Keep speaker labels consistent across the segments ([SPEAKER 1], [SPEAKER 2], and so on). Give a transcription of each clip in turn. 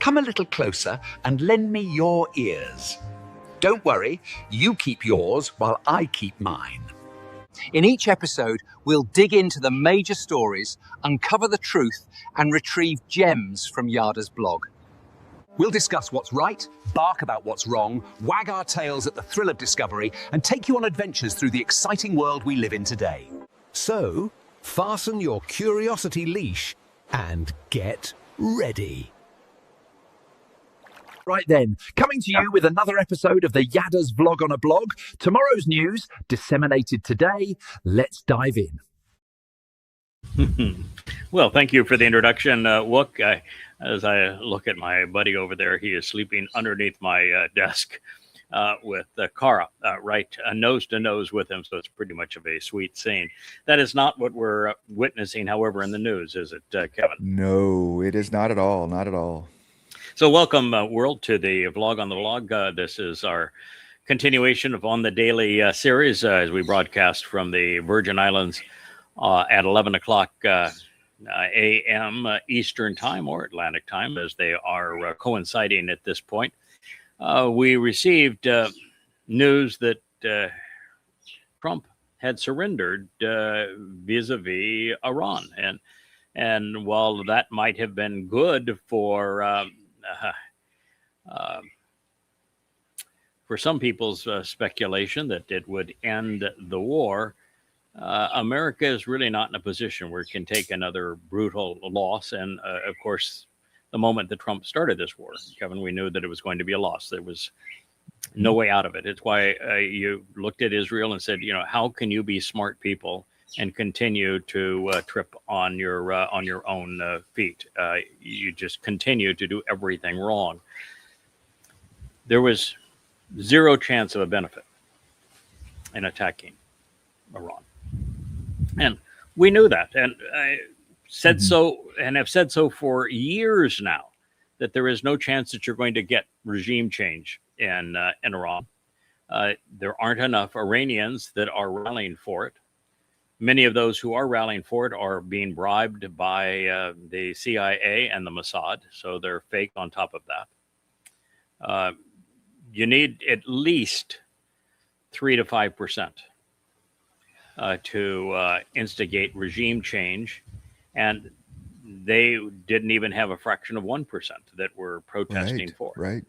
[SPEAKER 1] come a little closer and lend me your ears. Don't worry, you keep yours while I keep mine.
[SPEAKER 2] In each episode, we'll dig into the major stories, uncover the truth, and retrieve gems from Yada's blog.
[SPEAKER 3] We'll discuss what's right, bark about what's wrong, wag our tails at the thrill of discovery, and take you on adventures through the exciting world we live in today. So, fasten your curiosity leash and get ready.
[SPEAKER 4] Right then, coming to you with another episode of the Yada's Vlog on a Blog. Tomorrow's news, disseminated today. Let's dive in.
[SPEAKER 5] Well, thank you for the introduction, Wook. As I look at my buddy over there, he is sleeping underneath my desk with Kara right nose to nose with him, so it's pretty much of a sweet scene. That is not what we're witnessing, however, in the news, is it, Kevin?
[SPEAKER 6] No, it is not at all, not at all.
[SPEAKER 5] So welcome, world, to the Vlog on the Vlog. This is our continuation of On the Daily series as we broadcast from the Virgin Islands at 11 o'clock a.m. Eastern Time or Atlantic Time, as they are coinciding at this point. We received news that Trump had surrendered vis-a-vis Iran. And while that might have been good for some people's speculation that it would end the war, America is really not in a position where it can take another brutal loss. And of course, the moment that Trump started this war, Kevin, we knew that it was going to be a loss. There was no way out of it. It's why you looked at Israel and said, you know, how can you be smart people and continue to trip on your own feet? You just continue to do everything wrong. There was zero chance of a benefit in attacking Iran. And we knew that. And I said so, and have said so for years now, that there is no chance that you're going to get regime change in Iran. There aren't enough Iranians that are rallying for it. Many of those who are rallying for it are being bribed by the CIA and the Mossad, so they're fake on top of that. You need at least 3 to 5% to instigate regime change, and they didn't even have a fraction of 1% that were protesting for it.
[SPEAKER 6] Right.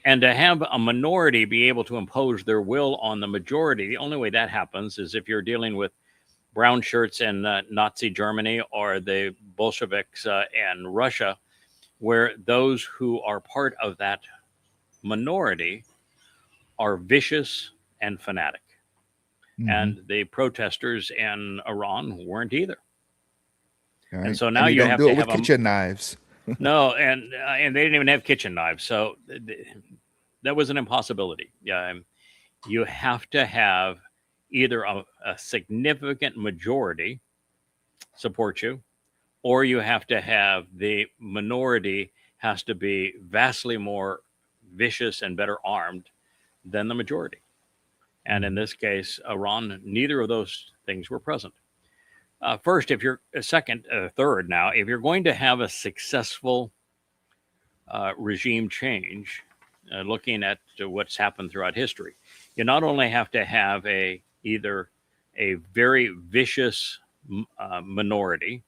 [SPEAKER 5] And to have a minority be able to impose their will on the majority, the only way that happens is if you're dealing with brown shirts in Nazi Germany or the Bolsheviks in Russia, where those who are part of that minority are vicious and fanatic. And the protesters in Iran weren't either.
[SPEAKER 6] Right.
[SPEAKER 5] And so now
[SPEAKER 6] and
[SPEAKER 5] you
[SPEAKER 6] don't
[SPEAKER 5] have
[SPEAKER 6] do
[SPEAKER 5] to
[SPEAKER 6] it with
[SPEAKER 5] have
[SPEAKER 6] kitchen knives.
[SPEAKER 5] No, and they didn't even have kitchen knives, so that was an impossibility. You have to have either a significant majority support you, or you have to have the minority has to be vastly more vicious and better armed than the majority. And in this case, Iran, neither of those things were present. First, if you're third now, if you're going to have a successful regime change, looking at what's happened throughout history, you not only have to have either a very vicious minority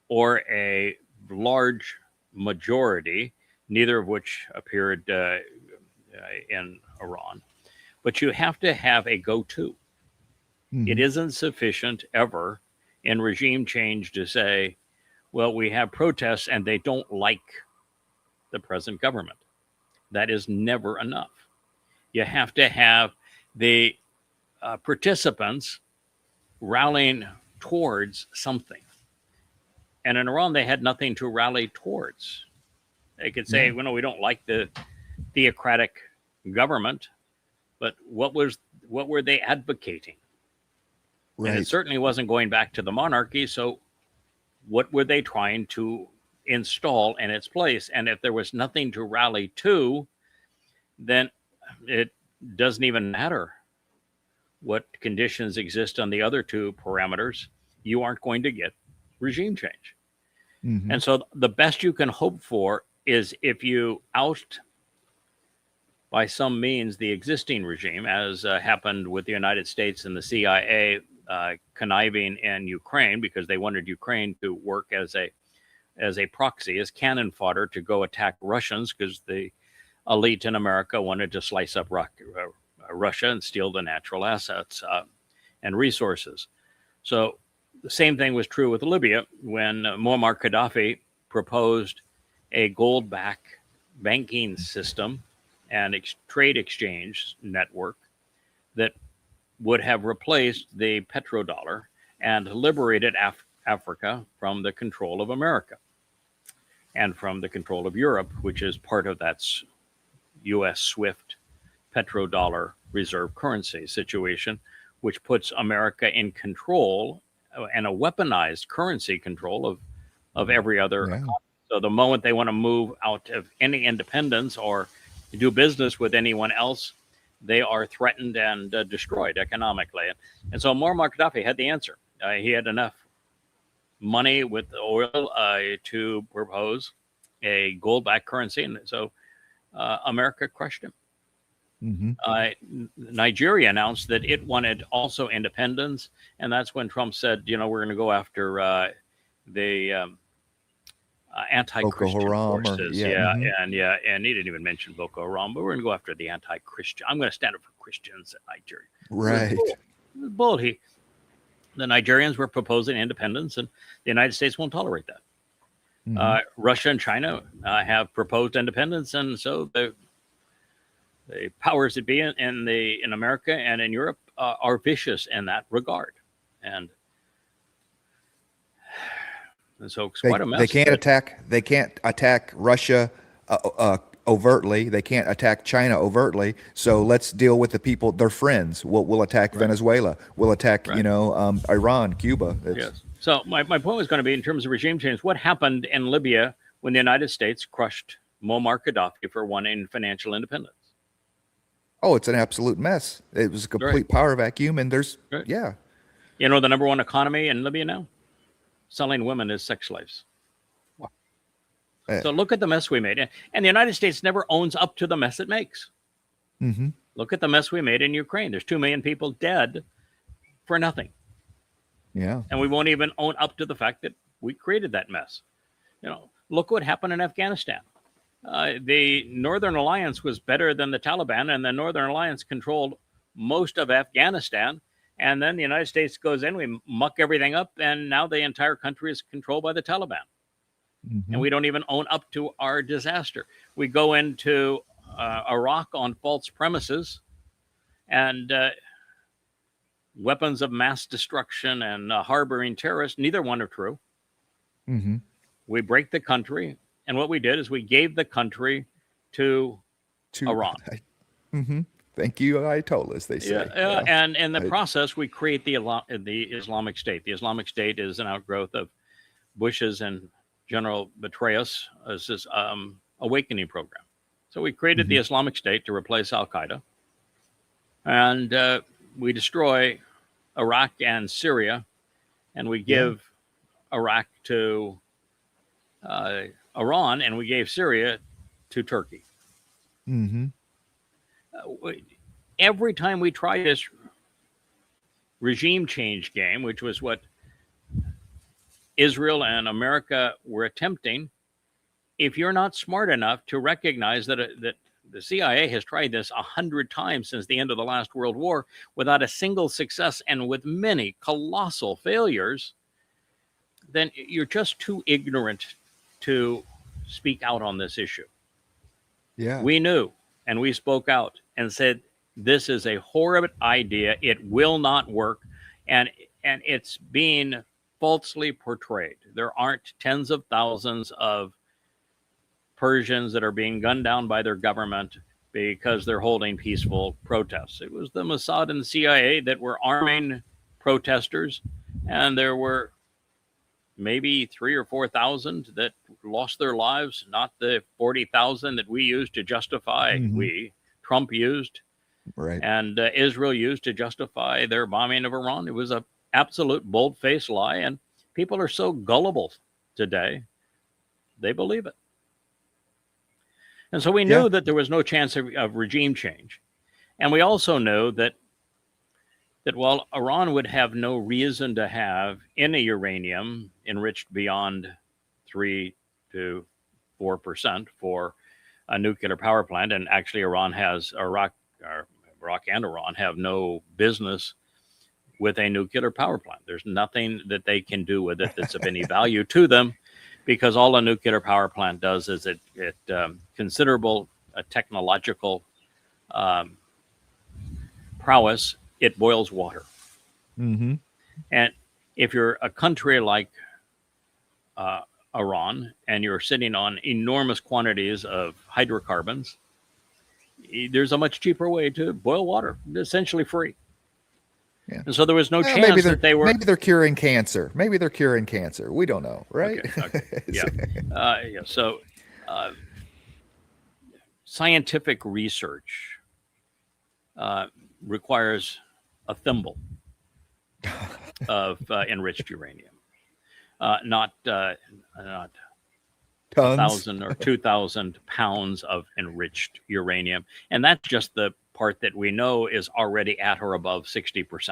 [SPEAKER 5] or a large majority, neither of which appeared in Iran, but you have to have a go-to. It isn't sufficient ever in regime change to say, well, we have protests and they don't like the present government. That is never enough. You have to have the participants rallying towards something. And in Iran, they had nothing to rally towards. They could say, well, no, we don't like the theocratic government, but what were they advocating?
[SPEAKER 6] Right.
[SPEAKER 5] And it certainly wasn't going back to the monarchy. So what were they trying to install in its place? And if there was nothing to rally to, then it doesn't even matter what conditions exist on the other two parameters. You aren't going to get regime change. And so the best you can hope for is if you oust by some means the existing regime, as happened with the United States and the CIA conniving in Ukraine because they wanted Ukraine to work as a proxy, as cannon fodder to go attack Russians because the elite in America wanted to slice up Russia and steal the natural assets and resources. So the same thing was true with Libya when Muammar Gaddafi proposed a gold-backed banking system and trade exchange network that would have replaced the petrodollar and liberated Africa from the control of America and from the control of Europe, which is part of that U.S. SWIFT petrodollar reserve currency situation, which puts America in control and a weaponized currency control of every other economy. So the moment they want to move out of any independence or do business with anyone else, they are threatened and destroyed economically. And so Muammar Gaddafi had the answer. He had enough money with oil to propose a gold-backed currency. And so America crushed him. Nigeria announced that it wanted also independence. And that's when Trump said, we're going to go after the anti-Christian forces. And he didn't even mention Boko Haram, but we're going to go after the anti-Christian. I'm going to stand up for Christians in Nigeria.
[SPEAKER 6] Right.
[SPEAKER 5] It was bold. The Nigerians were proposing independence, and the United States won't tolerate that. Russia and China have proposed independence, and so the powers that be in America and in Europe are vicious in that regard. And so it's quite a mess.
[SPEAKER 6] They can't attack Russia overtly. They can't attack China overtly. So let's deal with the people. They're friends. We'll attack Venezuela. We'll attack Iran, Cuba.
[SPEAKER 5] Yes. So my point was going to be, in terms of regime change, what happened in Libya when the United States crushed Muammar Gaddafi for wanting financial independence?
[SPEAKER 6] Oh, it's an absolute mess. It was a complete power vacuum, and there's the
[SPEAKER 5] number one economy in Libya now? Selling women as sex slaves. Wow. So look at the mess we made. And the United States never owns up to the mess it makes. Look at the mess we made in Ukraine. There's 2 million people dead for nothing.
[SPEAKER 6] Yeah.
[SPEAKER 5] And we won't even own up to the fact that we created that mess. Look what happened in Afghanistan. The Northern Alliance was better than the Taliban, and the Northern Alliance controlled most of Afghanistan. And then the United States goes in, we muck everything up, and now the entire country is controlled by the Taliban. And we don't even own up to our disaster. We go into Iraq on false premises, and weapons of mass destruction and harboring terrorists, neither one are true. We break the country, and what we did is we gave the country to Iran.
[SPEAKER 6] Thank you, Ayatollahs, they say.
[SPEAKER 5] And in the process, we create the Islamic State. The Islamic State is an outgrowth of Bush's and General Betrayal's awakening program. So we created the Islamic State to replace Al-Qaeda. And we destroy Iraq and Syria, and we give Iraq to Iran, and we gave Syria to Turkey. Every time we try this regime change game, which was what Israel and America were attempting, if you're not smart enough to recognize that the CIA has tried this 100 times since the end of the last World War without a single success and with many colossal failures, then you're just too ignorant to speak out on this issue. We knew, and we spoke out and said, this is a horrible idea. It will not work. And it's being falsely portrayed. There aren't tens of thousands of Persians that are being gunned down by their government because they're holding peaceful protests. It was the Mossad and the CIA that were arming protesters, and there were maybe 3,000 or 4,000 that lost their lives, not the 40,000 that we used to justify, Trump used, and Israel used to justify their bombing of Iran. It was an absolute bold-faced lie, and people are so gullible today, they believe it. And so we knew that there was no chance of regime change. And we also know that while Iran would have no reason to have any uranium enriched beyond 3 to 4% for a nuclear power plant, and actually Iraq and Iran have no business with a nuclear power plant. There's nothing that they can do with it that's of any value to them, because all a nuclear power plant does is it considerable technological prowess. It boils water.
[SPEAKER 6] Mm-hmm.
[SPEAKER 5] And if you're a country like Iran and you're sitting on enormous quantities of hydrocarbons, there's a much cheaper way to boil water, essentially free.
[SPEAKER 6] Yeah.
[SPEAKER 5] And so there was no chance that they were.
[SPEAKER 6] Maybe they're curing cancer. Maybe they're curing cancer. We don't know, right?
[SPEAKER 5] Okay. Yeah. So scientific research requires a thimble of enriched uranium, not
[SPEAKER 6] Tons.
[SPEAKER 5] 1,000 or 2,000 pounds of enriched uranium. And that's just the part that we know is already at or above 60%.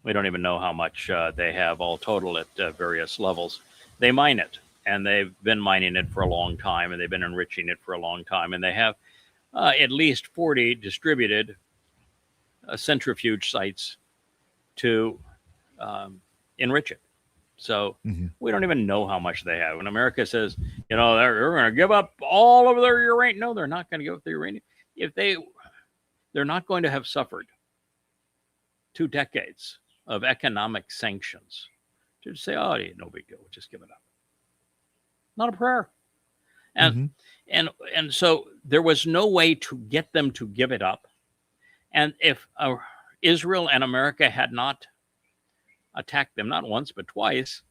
[SPEAKER 5] We don't even know how much they have all total at various levels. They mine it, and they've been mining it for a long time, and they've been enriching it for a long time. And they have at least 40 distributed centrifuge sites to enrich it. So we don't even know how much they have. When America says, they're going to give up all of their uranium. No, they're not going to give up the uranium. If they're not going to have suffered 2 decades of economic sanctions to say, oh, no big deal, just give it up. Not a prayer. And so there was no way to get them to give it up. And if Israel and America had not attacked them, not once, but twice,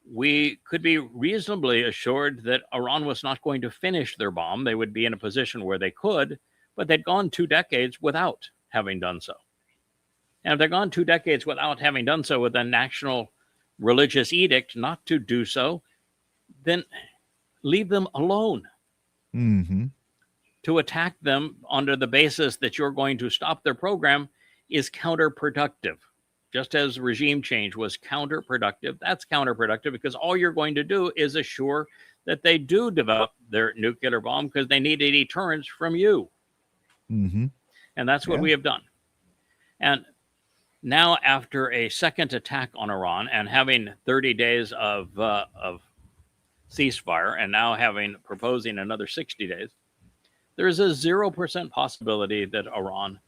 [SPEAKER 5] we could be reasonably assured that Iran was not going to finish their bomb. They would be in a position where they could, but they'd gone 2 decades without having done so. And if they'd gone 2 decades without having done so with a national religious edict not to do so, then leave them alone. To attack them under the basis that you're going to stop their program is counterproductive. Just as regime change was counterproductive, that's counterproductive, because all you're going to do is assure that they do develop their nuclear bomb, because they need a deterrence from you. And that's what we have done. And now, after a second attack on Iran and having 30 days of ceasefire, and now proposing another 60 days, there is a 0% possibility that Iran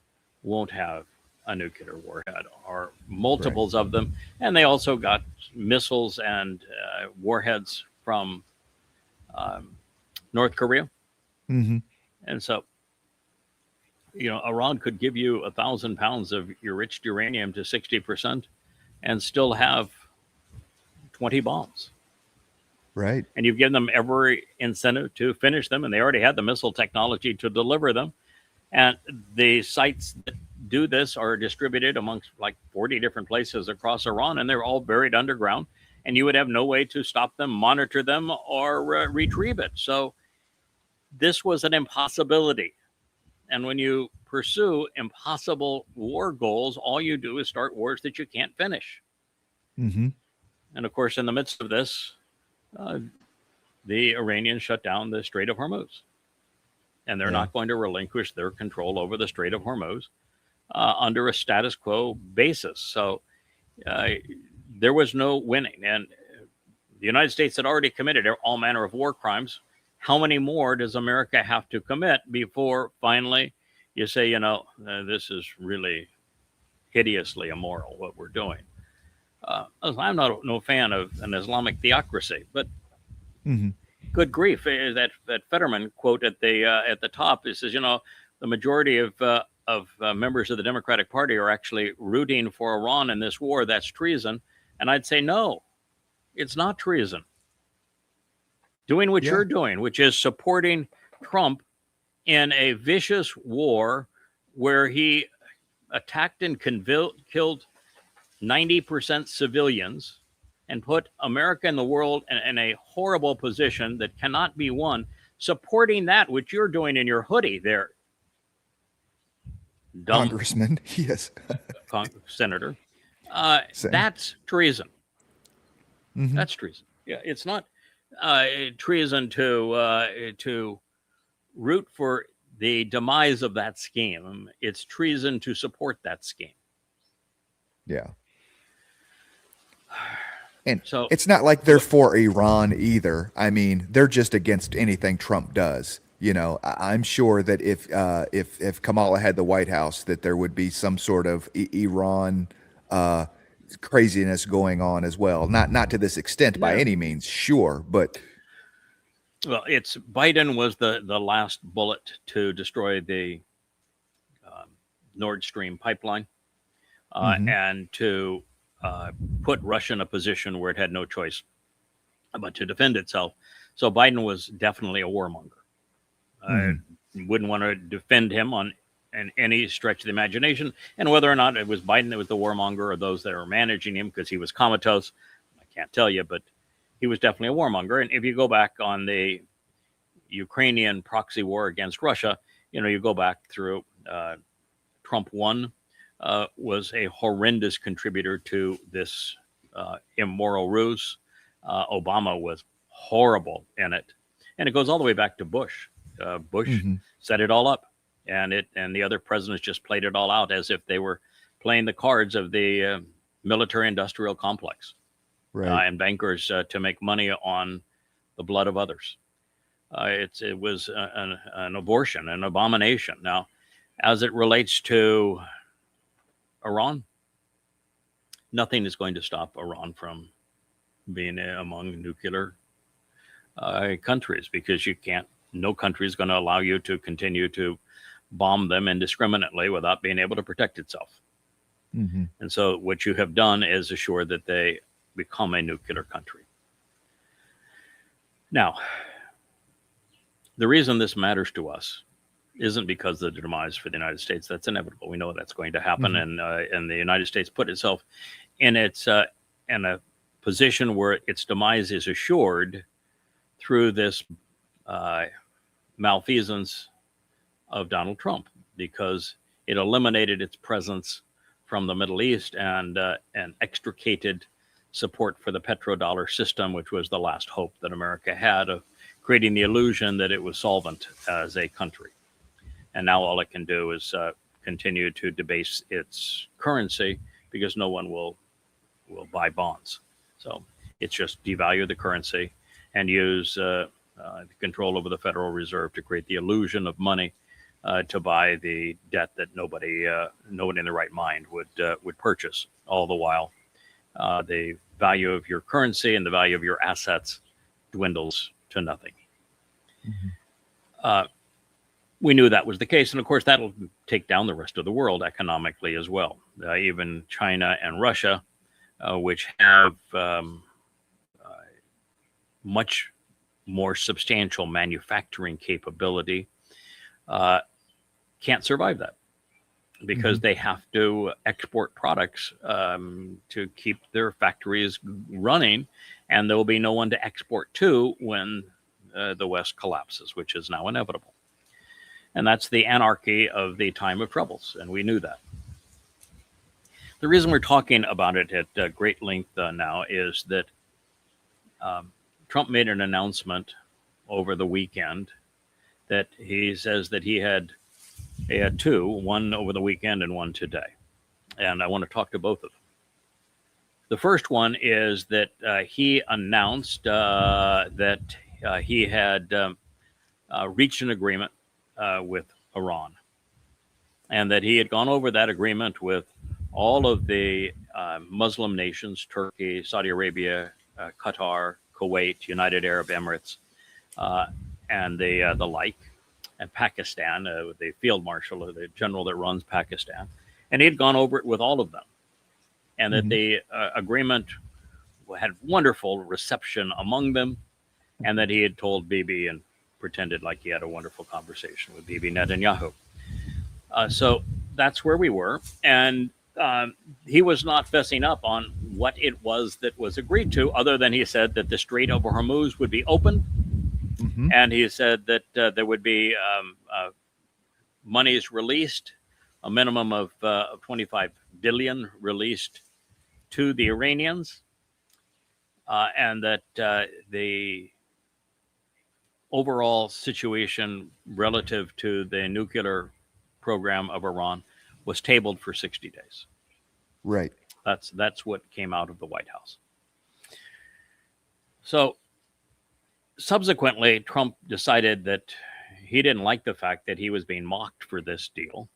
[SPEAKER 5] won't have a nuclear warhead, or multiples of them. And they also got missiles and warheads from North Korea. And so, Iran could give you 1,000 pounds of enriched uranium to 60% and still have 20 bombs.
[SPEAKER 6] Right.
[SPEAKER 5] And you've given them every incentive to finish them, and they already had the missile technology to deliver them. And the sites that do this are distributed amongst like 40 different places across Iran, and they're all buried underground, and you would have no way to stop them, monitor them, or retrieve it. So this was an impossibility. And when you pursue impossible war goals, all you do is start wars that you can't finish. And of course, in the midst of this, the Iranians shut down the Strait of Hormuz. And they're not going to relinquish their control over the Strait of Hormuz under a status quo basis. So there was no winning. And the United States had already committed all manner of war crimes. How many more does America have to commit before finally you say, this is really hideously immoral, what we're doing? I'm no fan of an Islamic theocracy, but good grief, that Fetterman quote at the top, it says, the majority of members of the Democratic Party are actually rooting for Iran in this war. That's treason. And I'd say, no, it's not treason. Doing what you're doing, which is supporting Trump in a vicious war where he attacked and killed 90% civilians, and put America and the world in a horrible position that cannot be won, supporting that which you're doing in your hoodie there,
[SPEAKER 6] Congressman, yes.
[SPEAKER 5] Senator. That's treason. Mm-hmm. That's treason. Yeah, it's not treason to root for the demise of that scheme. It's treason to support that scheme.
[SPEAKER 6] Yeah. And so it's not like they're for Iran either. I mean, they're just against anything Trump does. You know, I'm sure that if Kamala had the White House, that there would be some sort of Iran craziness going on as well. Not to this extent by any means, sure, but
[SPEAKER 5] well, it's Biden was the last bullet to destroy the Nord Stream pipeline and to put Russia in a position where it had no choice but to defend itself. So Biden was definitely a warmonger. Wouldn't want to defend him on any stretch of the imagination. And whether or not it was Biden that was the warmonger or those that are managing him because he was comatose, I can't tell you, but he was definitely a warmonger. And if you go back on the Ukrainian proxy war against Russia, you know, you go back through Trump 1 was a horrendous contributor to this immoral ruse. Obama was horrible in it. And it goes all the way back to Bush. Bush set it all up, and the other presidents just played it all out as if they were playing the cards of the military-industrial complex, and bankers to make money on the blood of others. It was an abortion, an abomination. Now, as it relates to Iran, nothing is going to stop Iran from being among nuclear countries, because you can't. No country is going to allow you to continue to bomb them indiscriminately without being able to protect itself. And so what you have done is assure that they become a nuclear country. Now, the reason this matters to us isn't because of the demise for the United States. That's inevitable. We know that's going to happen. And the United States put itself in in a position where its demise is assured through this malfeasance of Donald Trump, because it eliminated its presence from the Middle East and extricated support for the petrodollar system, which was the last hope that America had of creating the illusion that it was solvent as a country. And now all it can do is continue to debase its currency, because no one will buy bonds. So it's just devalue the currency and use the control over the Federal Reserve to create the illusion of money to buy the debt that nobody in their right mind would purchase. All the while, the value of your currency and the value of your assets dwindles to nothing. We knew that was the case, and of course that'll take down the rest of the world economically as well. Even China and Russia, which have much more substantial manufacturing capability, can't survive that, because they have to export products to keep their factories running, and there will be no one to export to when the West collapses, which is now inevitable. And that's the anarchy of the time of troubles, and we knew that. The reason we're talking about it at great length now is that Trump made an announcement over the weekend that he says that he had two, one over the weekend and one today. And I want to talk to both of them. The first one is that he announced that he had reached an agreement with Iran, and that he had gone over that agreement with all of the Muslim nations, Turkey, Saudi Arabia, Qatar, Kuwait, United Arab Emirates, and the like, and Pakistan, the field marshal, or the general that runs Pakistan. And he had gone over it with all of them. And that the agreement had wonderful reception among them, and that he had told Bibi and pretended like he had a wonderful conversation with Bibi Netanyahu. So that's where we were. And he was not fessing up on what it was that was agreed to, other than he said that the Strait of Hormuz would be open, and he said that there would be monies released, a minimum of 25 billion released to the Iranians, and that the overall situation relative to the nuclear program of Iran was tabled for 60 days.
[SPEAKER 6] Right.
[SPEAKER 5] That's what came out of the White House. So subsequently, Trump decided that he didn't like the fact that he was being mocked for this deal.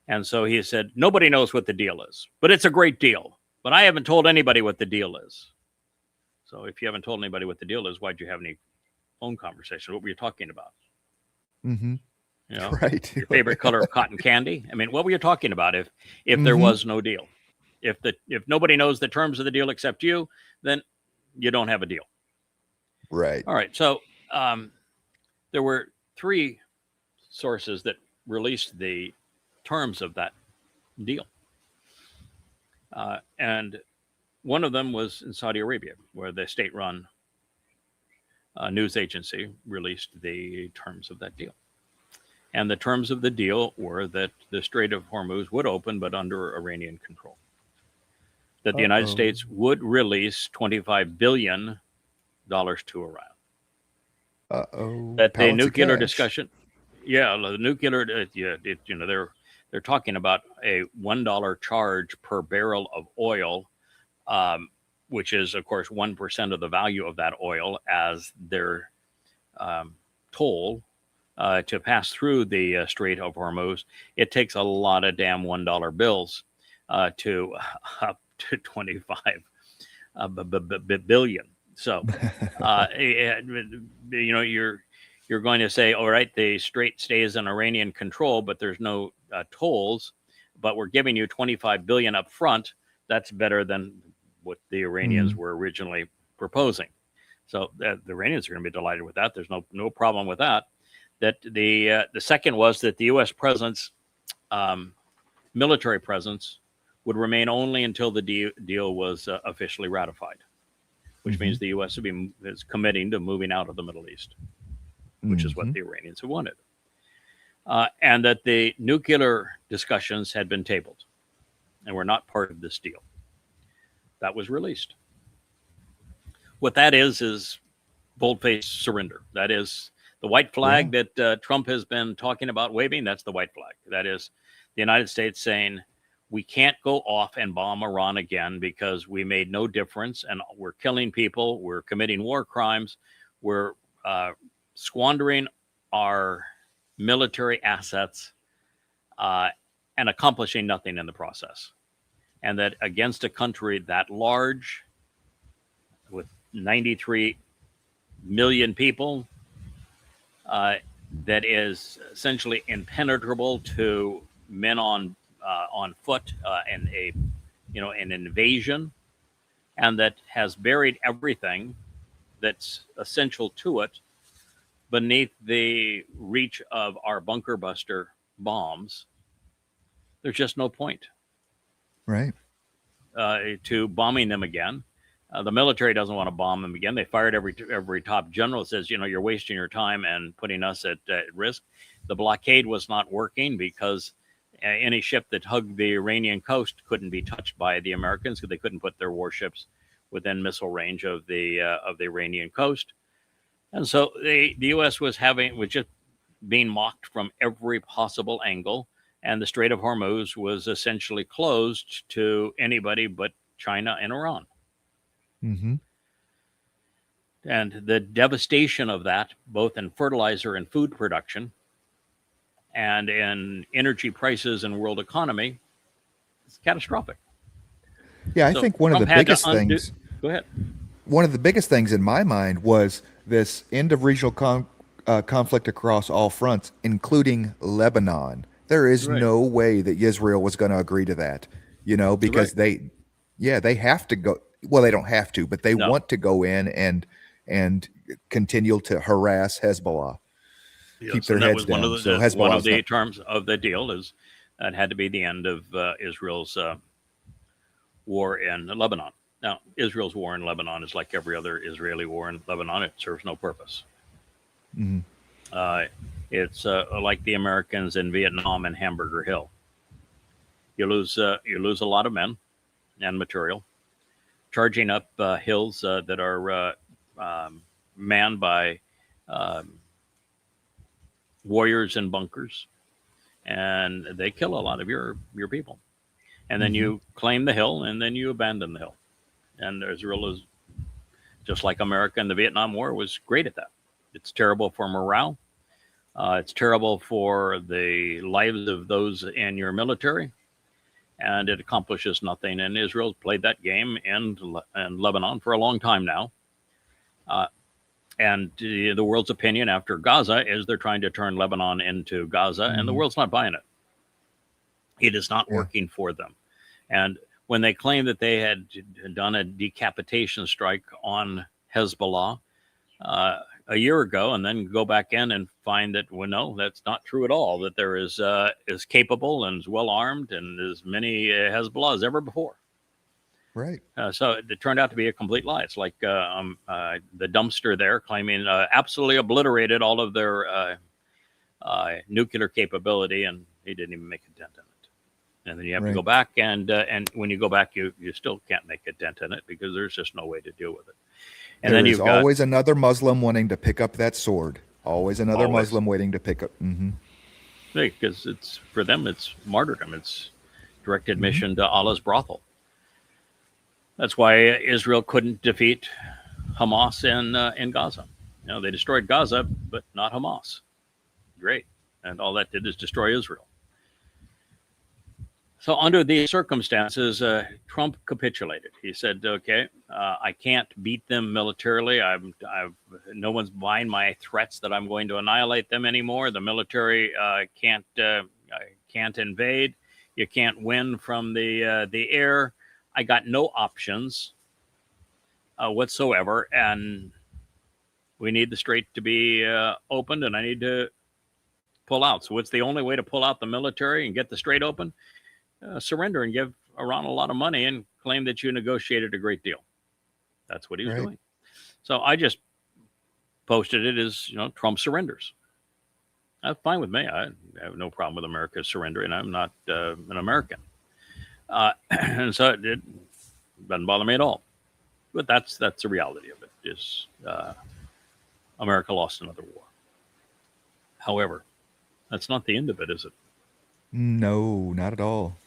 [SPEAKER 5] And so he said, nobody knows what the deal is, but it's a great deal. But I haven't told anybody what the deal is. So if you haven't told anybody what the deal is, why'd you have any phone conversation? What were you talking about?
[SPEAKER 6] Mm-hmm.
[SPEAKER 5] You know,
[SPEAKER 6] right.
[SPEAKER 5] Your favorite color of cotton candy? I mean, what were you talking about if there was no deal? If nobody knows the terms of the deal except you, then you don't have a deal.
[SPEAKER 6] Right.
[SPEAKER 5] All right. So there were 3 sources that released the terms of that deal. And one of them was in Saudi Arabia, where the state-run news agency released the terms of that deal. And the terms of the deal were that the Strait of Hormuz would open, but under Iranian control. That the United States would release $25 billion to Iran. That the nuclear discussion, the nuclear, they're talking about a $1 charge per barrel of oil, which is, of course, 1% of the value of that oil as their toll to pass through the Strait of Hormuz. It takes a lot of damn $1 bills to up to 25 billion. So, you're going to say, all right, the Strait stays in Iranian control, but there's no tolls, but we're giving you 25 billion up front. That's better than what the Iranians were originally proposing. So the Iranians are going to be delighted with that. There's no problem with that. That the second was that the U.S. presence, military presence, would remain only until the deal was officially ratified, which means the U.S. is committing to moving out of the Middle East, which is what the Iranians have wanted. And that the nuclear discussions had been tabled and were not part of this deal. That was released. What that is bold-faced surrender. That is the white flag that Trump has been talking about waving. That's the white flag. That is the United States saying, we can't go off and bomb Iran again because we made no difference and we're killing people. We're committing war crimes. We're squandering our military assets and accomplishing nothing in the process. And that against a country that large with 93 million people that is essentially impenetrable to men on foot in an invasion, and that has buried everything that's essential to it beneath the reach of our bunker buster bombs. There's just no point,
[SPEAKER 6] right,
[SPEAKER 5] to bombing them again. The military doesn't want to bomb them again. They fired every top general. Says, you're wasting your time and putting us at risk. The blockade was not working because any ship that hugged the Iranian coast couldn't be touched by the Americans because they couldn't put their warships within missile range of the Iranian coast. And so the U.S. was just being mocked from every possible angle, and the Strait of Hormuz was essentially closed to anybody but China and Iran. And the devastation of that, both in fertilizer and food production and in energy prices and world economy, is catastrophic.
[SPEAKER 6] Yeah, I think one of the biggest things.
[SPEAKER 5] Go ahead.
[SPEAKER 6] One of the biggest things in my mind was this end of regional conflict across all fronts, including Lebanon. There is no way that Israel was going to agree to that, because they have to go. Well, they don't have to, but they want to go in and continue to harass Hezbollah.
[SPEAKER 5] Yes,
[SPEAKER 6] keep their heads down.
[SPEAKER 5] One of the terms of the deal is It had to be the end of Israel's war in Lebanon. Now, Israel's war in Lebanon is like every other Israeli war in Lebanon. It serves no purpose. It's like the Americans in Vietnam and Hamburger Hill. You lose a lot of men and material, charging up hills that are manned by warriors in bunkers, and they kill a lot of your people. And then you claim the hill, and then you abandon the hill. And Israel is, just like America in the Vietnam War, was great at that. It's terrible for morale. It's terrible for the lives of those in your military, and it accomplishes nothing. And Israel's played that game in Lebanon for a long time now. And the world's opinion after Gaza is they're trying to turn Lebanon into Gaza, and the world's not buying it. It is not working for them. And when they claim that they had done a decapitation strike on Hezbollah a year ago, and then go back in and find that, well, no, that's not true at all, that there is capable and is well armed and as many Hezbollah as ever before.
[SPEAKER 6] Right.
[SPEAKER 5] So it turned out to be a complete lie. It's like the dumpster there claiming absolutely obliterated all of their nuclear capability, and he didn't even make a dent in it. And then you have to go back, and when you go back, you still can't make a dent in it because there's just no way to deal with it. And
[SPEAKER 6] there
[SPEAKER 5] then
[SPEAKER 6] is always another Muslim wanting to pick up that sword. Always another Muslim waiting to pick up.
[SPEAKER 5] Because it's, for them, it's martyrdom. It's direct admission to Allah's brothel. That's why Israel couldn't defeat Hamas in Gaza. You know, they destroyed Gaza, but not Hamas. Great. And all that did is destroy Israel. So under these circumstances, Trump capitulated. He said, okay, I can't beat them militarily. No one's buying my threats that I'm going to annihilate them anymore. The military can't invade. You can't win from the air. I got no options whatsoever, and we need the Strait to be opened, and I need to pull out. So what's the only way to pull out the military and get the Strait open? Surrender and give Iran a lot of money and claim that you negotiated a great deal. That's what he was doing. So I just posted it as, Trump surrenders. That's fine with me. I have no problem with America surrendering. I'm not an American. And so it doesn't bother me at all. But that's the reality of it, is America lost another war. However, that's not the end of it, is it?
[SPEAKER 6] No, not at all.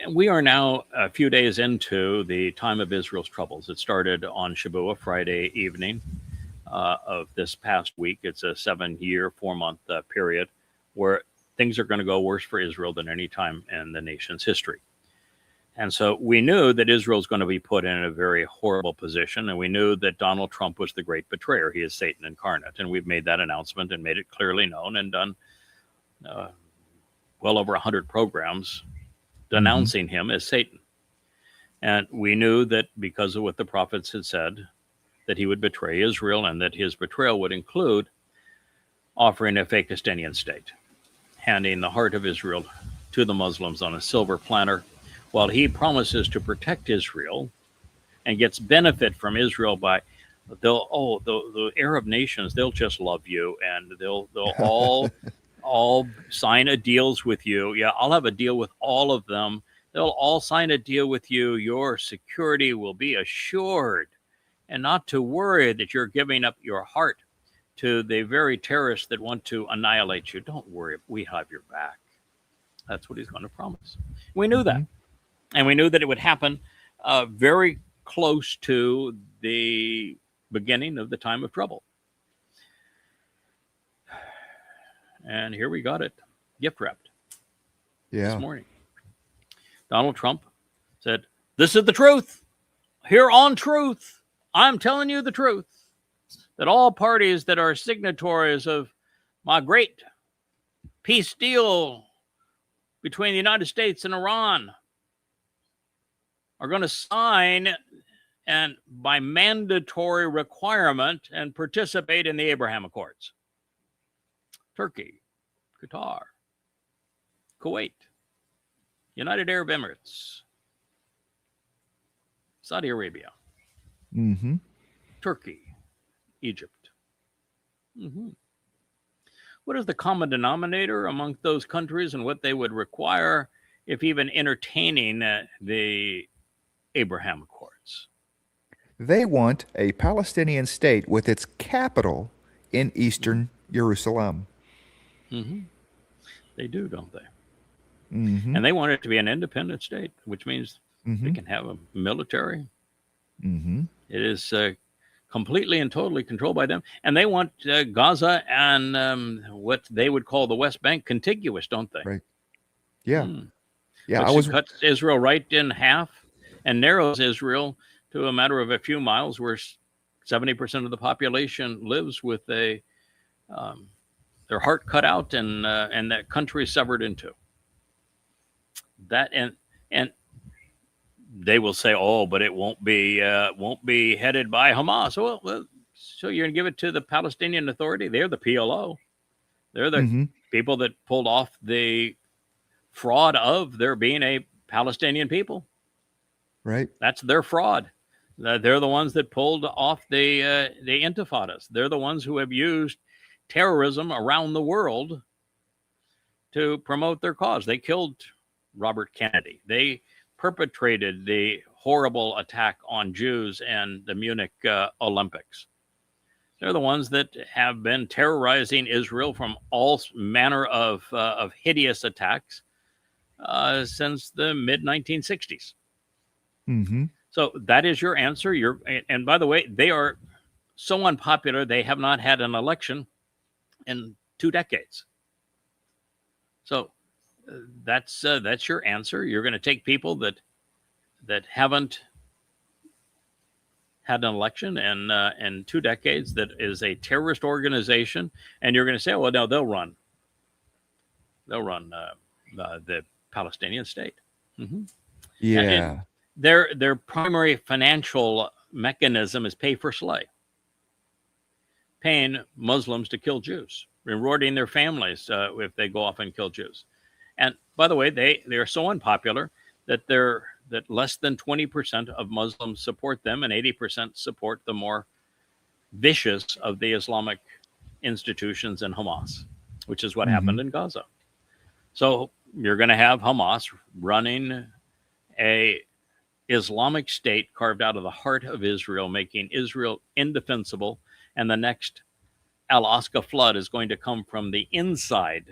[SPEAKER 5] We are now a few days into the time of Israel's troubles. It started on Shabuw'ah, Friday evening of this past week. It's a 7-year, 4-month period where things are going to go worse for Israel than any time in the nation's history. And so we knew that Israel is going to be put in a very horrible position, and we knew that Donald Trump was the great betrayer. He is Satan incarnate, and we've made that announcement and made it clearly known and done well over 100 programs denouncing him as Satan. And we knew that because of what the prophets had said, that he would betray Israel, and that his betrayal would include offering a Fakistinian state, handing the heart of Israel to the Muslims on a silver platter, while he promises to protect Israel and gets benefit from Israel by the Arab nations, they'll just love you, and they'll all sign a deals with you. Yeah, I'll have a deal with all of them. They'll all sign a deal with you. Your security will be assured, and not to worry that you're giving up your heart to the very terrorists that want to annihilate you. Don't worry, we have your back. That's what he's going to promise. We knew that. And we knew that it would happen very close to the beginning of the time of trouble. And here we got it, gift wrapped this morning. Donald Trump said, "This is the truth. Here on Truth, I'm telling you the truth, that all parties that are signatories of my great peace deal between the United States and Iran are going to sign, and by mandatory requirement, and participate in the Abraham Accords. Turkey, Qatar, Kuwait, United Arab Emirates, Saudi Arabia,
[SPEAKER 6] Mm-hmm.
[SPEAKER 5] Turkey, Egypt. What is the common denominator among those countries and what they would require if even entertaining the Abraham Accords?
[SPEAKER 6] They want a Palestinian state with its capital in eastern Jerusalem.
[SPEAKER 5] They do, don't they?
[SPEAKER 6] Mm-hmm.
[SPEAKER 5] And they want it to be an independent state, which means
[SPEAKER 6] Mm-hmm.
[SPEAKER 5] they can have a military.
[SPEAKER 6] Mm-hmm.
[SPEAKER 5] It is completely and totally controlled by them. And they want Gaza and what they would call the West Bank contiguous, don't they?
[SPEAKER 6] Right. Yeah. Yeah.
[SPEAKER 5] Which
[SPEAKER 6] I was.
[SPEAKER 5] cuts Israel right in half and narrows Israel to a matter of a few miles, where 70% of the population lives with their heart cut out and that country severed in two. That and they will say, "Oh, but it won't be headed by Hamas." Well, so you're gonna give it to the Palestinian Authority? They're the PLO. They're the
[SPEAKER 6] Mm-hmm.
[SPEAKER 5] people that pulled off the fraud of there being a Palestinian people.
[SPEAKER 6] Right.
[SPEAKER 5] That's their fraud. They're the ones that pulled off the intifadas. They're the ones who have used terrorism around the world to promote their cause. They killed Robert Kennedy. They perpetrated the horrible attack on Jews and the Munich Olympics. They're the ones that have been terrorizing Israel from all manner of hideous attacks since the mid-1960s.
[SPEAKER 6] Mm-hmm.
[SPEAKER 5] So that is your answer. And by the way, they are so unpopular, they have not had an election in 2 decades. So that's your answer. You're going to take people that haven't had an election in 2 decades, that is a terrorist organization, and you're going to say, well, no, they'll run the Palestinian state.
[SPEAKER 6] Yeah.
[SPEAKER 5] And their primary financial mechanism is pay for slay, paying Muslims to kill Jews, rewarding their families if they go off and kill Jews. And by the way, they are so unpopular that less than 20% of Muslims support them, and 80% support the more vicious of the Islamic institutions in Hamas, which is what happened in Gaza. So you're going to have Hamas running a Islamic state carved out of the heart of Israel, making Israel indefensible, and the next Al-Aqsa flood is going to come from the inside,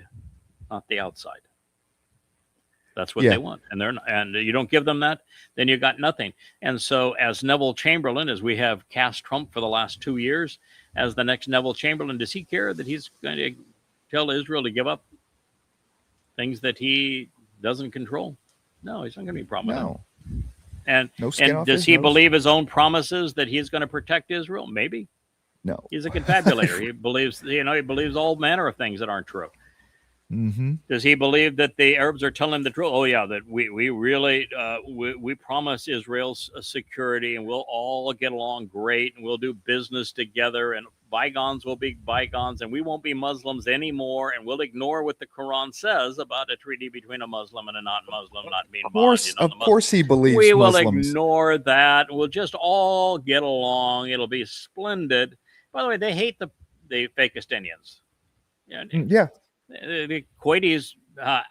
[SPEAKER 5] not the outside. That's what they want, and you don't give them that, then you got nothing. And so, as Neville Chamberlain, as we have cast Trump for the last 2 years as the next Neville Chamberlain, does he care that he's going to tell Israel to give up things that he doesn't control? No, he's not going to be a problem.
[SPEAKER 6] No.
[SPEAKER 5] And does he believe his own promises that he's going to protect Israel? Maybe.
[SPEAKER 6] No.
[SPEAKER 5] He's a confabulator. He believes all manner of things that aren't true.
[SPEAKER 6] Mm-hmm.
[SPEAKER 5] Does he believe that the Arabs are telling the truth? Oh yeah, that we really we promise Israel's security, and we'll all get along great, and we'll do business together, and bygones will be bygones, and we won't be Muslims anymore, and we'll ignore what the Quran says about a treaty between a Muslim and a non-Muslim not being bonded.
[SPEAKER 6] Of course he believes
[SPEAKER 5] we
[SPEAKER 6] Muslims.
[SPEAKER 5] will ignore that. We'll just all get along. It'll be splendid. By the way, they hate the Fakistinians.
[SPEAKER 6] Yeah.
[SPEAKER 5] The Kuwaitis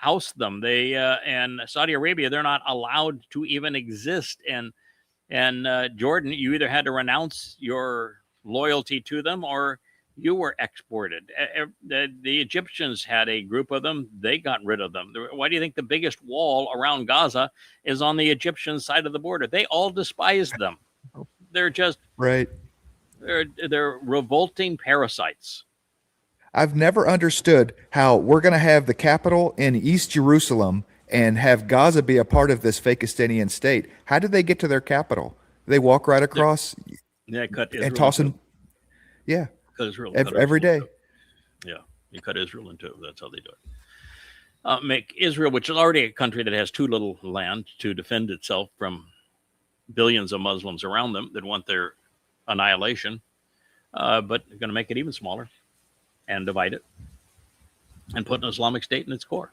[SPEAKER 5] oust them. They and Saudi Arabia, they're not allowed to even exist. And Jordan, you either had to renounce your loyalty to them or you were exported. The Egyptians had a group of them. They got rid of them. Why do you think the biggest wall around Gaza is on the Egyptian side of the border? They all despise them. They're just
[SPEAKER 6] right.
[SPEAKER 5] They're revolting parasites.
[SPEAKER 6] I've never understood how we're going to have the capital in East Jerusalem and have Gaza be a part of this Fakistinian state. How did they get to their capital? They walk right across
[SPEAKER 5] cut Israel
[SPEAKER 6] and toss in. Yeah.
[SPEAKER 5] Cut Israel.
[SPEAKER 6] Every day.
[SPEAKER 5] Yeah. You cut Israel in two. That's how they do it. Make Israel, which is already a country that has too little land to defend itself from billions of Muslims around them that want their annihilation, but they're going to make it even smaller and divide it and put an Islamic state in its core.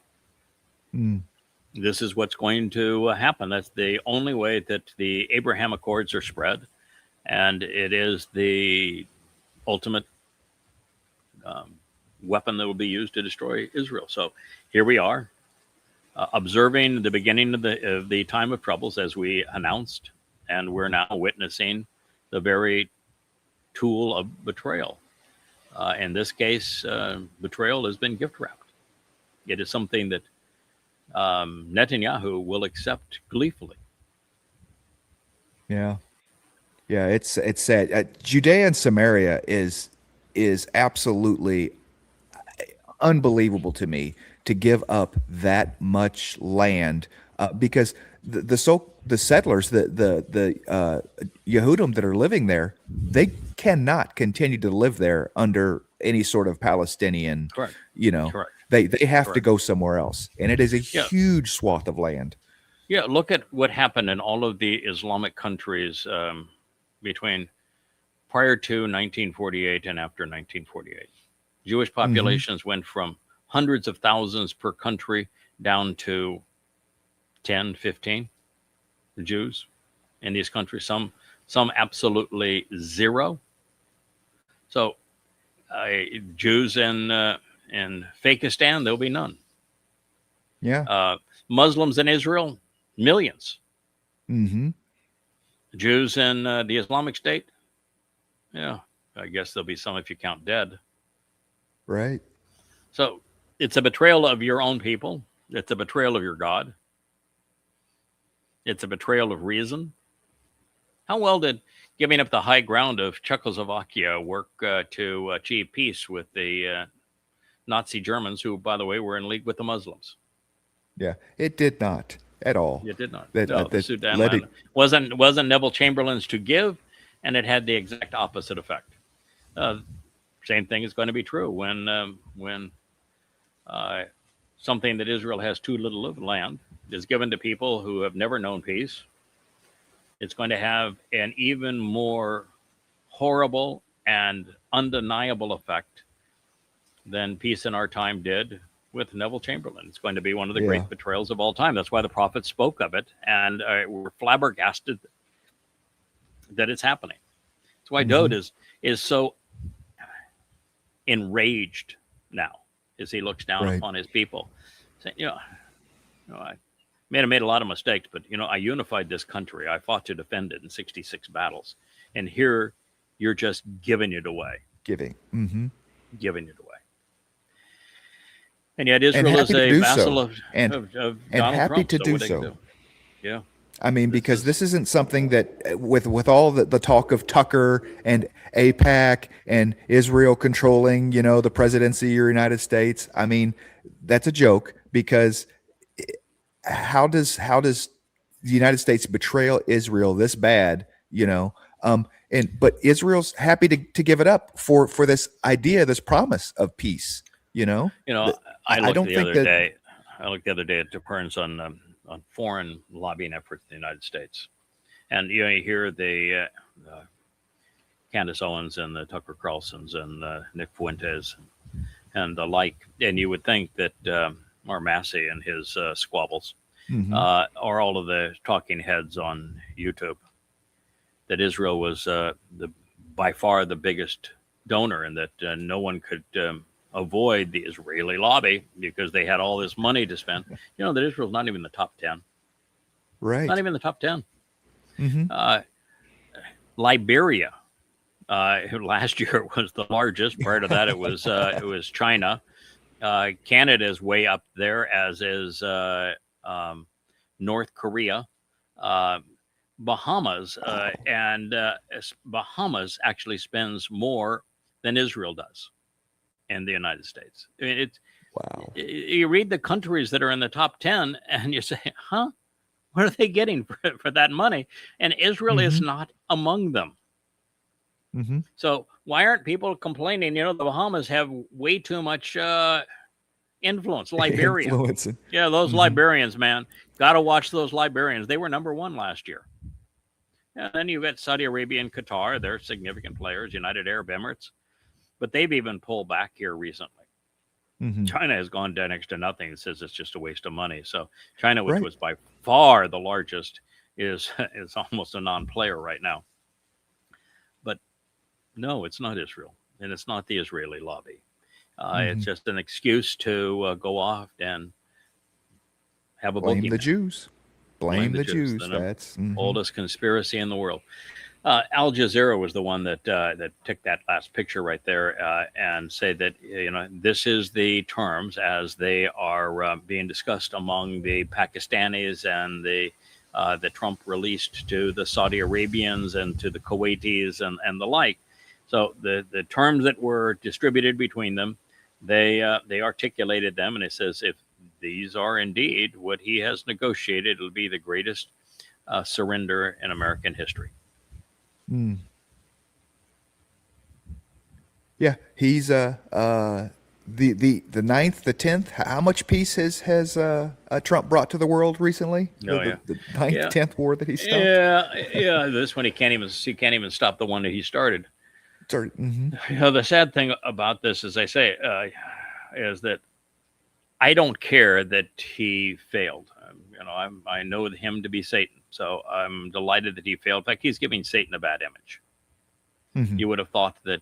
[SPEAKER 5] This is what's going to happen. That's the only way that the Abraham Accords are spread, and it is the ultimate weapon that will be used to destroy Israel. So here we are, observing the beginning of the time of troubles as we announced, and we're now witnessing the very tool of betrayal. In this case, betrayal has been gift wrapped. It is something that Netanyahu will accept gleefully.
[SPEAKER 6] Yeah, it's sad. Judea and Samaria is absolutely unbelievable to me, to give up that much land, because the settlers, the Yehudim that are living there, they cannot continue to live there under any sort of Palestinian.
[SPEAKER 5] Correct. Correct.
[SPEAKER 6] They have to go somewhere else, and it is a huge swath of land.
[SPEAKER 5] Yeah, look at what happened in all of the Islamic countries between prior to 1948 and after 1948. Jewish populations went from hundreds of thousands per country down to 10, 15 Jews in these countries. Some absolutely zero. So Jews in Fakistan, there'll be none.
[SPEAKER 6] Yeah.
[SPEAKER 5] Muslims in Israel, millions.
[SPEAKER 6] Mm-hmm.
[SPEAKER 5] Jews in the Islamic State, yeah, I guess there'll be some if you count dead.
[SPEAKER 6] Right.
[SPEAKER 5] So it's a betrayal of your own people. It's a betrayal of your God. It's a betrayal of reason. How well did giving up the high ground of Czechoslovakia work to achieve peace with the Nazi Germans, who, by the way, were in league with the Muslims?
[SPEAKER 6] Yeah, it did not at all.
[SPEAKER 5] It did not.
[SPEAKER 6] The
[SPEAKER 5] Sudan wasn't Neville Chamberlain's to give, and it had the exact opposite effect. Same thing is going to be true when something that Israel has too little of, land, is given to people who have never known peace. It's going to have an even more horrible and undeniable effect than peace in our time did with Neville Chamberlain. It's going to be one of the great betrayals of all time. That's why the prophets spoke of it, and we're flabbergasted that it's happening. That's why Dowd is so enraged now as he looks down upon his people, saying, I may have made a lot of mistakes, but I unified this country. I fought to defend it in 66 battles, and here you're just giving it away. Giving it away. And yet Israel is a vassal of Donald
[SPEAKER 6] happy
[SPEAKER 5] Trump,
[SPEAKER 6] to
[SPEAKER 5] so
[SPEAKER 6] do
[SPEAKER 5] what they
[SPEAKER 6] so.
[SPEAKER 5] can do. Yeah.
[SPEAKER 6] I mean, because this isn't something that, with all the talk of Tucker and AIPAC and Israel controlling, the presidency of the United States. I mean, that's a joke, because how does the United States betray Israel this bad? But Israel's happy to give it up for this idea, this promise of peace.
[SPEAKER 5] I looked the other day. It depends on foreign lobbying efforts in the United States, and you hear the Candace Owens and the Tucker Carlsons and Nick Fuentes and the like, and you would think that Massey and his squabbles are all of the talking heads on YouTube, that Israel was by far the biggest donor, and that no one could avoid the Israeli lobby because they had all this money to spend. That Israel's not even in the top 10.
[SPEAKER 6] Right.
[SPEAKER 5] Not even in the top 10. Liberia, who last year was the largest. Prior to that, it was China. Canada is way up there, as is North Korea. Bahamas, and Bahamas actually spends more than Israel does in the United States. I mean,
[SPEAKER 6] wow.
[SPEAKER 5] You read the countries that are in the top 10 and you say, what are they getting for that money? And Israel is not among them. So why aren't people complaining? The Bahamas have way too much influence. Liberia. Yeah, those Liberians, man. Got to watch those Liberians. They were number 1 last year. And then you've got Saudi Arabia and Qatar. They're significant players, United Arab Emirates. But they've even pulled back here recently. China has gone down next to nothing. It says it's just a waste of money. So China, which
[SPEAKER 6] Right.
[SPEAKER 5] was by far the largest, is almost a non-player right now. But no, it's not Israel, and it's not the Israeli lobby. It's just an excuse to go off and have a
[SPEAKER 6] Blame the
[SPEAKER 5] boogeyman.
[SPEAKER 6] Jews. Blame the Jews.
[SPEAKER 5] The
[SPEAKER 6] That's
[SPEAKER 5] oldest conspiracy in the world. Al Jazeera was the one that took that last picture right there and said that this is the terms as they are being discussed among the Pakistanis and the Trump released to the Saudi Arabians and to the Kuwaitis and the like. So the terms that were distributed between them, they articulated them, and it says if these are indeed what he has negotiated, it'll be the greatest surrender in American history.
[SPEAKER 6] Yeah, he's the 9th, the 10th. How much peace has Trump brought to the world recely? The 9th, 10th war that he stopped.
[SPEAKER 5] Yeah. This one he can't even stop the one that he started. The sad thing about this, as I say, is that I don't care that he failed. I know him to be Satan, so I'm delighted that he failed. In fact, he's giving Satan a bad image. You would have thought that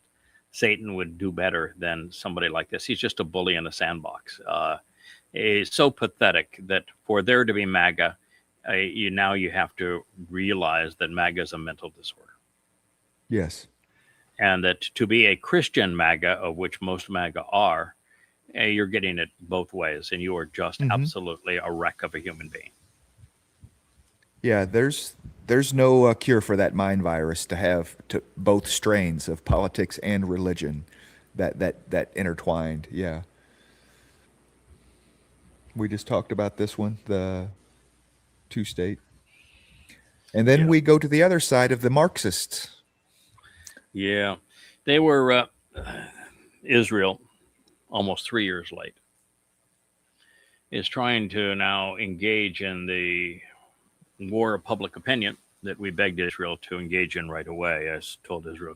[SPEAKER 5] Satan would do better than somebody like this. He's just a bully in a sandbox. He's so pathetic that for there to be MAGA, you have to realize that MAGA is a mental disorder.
[SPEAKER 6] Yes.
[SPEAKER 5] And that to be a Christian MAGA, of which most MAGA are, you're getting it both ways, and you are just absolutely a wreck of a human being.
[SPEAKER 6] Yeah, there's no cure for that mind virus to have both strains of politics and religion that intertwined. Yeah. We just talked about this one, the two-state. And then we go to the other side of the Marxists.
[SPEAKER 5] Yeah. They were Israel, almost 3 years late, is trying to now engage in the war of public opinion that we begged Israel to engage in right away. I told Israel,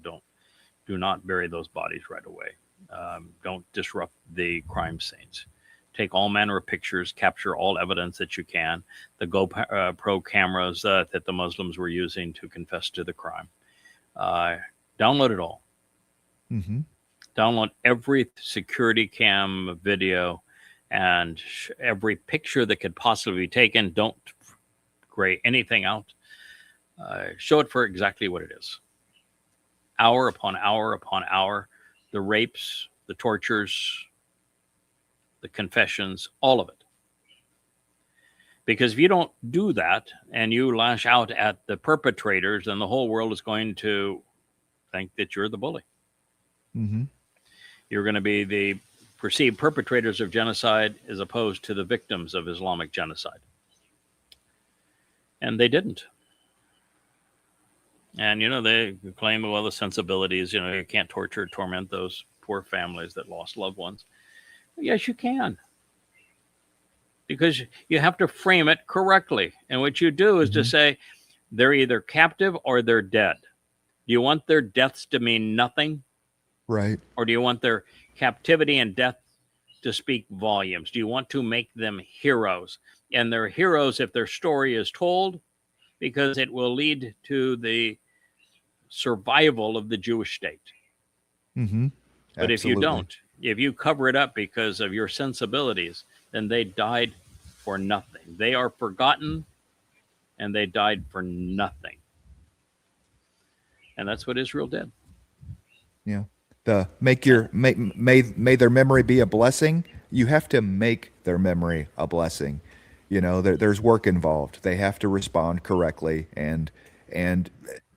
[SPEAKER 5] do not bury those bodies right away. Don't disrupt the crime scenes. Take all manner of pictures, capture all evidence that you can. The GoPro cameras that the Muslims were using to confess to the crime. Download it all. Download every security cam video and every picture that could possibly be taken. Don't gray anything out. Show it for exactly what it is. Hour upon hour upon hour, the rapes, the tortures, the confessions, all of it. Because if you don't do that and you lash out at the perpetrators, then the whole world is going to think that you're the bully. You're going to be the perceived perpetrators of genocide as opposed to the victims of Islamic genocide. And they didn't. And, they claim, well, the sensibilities, you can't torment those poor families that lost loved ones. Yes, you can. Because you have to frame it correctly. And what you do is to say, they're either captive or they're dead. Do you want their deaths to mean nothing?
[SPEAKER 6] Right.
[SPEAKER 5] Or do you want their captivity and death to speak volumes? Do you want to make them heroes? And they're heroes if their story is told, because it will lead to the survival of the Jewish state. But if you don't, if you cover it up because of your sensibilities, then they died for nothing. They are forgotten, and they died for nothing. And that's what Israel did.
[SPEAKER 6] Yeah. May their memory be a blessing. You have to make their memory a blessing. There's work involved. They have to respond correctly and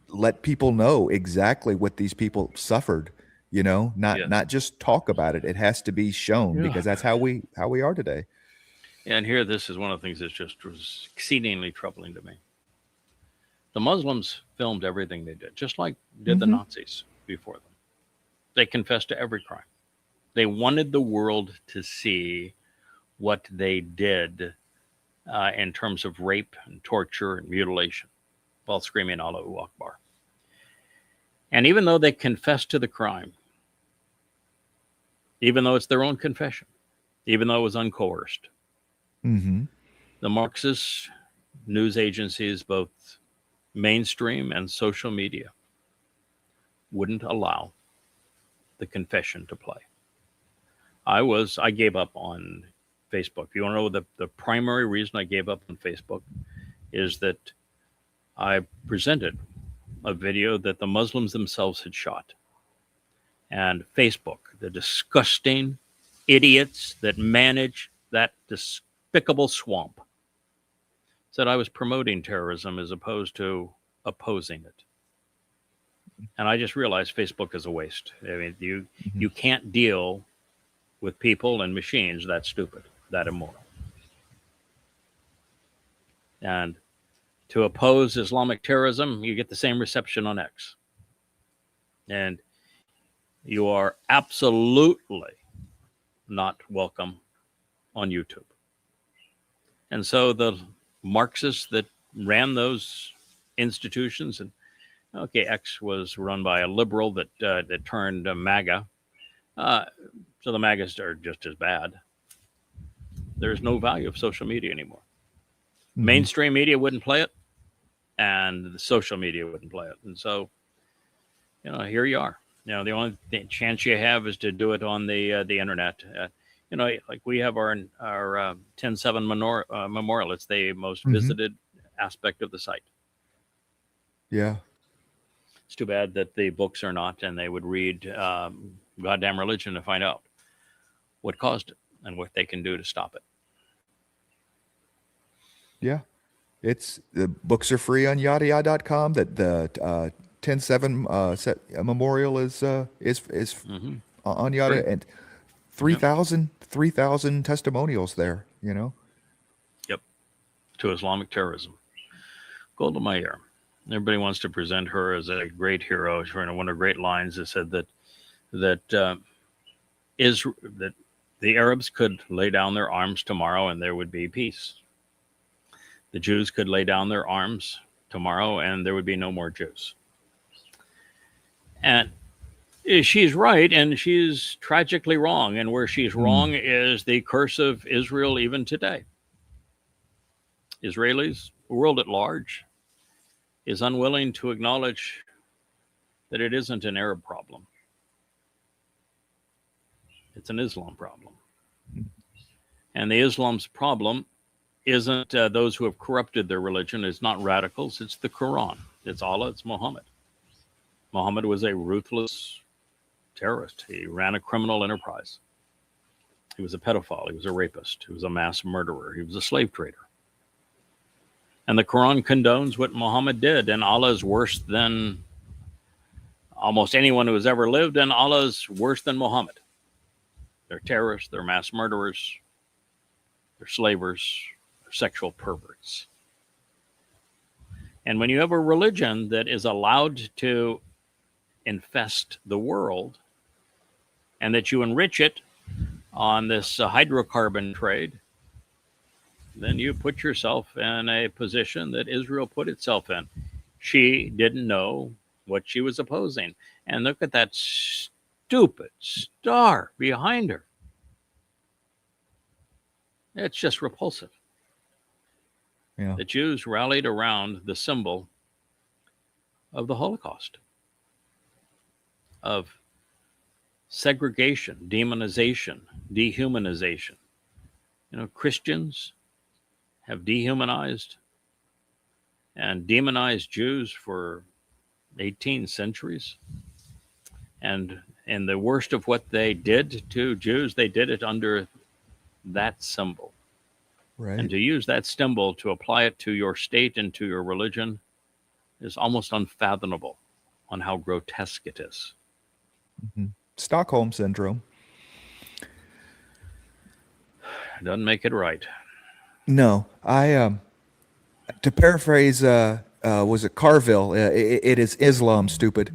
[SPEAKER 6] let people know exactly what these people suffered. Not just talk about it. It has to be shown because that's how we are today.
[SPEAKER 5] And here, this is one of the things that just was exceedingly troubling to me. The Muslims filmed everything they did, just like did the Nazis before them. They confessed to every crime. They wanted the world to see what they did in terms of rape and torture and mutilation while screaming Allahu Akbar. And even though they confessed to the crime, even though it's their own confession, even though it was uncoerced.
[SPEAKER 6] Mm-hmm.
[SPEAKER 5] The Marxist news agencies, both mainstream and social media, wouldn't allow the confession to play. I gave up on Facebook. You want to know the primary reason I gave up on Facebook is that I presented a video that the Muslims themselves had shot. And Facebook, the disgusting idiots that manage that despicable swamp, said I was promoting terrorism as opposed to opposing it. And I just realized Facebook is a waste. I mean, you can't deal with people and machines that stupid, that immoral. And to oppose Islamic terrorism, you get the same reception on X. And you are absolutely not welcome on YouTube. And so the Marxists that ran those institutions, and okay, X was run by a liberal that turned MAGA. So the MAGAs are just as bad. There's no value of social media anymore. Mm-hmm. Mainstream media wouldn't play it, and the social media wouldn't play it. And so, here you are. The only chance you have is to do it on the internet. Like we have our 10/7 memorial. It's the most visited aspect of the site.
[SPEAKER 6] Yeah.
[SPEAKER 5] It's too bad that the books are not, and they would read Goddamn Religion to find out what caused it and what they can do to stop it.
[SPEAKER 6] Yeah. The books are free on YAHOWAH.com. That the 10/7 memorial is on YAHOWAH, and 3,000 testimonials there,
[SPEAKER 5] Yep. To Islamic terrorism. Golda Meir. Everybody wants to present her as a great hero. One of her great lines that said that the Arabs could lay down their arms tomorrow and there would be peace. The Jews could lay down their arms tomorrow and there would be no more Jews. And she's right, and she's tragically wrong. And where she's wrong is the curse of Israel even today. Israelis, the world at large, is unwilling to acknowledge that it isn't an Arab problem. It's an Islam problem. And the Islam's problem isn't those who have corrupted their religion. It's not radicals. It's the Quran. It's Allah. It's Muhammad. Muhammad was a ruthless terrorist. He ran a criminal enterprise. He was a pedophile. He was a rapist. He was a mass murderer. He was a slave trader. And the Quran condones what Muhammad did. And Allah is worse than almost anyone who has ever lived. And Allah is worse than Muhammad. They're terrorists. They're mass murderers. They're slavers. They're sexual perverts. And when you have a religion that is allowed to infest the world, and that you enrich it on this hydrocarbon trade, then you put yourself in a position that Israel put itself in. She didn't know what she was opposing. And look at that stupid star behind her. It's just repulsive.
[SPEAKER 6] Yeah.
[SPEAKER 5] The Jews rallied around the symbol of the Holocaust, of segregation, demonization, dehumanization. Christians have dehumanized and demonized Jews for 18 centuries. And the worst of what they did to Jews, they did it under that symbol.
[SPEAKER 6] Right.
[SPEAKER 5] And to use that symbol to apply it to your state and to your religion is almost unfathomable on how grotesque it is.
[SPEAKER 6] Mm-hmm. Stockholm syndrome.
[SPEAKER 5] Doesn't make it right.
[SPEAKER 6] No, I to paraphrase was it Carville? It is Islam, stupid.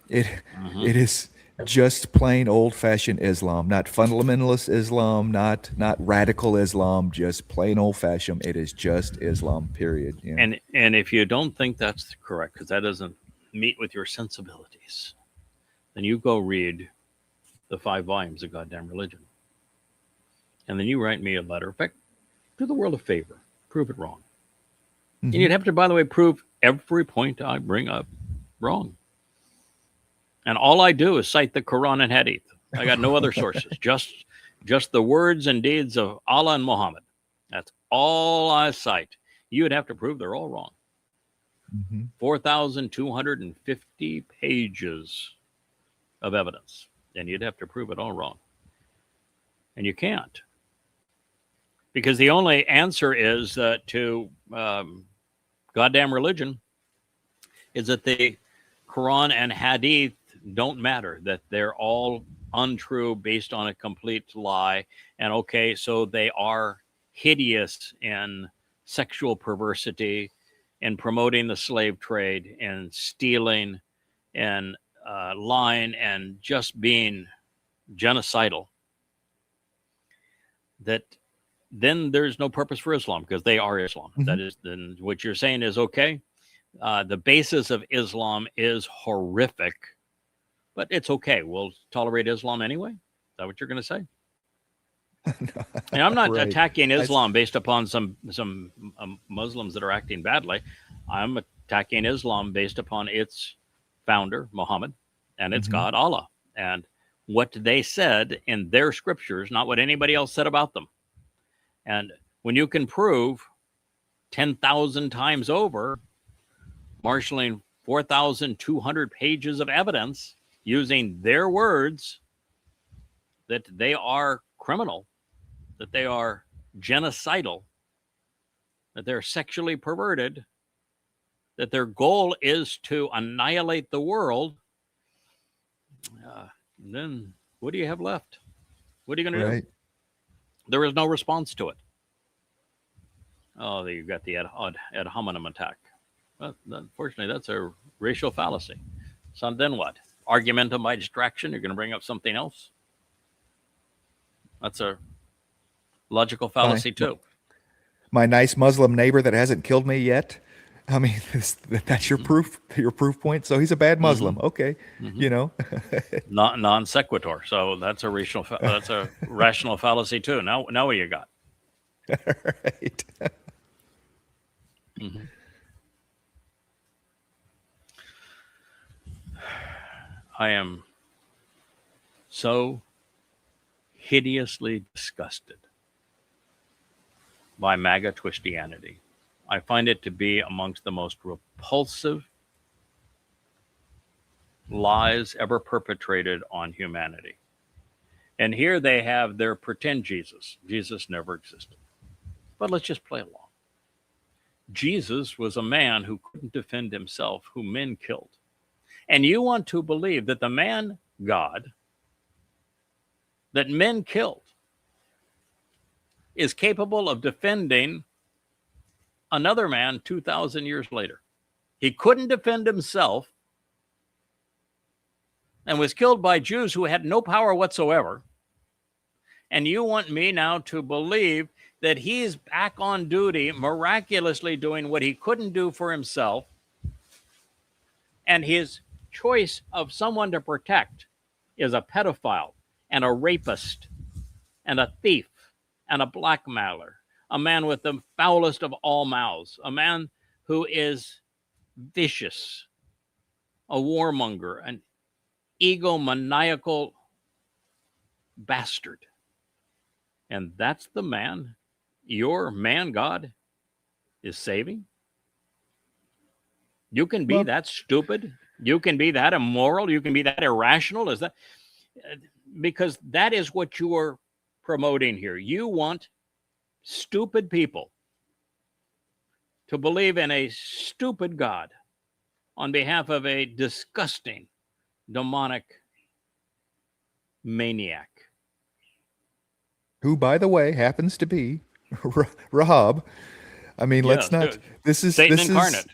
[SPEAKER 6] It is just plain old-fashioned Islam, not fundamentalist Islam, not radical Islam, just plain old-fashioned. It is just Islam, period. Yeah.
[SPEAKER 5] And if you don't think that's correct, because that doesn't meet with your sensibilities, then you go read the 5 volumes of Goddamn Religion. and then you write me a letter. In fact, do the world a favor. Prove it wrong. And you'd have to, by the way, prove every point I bring up wrong. And all I do is cite the Quran and Hadith. I got no other sources. Just the words and deeds of Allah and Muhammad. That's all I cite. You would have to prove they're all wrong. 4,250 pages of evidence. And you'd have to prove it all wrong. And you can't. Because the only answer is to goddamn religion is that the Quran and Hadith don't matter, that they're all untrue, based on a complete lie. And okay, so they are hideous in sexual perversity, in promoting the slave trade, and stealing, and lying, and just being genocidal. That then there's no purpose for Islam, because they are Islam. That is, then what you're saying is okay. The basis of Islam is horrific, but it's okay. We'll tolerate Islam anyway. Is that what you're going to say? No. And I'm not attacking Islam based upon some Muslims that are acting badly. I'm attacking Islam based upon its founder, Muhammad, and its God, Allah, and what they said in their scriptures, not what anybody else said about them. And when you can prove 10,000 times over, marshaling 4,200 pages of evidence using their words, that they are criminal, that they are genocidal, that they're sexually perverted, that their goal is to annihilate the world, then what do you have left? What are you going to do? There is no response to it. Oh, you got the ad hominem attack. Well, unfortunately, that's a racial fallacy. So then what? Argumentum by distraction? You're going to bring up something else? That's a logical fallacy too.
[SPEAKER 6] My nice Muslim neighbor that hasn't killed me yet. I mean, that's your proof point. So he's a bad Muslim. Okay, you know,
[SPEAKER 5] not non sequitur. So that's a rational fallacy too. Now what you got?
[SPEAKER 6] Right.
[SPEAKER 5] I am so hideously disgusted by MAGA Christianity. I find it to be amongst the most repulsive lies ever perpetrated on humanity. And here they have their pretend Jesus. Jesus never existed. But let's just play along. Jesus was a man who couldn't defend himself, who men killed. And you want to believe that the man, God, that men killed, is capable of defending another man 2,000 years later. He couldn't defend himself and was killed by Jews who had no power whatsoever. And you want me now to believe that he's back on duty, miraculously doing what he couldn't do for himself, and his choice of someone to protect is a pedophile and a rapist and a thief and a blackmailer, a man with the foulest of all mouths, a man who is vicious, a warmonger, an egomaniacal bastard. And that's the man your man God is saving? You can be that stupid. You can be that immoral. You can be that irrational. Is that because that is what you are promoting here? You want stupid people to believe in a stupid God on behalf of a disgusting, demonic maniac.
[SPEAKER 6] Who, by the way, happens to be Rahab. I mean, let's not. This is
[SPEAKER 5] Satan incarnate.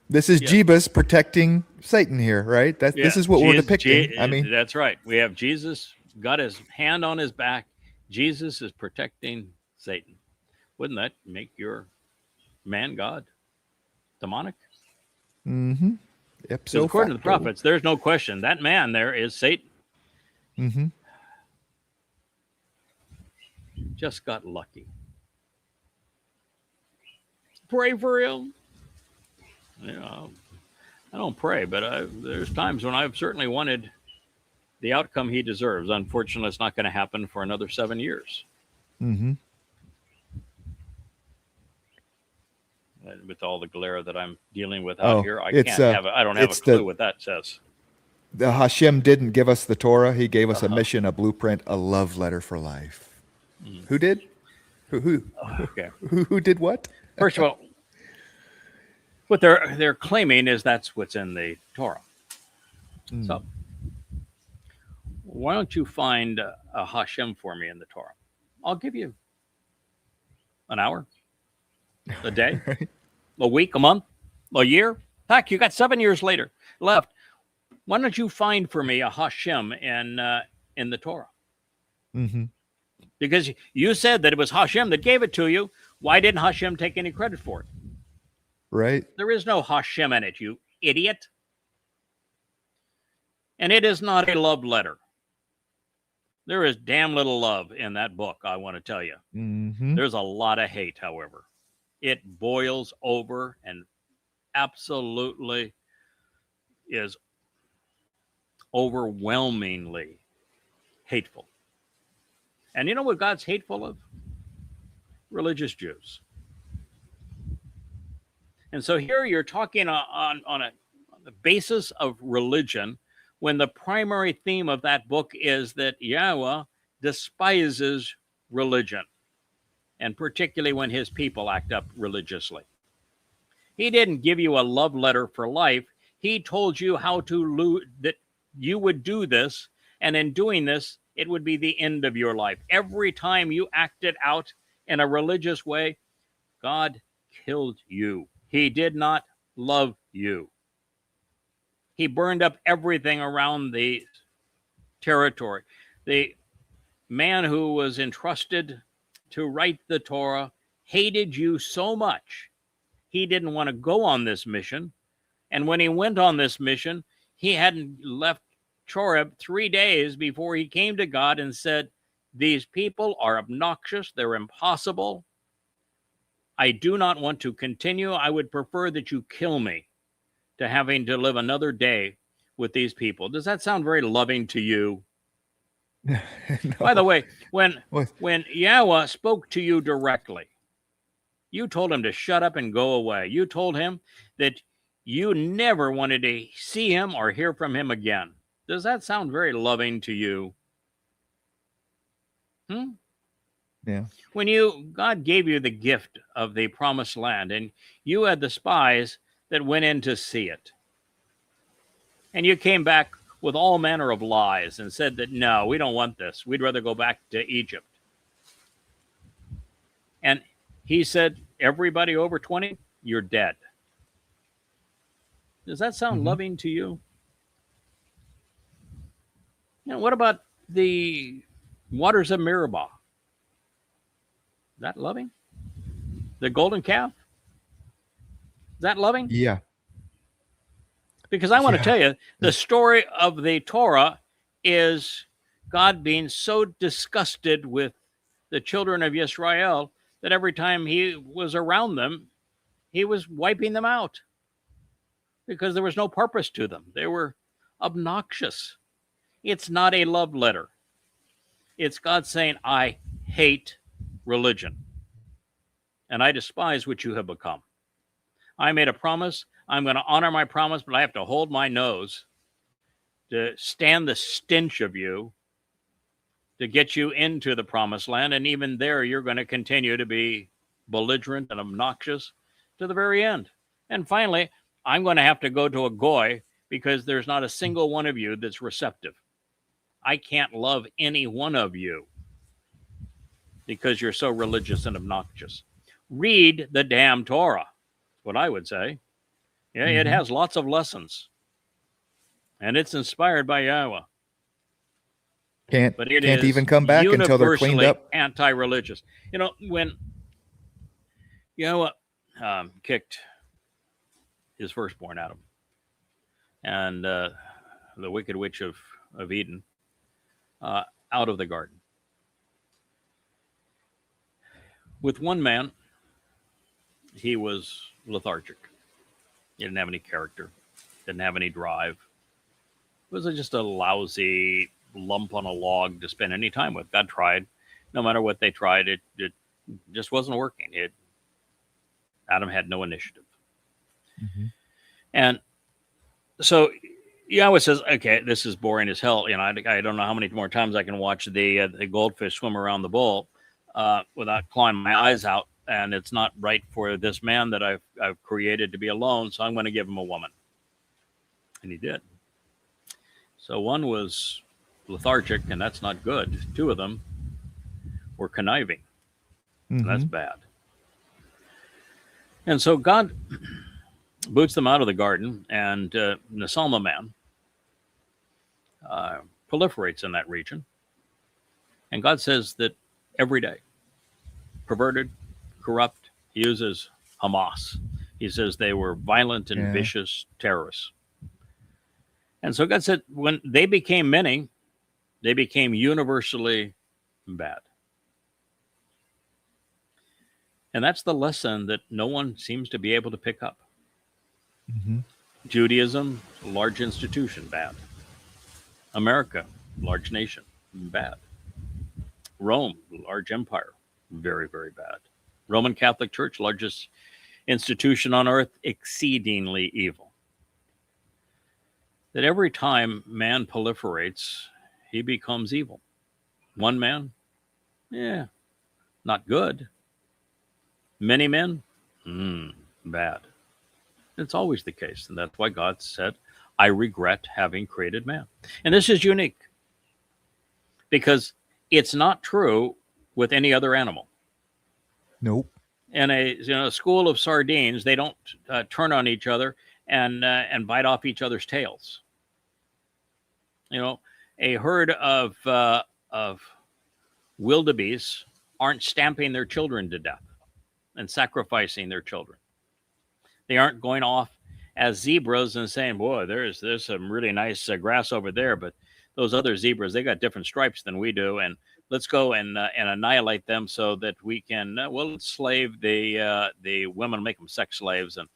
[SPEAKER 6] This is Jebus protecting Satan here, right? This is what we're depicting. I mean,
[SPEAKER 5] that's right. We have Jesus got his hand on his back. Jesus is protecting Satan. Wouldn't that make your man God demonic?
[SPEAKER 6] Mm-hmm. Yep. So
[SPEAKER 5] according to the prophets, there's no question that man there is Satan.
[SPEAKER 6] Mm-hmm.
[SPEAKER 5] just got lucky. Pray for him. You know, I don't pray, but there's times when I've certainly wanted the outcome he deserves. Unfortunately, it's not going to happen for another 7 years.
[SPEAKER 6] Mm-hmm.
[SPEAKER 5] With all the glare that I'm dealing with out here, I don't have a clue what that says.
[SPEAKER 6] The Hashem didn't give us the Torah. He gave us a mission, a blueprint, a love letter for life. Mm. Who did? Who?
[SPEAKER 5] Okay.
[SPEAKER 6] Who did what?
[SPEAKER 5] First of all, what they're claiming is that's what's in the Torah. Mm. So why don't you find a Hashem for me in the Torah? I'll give you an hour, a day, a week, a month, a year. Heck, you got 7 years left. Why don't you find for me a Hashem in the Torah?
[SPEAKER 6] Mm-hmm.
[SPEAKER 5] Because you said that it was Hashem that gave it to you. Why didn't Hashem take any credit for it?
[SPEAKER 6] Right.
[SPEAKER 5] There is no Hashem in it, you idiot. And it is not a love letter. There is damn little love in that book, I want to tell you.
[SPEAKER 6] Mm-hmm.
[SPEAKER 5] There's a lot of hate, however. It boils over and absolutely is overwhelmingly hateful. And you know what God's hateful of? Religious Jews. And so here you're talking on the basis of religion, when the primary theme of that book is that Yahweh despises religion, and particularly when his people act up religiously. He didn't give you a love letter for life. He told you how to that you would do this, and in doing this, it would be the end of your life. Every time you acted out in a religious way, God killed you. He did not love you. He burned up everything around the territory. The man who was entrusted to write the Torah hated you so much, he didn't want to go on this mission. And when he went on this mission, he hadn't left Choreb 3 days before he came to God and said, these people are obnoxious. They're impossible. I do not want to continue. I would prefer that you kill me to having to live another day with these people. Does that sound very loving to you?
[SPEAKER 6] No.
[SPEAKER 5] By the way, when Yahweh spoke to you directly, you told him to shut up and go away. You told him that you never wanted to see him or hear from him again. Does that sound very loving to you?
[SPEAKER 6] Yeah.
[SPEAKER 5] When God gave you the gift of the promised land, and you had the spies that went in to see it, and you came back with all manner of lies and said that, no, we don't want this. We'd rather go back to Egypt. And he said, everybody over 20, you're dead. Does that sound loving to you? Now, what about the waters of Meribah? Is that loving? The golden calf? Is that loving?
[SPEAKER 6] Yeah.
[SPEAKER 5] Because I want to tell you, the story of the Torah is God being so disgusted with the children of Yasha'yah that every time he was around them, he was wiping them out because there was no purpose to them. They were obnoxious. It's not a love letter. It's God saying, I hate religion, and I despise what you have become. I made a promise. I'm going to honor my promise, but I have to hold my nose to stand the stench of you to get you into the promised land. And even there, you're going to continue to be belligerent and obnoxious to the very end. And finally, I'm going to have to go to a goy because there's not a single one of you that's receptive. I can't love any one of you because you're so religious and obnoxious. Read the damn Torah, what I would say. Yeah, it has lots of lessons. And it's inspired by Yahweh.
[SPEAKER 6] Can't even come back until they're cleaned up.
[SPEAKER 5] Anti-religious. You know, when Yahweh kicked his firstborn Adam and the wicked witch of Eden out of the garden, with one man, he was lethargic. He didn't have any character, didn't have any drive. It was just a lousy lump on a log to spend any time with. God tried. No matter what they tried, it just wasn't working. Adam had no initiative.
[SPEAKER 6] Mm-hmm.
[SPEAKER 5] And so Yahweh says, okay, this is boring as hell. You know, I don't know how many more times I can watch the goldfish swim around the bowl without clawing my eyes out. And it's not right for this man that I've created to be alone. So I'm going to give him a woman. And he did. So one was lethargic, and that's not good. Two of them were conniving.
[SPEAKER 6] Mm-hmm.
[SPEAKER 5] And that's bad. And so God boots them out of the garden, and the Salma man proliferates in that region. And God says that every day, perverted, corrupt, he uses Hamas. He says they were violent and vicious terrorists. And so God said, when they became many, they became universally bad. And that's the lesson that no one seems to be able to pick up.
[SPEAKER 6] Mm-hmm.
[SPEAKER 5] Judaism, large institution, bad. America, large nation, bad. Rome, large empire, very, very bad. Roman Catholic Church, largest institution on earth, exceedingly evil. That every time man proliferates, he becomes evil. One man, not good. Many men, bad. It's always the case. And that's why God said, I regret having created man. And this is unique because it's not true with any other animal.
[SPEAKER 6] Nope.
[SPEAKER 5] In a school of sardines, they don't turn on each other and bite off each other's tails. You know, a herd of wildebeest aren't stamping their children to death and sacrificing their children. They aren't going off as zebras and saying, boy, there's some really nice grass over there, but those other zebras, they got different stripes than we do, and let's go and annihilate them so that we can, we'll enslave the women, make them sex slaves, and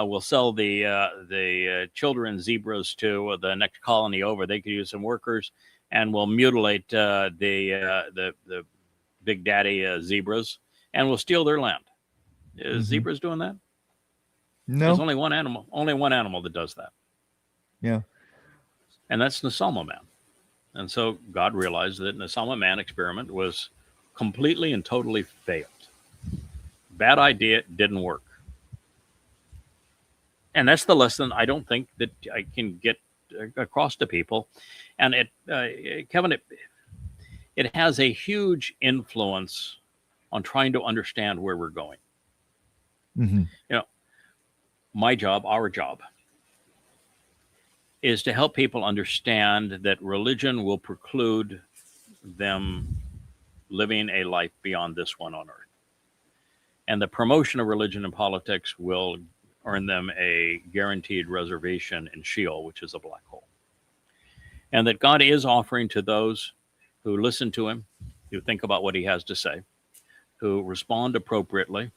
[SPEAKER 5] we'll sell the children zebras to the next colony over. They could use some workers, and we'll mutilate the big daddy zebras, and we'll steal their land. Is zebras doing that?
[SPEAKER 6] No.
[SPEAKER 5] There's only one animal that does that.
[SPEAKER 6] Yeah.
[SPEAKER 5] And that's the Salma man. And so God realized that the Salma man experiment was completely and totally failed. Bad idea, didn't work. And that's the lesson I don't think that I can get across to people. And Kevin, it has a huge influence on trying to understand where we're going.
[SPEAKER 6] Mm-hmm.
[SPEAKER 5] You know, my job, our job, is to help people understand that religion will preclude them living a life beyond this one on earth. And the promotion of religion and politics will earn them a guaranteed reservation in Sheol, which is a black hole. And that God is offering to those who listen to him, who think about what he has to say, who respond appropriately,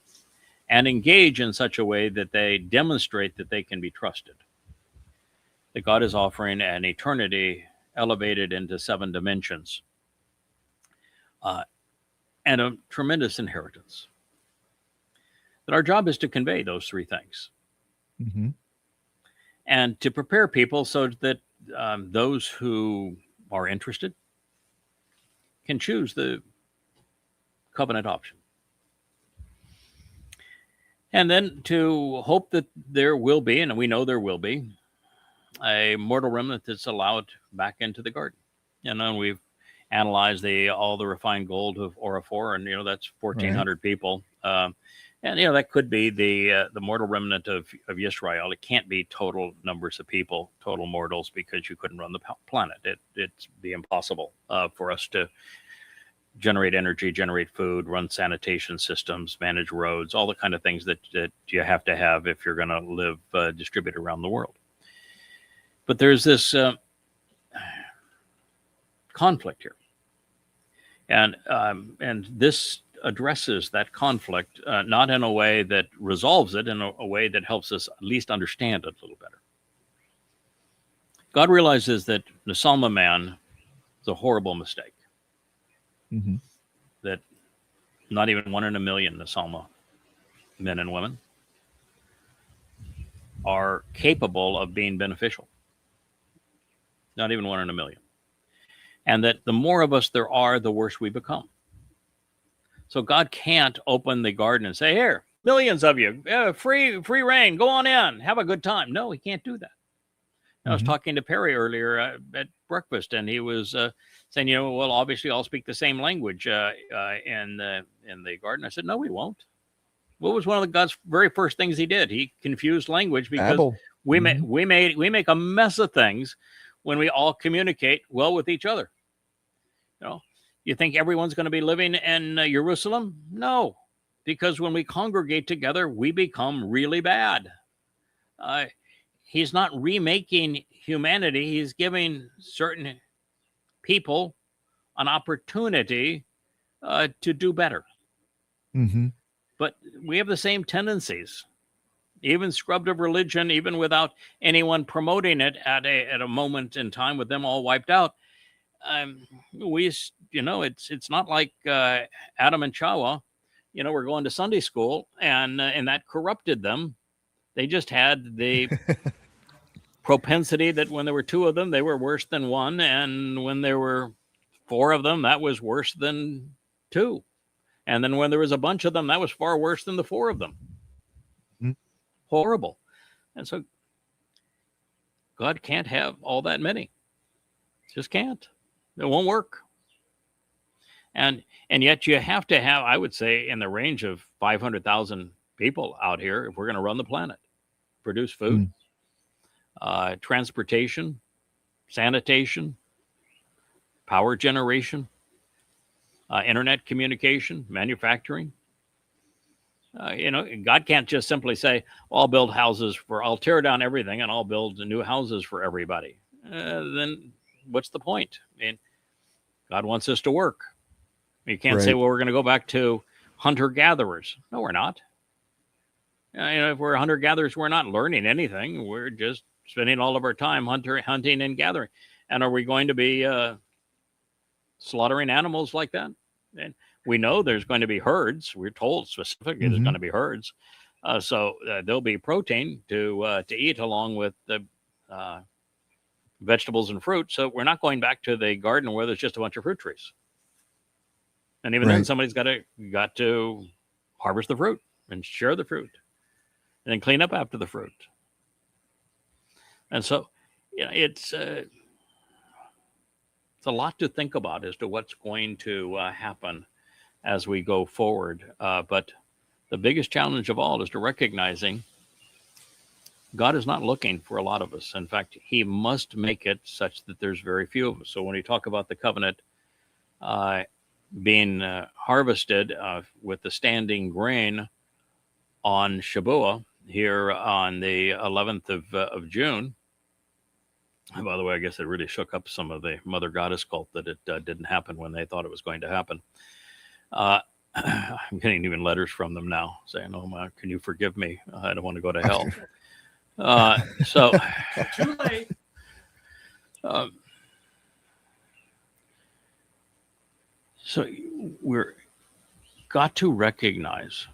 [SPEAKER 5] and engage in such a way that they demonstrate that they can be trusted. That God is offering an eternity elevated into 7 dimensions and a tremendous inheritance. That our job is to convey those 3 things.
[SPEAKER 6] Mm-hmm.
[SPEAKER 5] And to prepare people so that those who are interested can choose the covenant option. And then to hope that there will be, and we know there will be, a mortal remnant that's allowed back into the garden. And we've analyzed all the refined gold of Orafor, and that's 1,400 people. And that could be the mortal remnant of Yasha'yah. It can't be total numbers of people, total mortals, because you couldn't run the planet. It'd be impossible for us to generate energy, generate food, run sanitation systems, manage roads, all the kind of things that you have to have if you're going to live distributed around the world. But there's this conflict here. And this addresses that conflict, not in a way that resolves it, in a way that helps us at least understand it a little better. God realizes that the Salma man is a horrible mistake.
[SPEAKER 6] Mm-hmm.
[SPEAKER 5] That not even 1 in a million Salma men and women are capable of being beneficial. Not even 1 in a million. And that the more of us there are, the worse we become. So God can't open the garden and say, here, millions of you, free reign, go on in, have a good time. No, he can't do that. I was talking to Perry earlier at breakfast, and he was saying, well, obviously I'll speak the same language in the garden. I said, no, we won't. What was one of God's very first things he did? He confused language because we make a mess of things when we all communicate well with each other. You think everyone's going to be living in Jerusalem? No, because when we congregate together, we become really bad. He's not remaking humanity. He's giving certain people an opportunity to do better.
[SPEAKER 6] Mm-hmm.
[SPEAKER 5] But we have the same tendencies, even scrubbed of religion, even without anyone promoting it at a moment in time with them all wiped out. It's not like Adam and Chawah, we're going to Sunday school and that corrupted them. They just had the propensity that when there were 2 of them, they were worse than 1. And when there were 4 of them, that was worse than 2. And then when there was a bunch of them, that was far worse than the 4 of them. Mm-hmm. Horrible. And so God can't have all that many. Just can't. It won't work. And yet you have to have, I would say, in the range of 500,000 people out here if we're going to run the planet. Produce food, transportation, sanitation, power generation, internet communication, manufacturing. God can't just simply say, I'll build houses I'll tear down everything and I'll build new houses for everybody. Then what's the point? I mean, God wants us to work. You can't say, well, we're going to go back to hunter-gatherers. No, we're not. If we're hunter-gatherers, we're not learning anything. We're just spending all of our time hunting and gathering. And are we going to be slaughtering animals like that? And we know there's going to be herds. We're told specifically there's going to be herds. So there'll be protein to eat along with the vegetables and fruit. So we're not going back to the garden where there's just a bunch of fruit trees. And even then, somebody's got to harvest the fruit and share the fruit and then clean up after the fruit. And so, it's a lot to think about as to what's going to happen as we go forward. But the biggest challenge of all is to recognizing God is not looking for a lot of us. In fact, he must make it such that there's very few of us. So when we talk about the covenant being harvested with the standing grain on Shabuw'ah here on the 11th of June. And by the way, I guess it really shook up some of the Mother Goddess cult that it didn't happen when they thought it was going to happen. I'm getting even letters from them now saying, "Oh my, can you forgive me? I don't want to go to hell." So too late. So we're got to recognize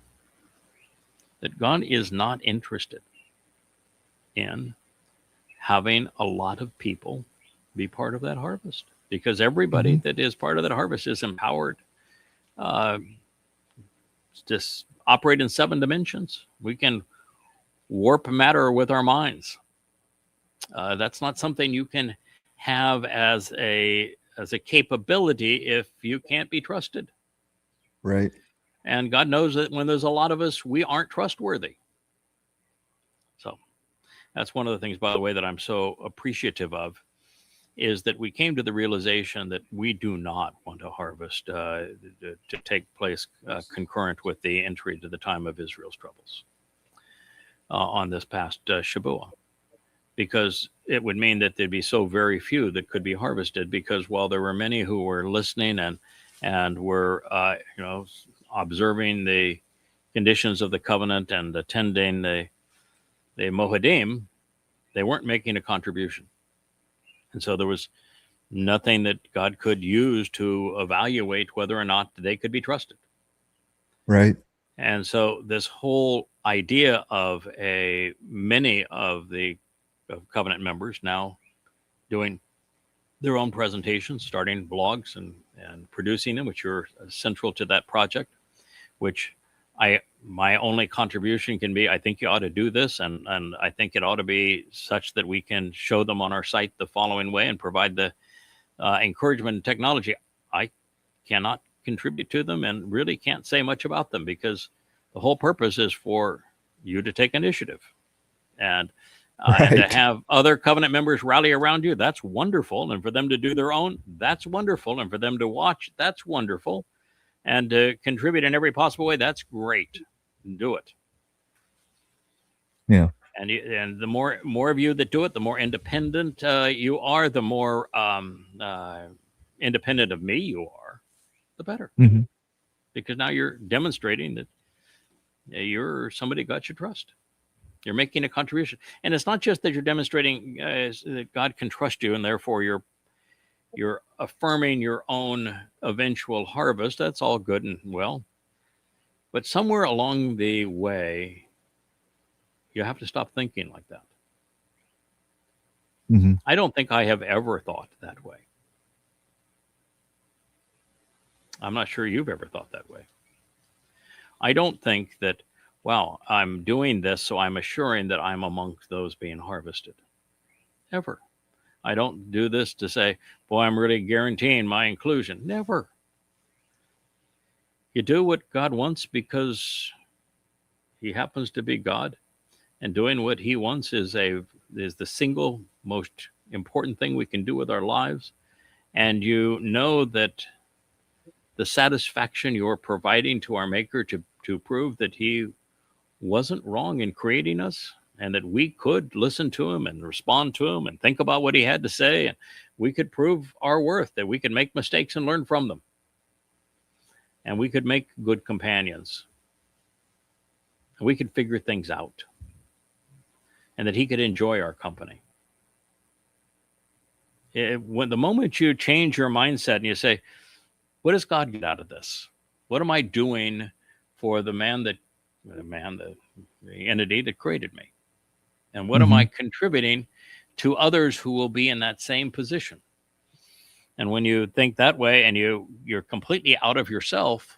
[SPEAKER 5] that God is not interested in having a lot of people be part of that harvest, because everybody that is part of that harvest is empowered. Just operate in 7 dimensions. We can warp matter with our minds. That's not something you can have as a capability if you can't be trusted.
[SPEAKER 6] Right.
[SPEAKER 5] And God knows that when there's a lot of us, we aren't trustworthy. So that's one of the things, by the way, that I'm so appreciative of, is that we came to the realization that we do not want to harvest to take place concurrent with the entry to the time of Israel's troubles on this past Shabuw'ah, because it would mean that there'd be so very few that could be harvested, because while there were many who were listening and were observing the conditions of the covenant and attending the Mohadim, they weren't making a contribution. And so there was nothing that God could use to evaluate whether or not they could be trusted.
[SPEAKER 6] Right.
[SPEAKER 5] And so this whole idea of many of the covenant members now doing their own presentations, starting blogs and producing them, which are central to that project, which my only contribution can be, I think you ought to do this, and I think it ought to be such that we can show them on our site the following way and provide the encouragement and technology. I cannot contribute to them and really can't say much about them, because the whole purpose is for you to take initiative and to have other covenant members rally around you. That's wonderful. And for them to do their own, that's wonderful. And for them to watch, that's wonderful. And to contribute in every possible way, that's great. Do it.
[SPEAKER 6] Yeah.
[SPEAKER 5] And the more of you that do it, the more independent you are, the more independent of me you are, the better.
[SPEAKER 6] Mm-hmm.
[SPEAKER 5] Because now you're demonstrating that you're somebody God should trust. You're making a contribution. And it's not just that you're demonstrating that God can trust you, and therefore you're affirming your own eventual harvest. That's all good and well. But somewhere along the way, you have to stop thinking like that.
[SPEAKER 6] Mm-hmm.
[SPEAKER 5] I don't think I have ever thought that way. I'm not sure you've ever thought that way. I don't think that, well, I'm doing this, so I'm assuring that I'm amongst those being harvested. Ever. I don't do this to say, boy, I'm really guaranteeing my inclusion. Never. You do what God wants because he happens to be God, and doing what he wants is the single most important thing we can do with our lives. And you know that the satisfaction you're providing to our Maker to prove that he wasn't wrong in creating us, and that we could listen to him and respond to him and think about what he had to say, and we could prove our worth, that we could make mistakes and learn from them, and we could make good companions, and we could figure things out, and that he could enjoy our company. When the moment you change your mindset and you say, what does God get out of this? What am I doing for the entity that created me? And what am I contributing to others who will be in that same position? And when you think that way and you're completely out of yourself,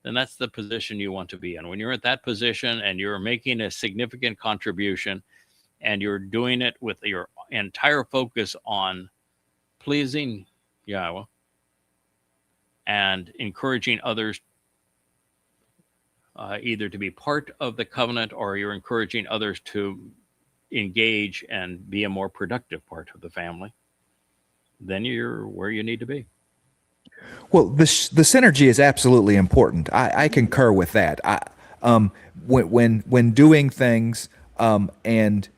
[SPEAKER 5] then that's the position you want to be in. When you're at that position and you're making a significant contribution and you're doing it with your entire focus on pleasing Yahweh and encouraging others either to be part of the covenant, or you're encouraging others to engage and be a more productive part of the family, then you're where you need to be.
[SPEAKER 6] Well, the synergy is absolutely important. I concur with that. When doing things and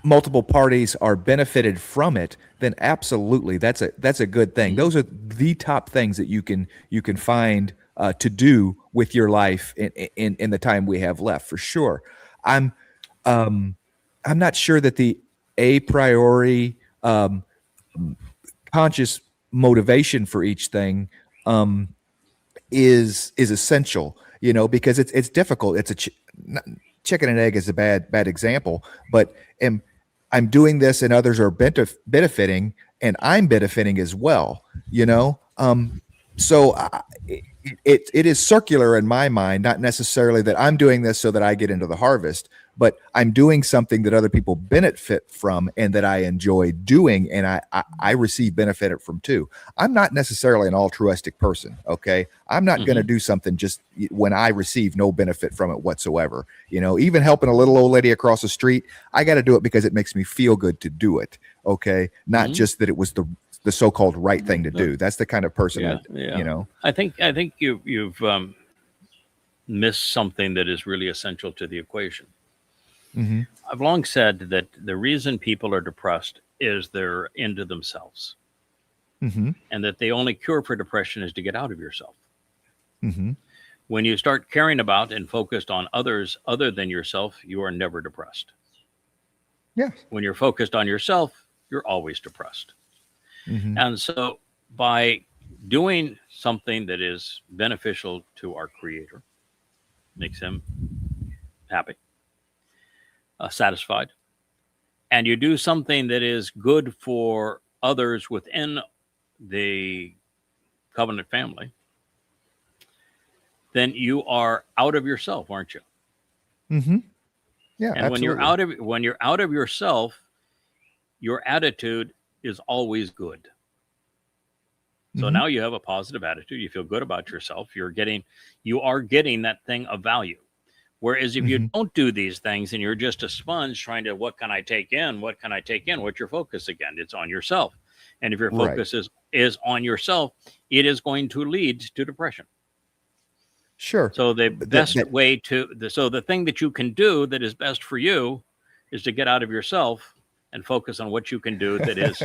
[SPEAKER 6] multiple parties are benefited from it, then absolutely that's a good thing. Those are the top things that you can find to do with your life in the time we have left, for sure. I'm not sure that the a priori conscious motivation for each thing is essential, because it's difficult. It's chicken and egg is a bad example, but I'm doing this and others are benefiting, and I'm benefiting as well, so it is circular in my mind, not necessarily that I'm doing this so that I get into the harvest, but I'm doing something that other people benefit from and that I enjoy doing, and I receive benefit from too. I'm not necessarily an altruistic person, okay? I'm not going to do something just when I receive no benefit from it whatsoever. Even helping a little old lady across the street, I got to do it because it makes me feel good to do it, okay? Not just that it was the so-called right thing to do. That's the kind of person that.
[SPEAKER 5] I think you've missed something that is really essential to the equation. I've long said that the reason people are depressed is they're into themselves, and that the only cure for depression is to get out of yourself.
[SPEAKER 6] Mm-hmm.
[SPEAKER 5] When you start caring about and focused on others other than yourself, you are never depressed.
[SPEAKER 6] Yes.
[SPEAKER 5] When you're focused on yourself, you're always depressed.
[SPEAKER 6] Mm-hmm.
[SPEAKER 5] And so by doing something that is beneficial to our Creator, makes him happy, satisfied, and you do something that is good for others within the covenant family, then you are out of yourself, aren't you?
[SPEAKER 6] Mm-hmm. Yeah,
[SPEAKER 5] And
[SPEAKER 6] absolutely.
[SPEAKER 5] when you're out of yourself, your attitude is always good. So
[SPEAKER 6] Mm-hmm.
[SPEAKER 5] now you have a positive attitude. You feel good about yourself. You are getting that thing of value. Whereas if you
[SPEAKER 6] Mm-hmm.
[SPEAKER 5] don't do these things and you're just a sponge trying to, what can I take in? What can I take in? What's your focus again? It's on yourself. And if your
[SPEAKER 6] Right.
[SPEAKER 5] focus is on yourself, it is going to lead to depression.
[SPEAKER 6] Sure.
[SPEAKER 5] So the
[SPEAKER 6] But
[SPEAKER 5] best way so the thing that you can do that is best for you is to get out of yourself and focus on what you can do that is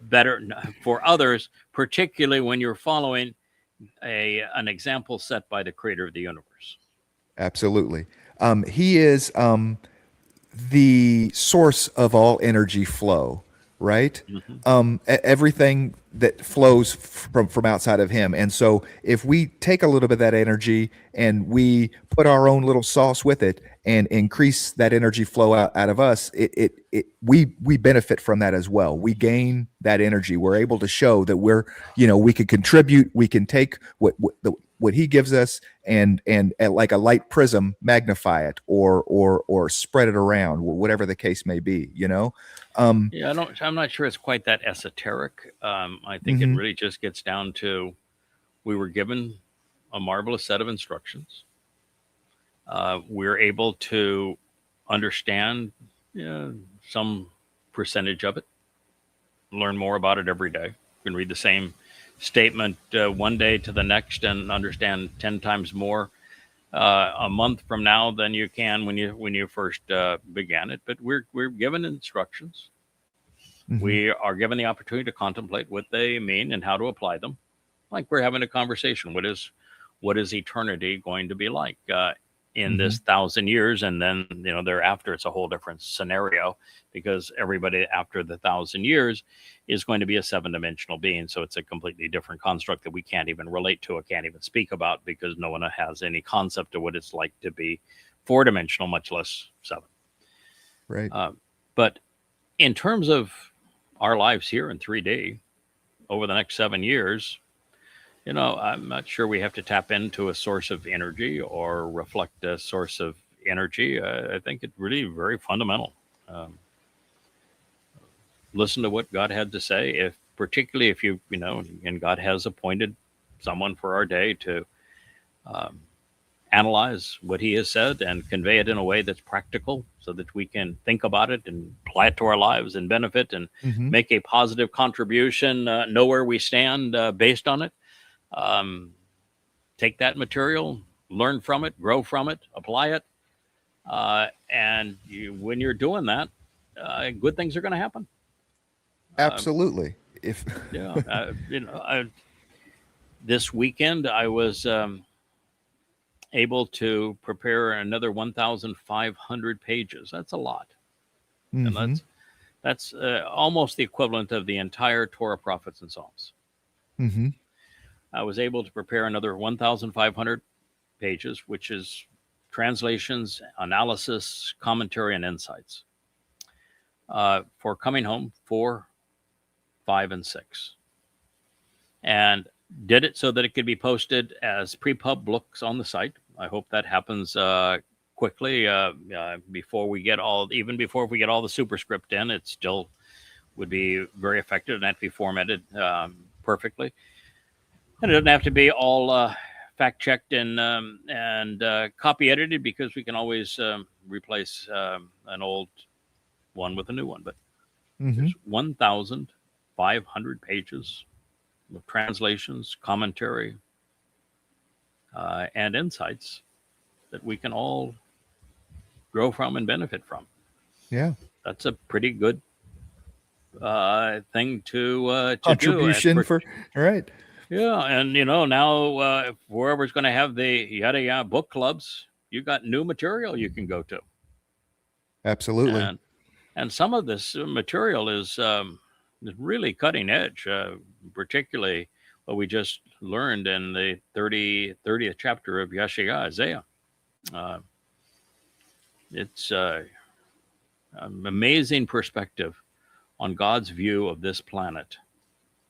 [SPEAKER 5] better for others, particularly when you're following an example set by the Creator of the universe.
[SPEAKER 6] Absolutely. He is the source of all energy flow, right?
[SPEAKER 5] Mm-hmm.
[SPEAKER 6] Everything that flows from outside of him. And so if we take a little bit of that energy and we put our own little sauce with it and increase that energy flow out of us, we benefit from that as well. We gain that energy. We're able to show that we can contribute, we can take what he gives us and like a light prism, magnify it or spread it around, whatever the case may be,
[SPEAKER 5] Yeah, I'm not sure it's quite that esoteric. I think
[SPEAKER 6] Mm-hmm.
[SPEAKER 5] it really just gets down to, we were given a marvelous set of instructions. We're able to understand some percentage of it, learn more about it every day. You can read the same statement one day to the next and understand 10 times more a month from now than you can when you first began it. But we're given instructions.
[SPEAKER 6] Mm-hmm.
[SPEAKER 5] We are given the opportunity to contemplate what they mean and how to apply them. Like we're having a conversation. What is eternity going to be like in this 1,000 years? And then, thereafter, it's a whole different scenario, because everybody after the 1,000 years is going to be a 7-dimensional being. So it's a completely different construct that we can't even relate to or can't even speak about, because no one has any concept of what it's like to be 4-dimensional, much less 7.
[SPEAKER 6] Right.
[SPEAKER 5] But in terms of our lives here in 3D over the next 7 years, I'm not sure we have to tap into a source of energy or reflect a source of energy. I think it's really very fundamental. Listen to what God had to say, particularly if and God has appointed someone for our day to analyze what he has said and convey it in a way that's practical, so that we can think about it and apply it to our lives and benefit and make a positive contribution, know where we stand based on it. Take that material, learn from it, grow from it, apply it. And when you're doing that, good things are going to happen.
[SPEAKER 6] Absolutely.
[SPEAKER 5] This weekend I was able to prepare another 1,500 pages. That's a lot. And that's almost the equivalent of the entire Torah, Prophets, and Psalms. I was able to prepare another 1,500 pages, which is translations, analysis, commentary, and insights for Coming Home 4, 5, and 6. And did it so that it could be posted as pre-pub books on the site. I hope that happens quickly before we get all the superscript in. It still would be very effective and have to be formatted perfectly. And it doesn't have to be all fact-checked and copy edited, because we can always replace an old one with a new one. But there's 1,500 pages of translations, commentary, and insights that we can all grow from and benefit from.
[SPEAKER 6] Yeah.
[SPEAKER 5] That's a pretty good thing to
[SPEAKER 6] contribution
[SPEAKER 5] do.
[SPEAKER 6] for, right.
[SPEAKER 5] Yeah, and now whoever's going to have the YAHOWAH book clubs, you got new material you can go to,
[SPEAKER 6] Absolutely.
[SPEAKER 5] and some of this material is really cutting edge, particularly what we just learned in the 30th chapter of Yasha'yah, Isaiah. It's an amazing perspective on God's view of this planet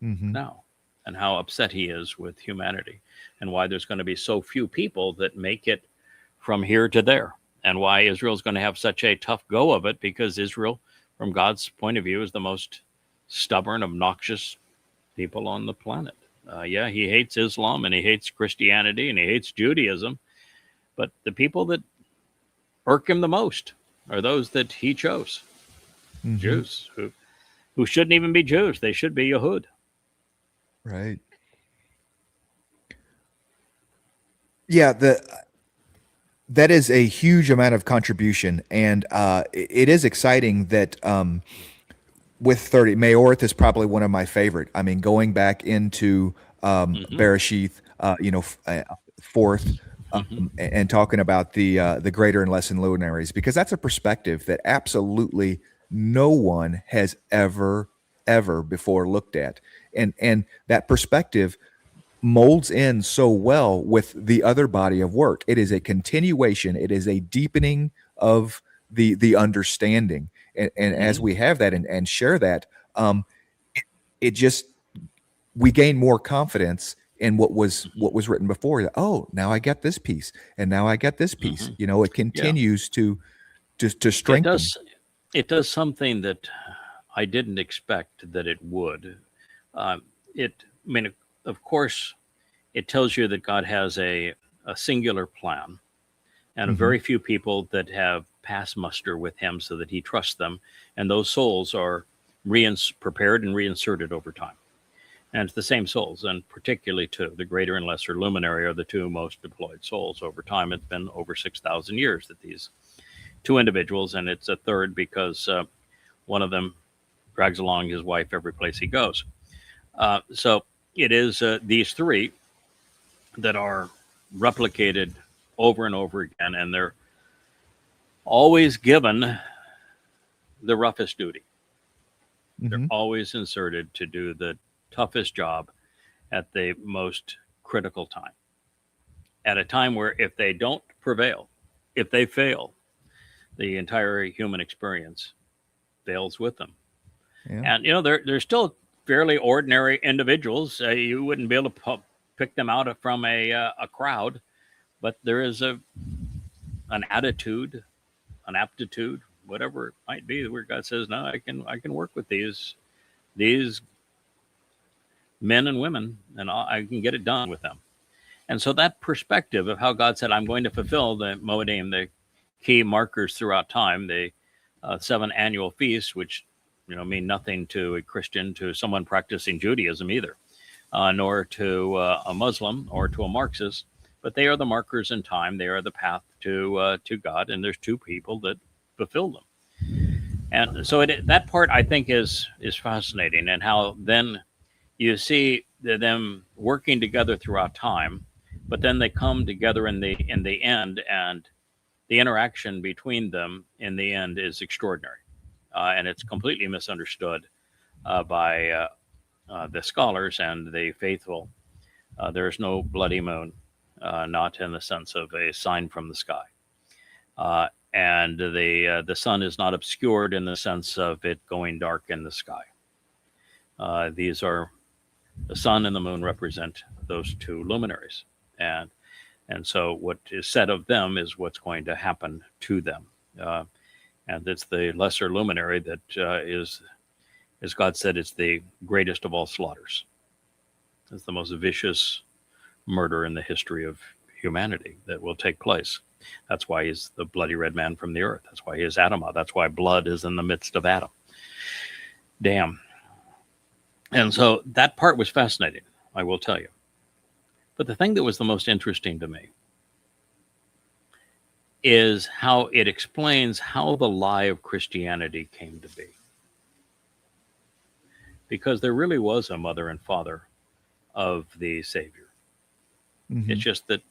[SPEAKER 5] now, and how upset he is with humanity, and why there's going to be so few people that make it from here to there, and why Israel's going to have such a tough go of it, because Israel, from God's point of view, is the most stubborn, obnoxious people on the planet. Yeah, he hates Islam, and he hates Christianity, and he hates Judaism, but the people that irk him the most are those that he chose. Jews, who shouldn't even be Jews. They should be Yahud.
[SPEAKER 6] Right. Yeah, that is a huge amount of contribution, and it is exciting that with 30, Maorith is probably one of my favorite. I mean, going back into Bereshith, fourth, and talking about the greater and lesser luminaries, because that's a perspective that absolutely no one has ever before looked at, and that perspective molds in so well with the other body of work. It is a continuation. It is a deepening of the understanding, and as we have that and share that, it just, we gain more confidence in what was written before. Oh, now I get this piece, and now I get this piece. It continues to strengthen.
[SPEAKER 5] It does something that I didn't expect that it would. Of course, it tells you that God has a singular plan, and very few people that have passed muster with him, so that he trusts them, and those souls are prepared and reinserted over time. And it's the same souls, and particularly two, the greater and lesser luminary, are the two most deployed souls over time. It's been over 6,000 years that these two individuals, and it's a third because one of them drags along his wife every place he goes. So it is these three that are replicated over and over again, and they're always given the roughest duty. They're always inserted to do the toughest job at the most critical time, at a time where if they don't prevail, if they fail, the entire human experience fails with them. Yeah. And they're still fairly ordinary individuals. You wouldn't be able to pick them out from a crowd, but there is an attitude, an aptitude, whatever it might be, where God says, no, I can work with these men and women, and I can get it done with them. And so that perspective of how God said, I'm going to fulfill the Moedim, the key markers throughout time, the 7 annual feasts, which mean nothing to a Christian, to someone practicing Judaism either, nor to a Muslim or to a Marxist, but they are the markers in time. They are the path to God, and there's two people that fulfill them. And so that part, I think, is fascinating, and how then you see them working together throughout time, but then they come together in the end, and the interaction between them in the end is extraordinary, and it's completely misunderstood by the scholars and the faithful. There is no bloody moon, not in the sense of a sign from the sky, and the sun is not obscured in the sense of it going dark in the sky. These are the sun and the moon represent those two luminaries, and so what is said of them is what's going to happen to them, and it's the lesser luminary that is, as God said, it's the greatest of all slaughters. It's the most vicious murder in the history of humanity that will take place. That's why he's the bloody red man from the earth. That's why he is Adamah. That's why blood is in the midst of Adam. Damn. And so that part was fascinating, I will tell you. But the thing that was the most interesting to me is how it explains how the lie of Christianity came to be. Because there really was a mother and father of the Savior.
[SPEAKER 6] Mhm.
[SPEAKER 5] It's just that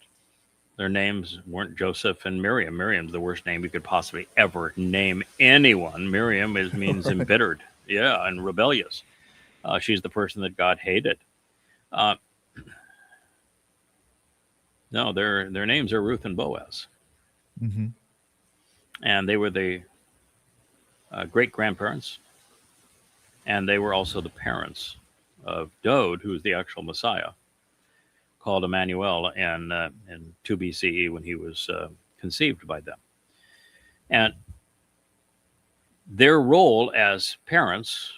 [SPEAKER 5] their names weren't Joseph and Miriam. Miriam's the worst name you could possibly ever name anyone. Miriam means embittered, and rebellious. She's the person that God hated. No, their names are Ruth and Boaz.
[SPEAKER 6] Mhm.
[SPEAKER 5] And they were the great-grandparents, and they were also the parents of Dowd, who was the actual Messiah, called Emmanuel in 2 BCE when he was conceived by them. And their role as parents,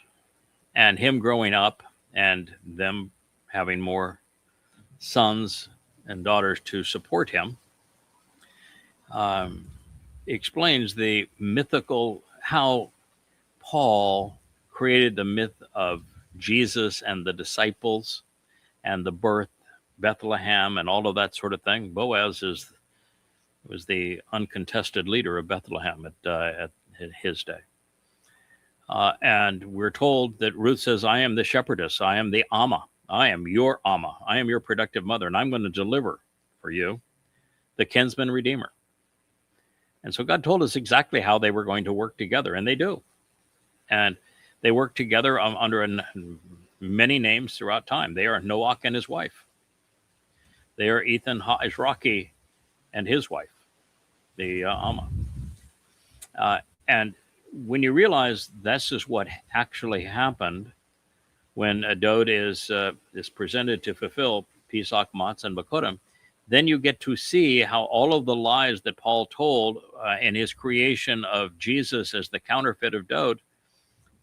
[SPEAKER 5] and him growing up and them having more sons and daughters to support him, explains the mythical, how Paul created the myth of Jesus and the disciples and the birth, Bethlehem, and all of that sort of thing. Boaz was the uncontested leader of Bethlehem at his day. And we're told that Ruth says, I am the shepherdess. I am the Amma. I am your Amma. I am your productive mother, and I'm going to deliver for you the kinsman redeemer. And so God told us exactly how they were going to work together, and they do. And they work together under many names throughout time. They are Noach and his wife. They are Ethan Ha'izraki and his wife, the Amma. And when you realize this is what actually happened when Dowd is presented to fulfill Pesach, Matzah, and Bakurim, then you get to see how all of the lies that Paul told in his creation of Jesus as the counterfeit of Dowd,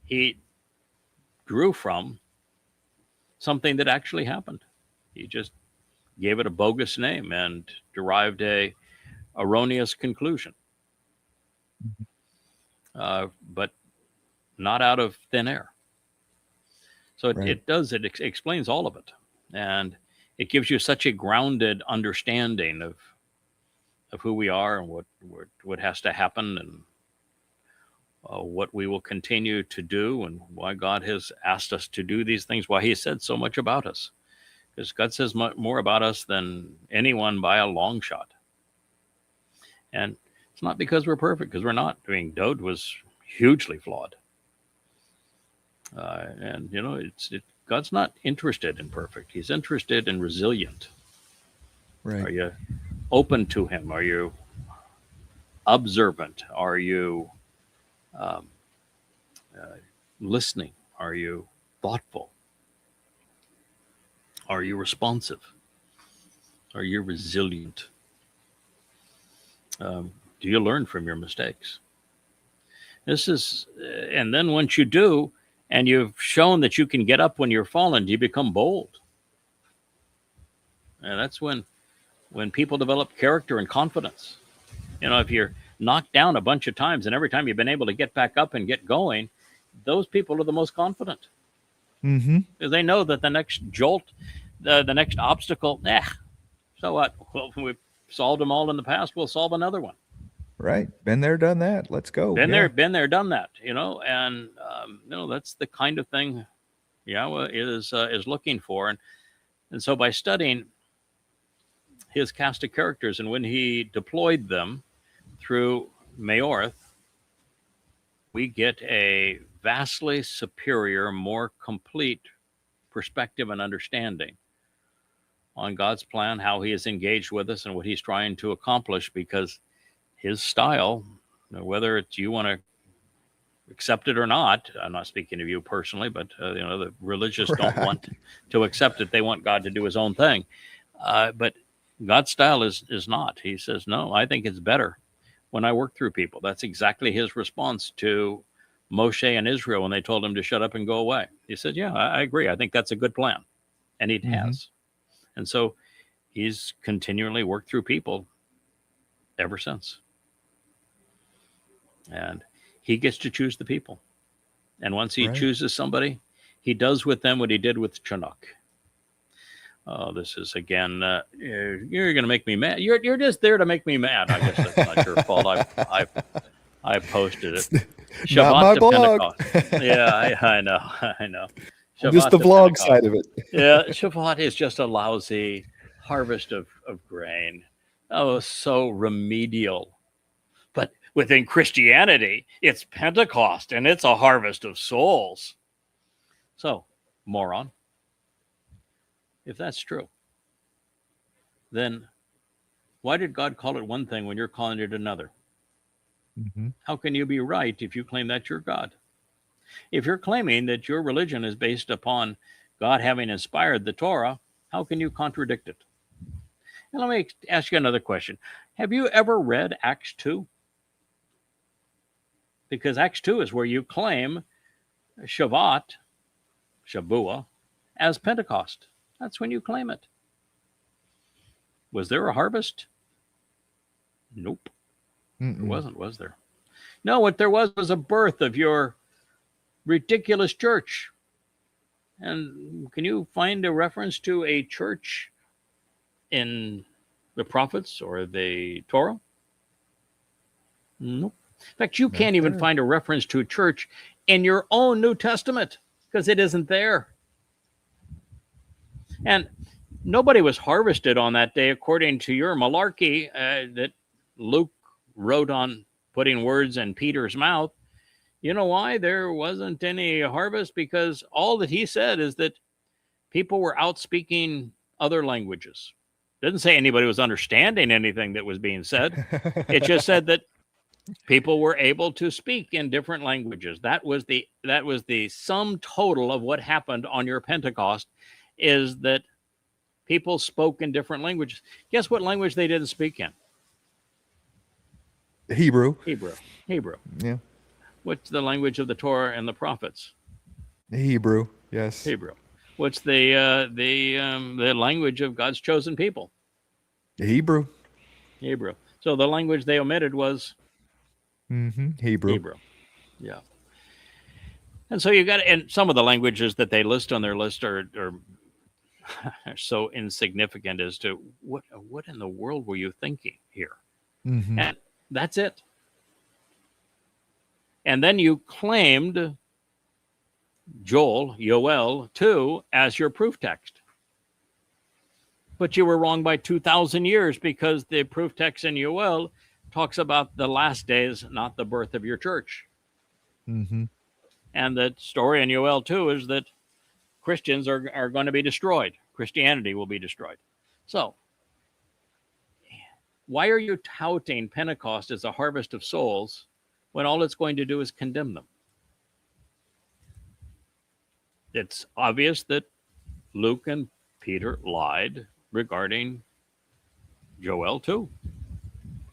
[SPEAKER 5] he drew from something that actually happened. He just gave it a bogus name and derived a erroneous conclusion. But not out of thin air. So it explains all of it. And it gives you such a grounded understanding of who we are and what has to happen, and what we will continue to do, and why God has asked us to do these things, why he said so much about us. Because God says more about us than anyone by a long shot. And it's not because we're perfect, because we're not. I mean, Dowd was hugely flawed. And, God's not interested in perfect. He's interested in resilient.
[SPEAKER 6] Right.
[SPEAKER 5] Are you open to him? Are you observant? Are you listening? Are you thoughtful? Are you responsive? Are you resilient? Do you learn from your mistakes? And then once you do, and you've shown that you can get up when you're fallen, you become bold. And that's when people develop character and confidence. If you're knocked down a bunch of times and every time you've been able to get back up and get going, those people are the most confident.
[SPEAKER 6] Mm-hmm.
[SPEAKER 5] Because they know that the next jolt, the next obstacle, so what? Well, we've solved them all in the past. We'll solve another one.
[SPEAKER 6] Right. Been there, done that. Let's go.
[SPEAKER 5] Been there, done that, and that's the kind of thing YAHOWAH is looking for. And so by studying his cast of characters and when he deployed them through Maorth, we get a vastly superior, more complete perspective and understanding on God's plan, how he is engaged with us and what he's trying to accomplish, because his style, whether it's you want to accept it or not, I'm not speaking of you personally, but the religious don't want to accept it. They want God to do his own thing. But God's style is not. He says, no, I think it's better when I work through people. That's exactly his response to Moshe and Israel when they told him to shut up and go away. He said, yeah, I agree. I think that's a good plan. And he has. And so he's continually worked through people ever since. And he gets to choose the people. And once he chooses somebody, he does with them what he did with Chinook. This is, again, you're going to make me mad. You're just there to make me mad. I guess that's not your fault. I posted it.
[SPEAKER 6] Not my
[SPEAKER 5] Shabbat to
[SPEAKER 6] blog.
[SPEAKER 5] Pentecost. Yeah, I know.
[SPEAKER 6] Just the
[SPEAKER 5] Shabbat is
[SPEAKER 6] vlog
[SPEAKER 5] Pentecost.
[SPEAKER 6] side of it.
[SPEAKER 5] Yeah, Shavuot is just a lousy harvest of grain. Oh, so remedial. But within Christianity, it's Pentecost and it's a harvest of souls. So, moron, if that's true, then why did God call it one thing when you're calling it another?
[SPEAKER 6] Mm-hmm.
[SPEAKER 5] How can you be right if you claim that's your God? If you're claiming that your religion is based upon God having inspired the Torah, how can you contradict it? And let me ask you another question. Have you ever read Acts 2? Because Acts 2 is where you claim Shavuw'ah, as Pentecost. That's when you claim it. Was there a harvest? Nope.
[SPEAKER 6] Mm-mm.
[SPEAKER 5] There wasn't, was there? No, what there was a birth of your ridiculous church. And can you find a reference to a church in the prophets or the Torah? Nope. In fact, you can't even find a reference to a church in your own New Testament because it isn't there. And nobody was harvested on that day according to your malarkey that Luke wrote on putting words in Peter's mouth. You know why there wasn't any harvest? Because all that he said is that people were out speaking other languages. Didn't say anybody was understanding anything that was being said. It just said that people were able to speak in different languages. That was the sum total of what happened on your Pentecost, is that people spoke in different languages. Guess what language they didn't speak in?
[SPEAKER 6] Hebrew.
[SPEAKER 5] Hebrew.
[SPEAKER 6] Yeah.
[SPEAKER 5] What's the language of the Torah and the prophets?
[SPEAKER 6] Hebrew. Yes.
[SPEAKER 5] Hebrew. What's the language of God's chosen people?
[SPEAKER 6] Hebrew.
[SPEAKER 5] Hebrew. So the language they omitted was
[SPEAKER 6] Hebrew.
[SPEAKER 5] Yeah. And so you got, and some of the languages that they list on their list are so insignificant as to what in the world were you thinking here?
[SPEAKER 6] Mm-hmm.
[SPEAKER 5] And that's it. And then you claimed Yoel 2 as your proof text. But you were wrong by 2,000 years, because the proof text in Yoel talks about the last days, not the birth of your church.
[SPEAKER 6] Mm-hmm.
[SPEAKER 5] And the story in Yoel 2 is that Christians are going to be destroyed. Christianity will be destroyed. So why are you touting Pentecost as a harvest of souls when all it's going to do is condemn them? It's obvious that Luke and Peter lied regarding Joel 2.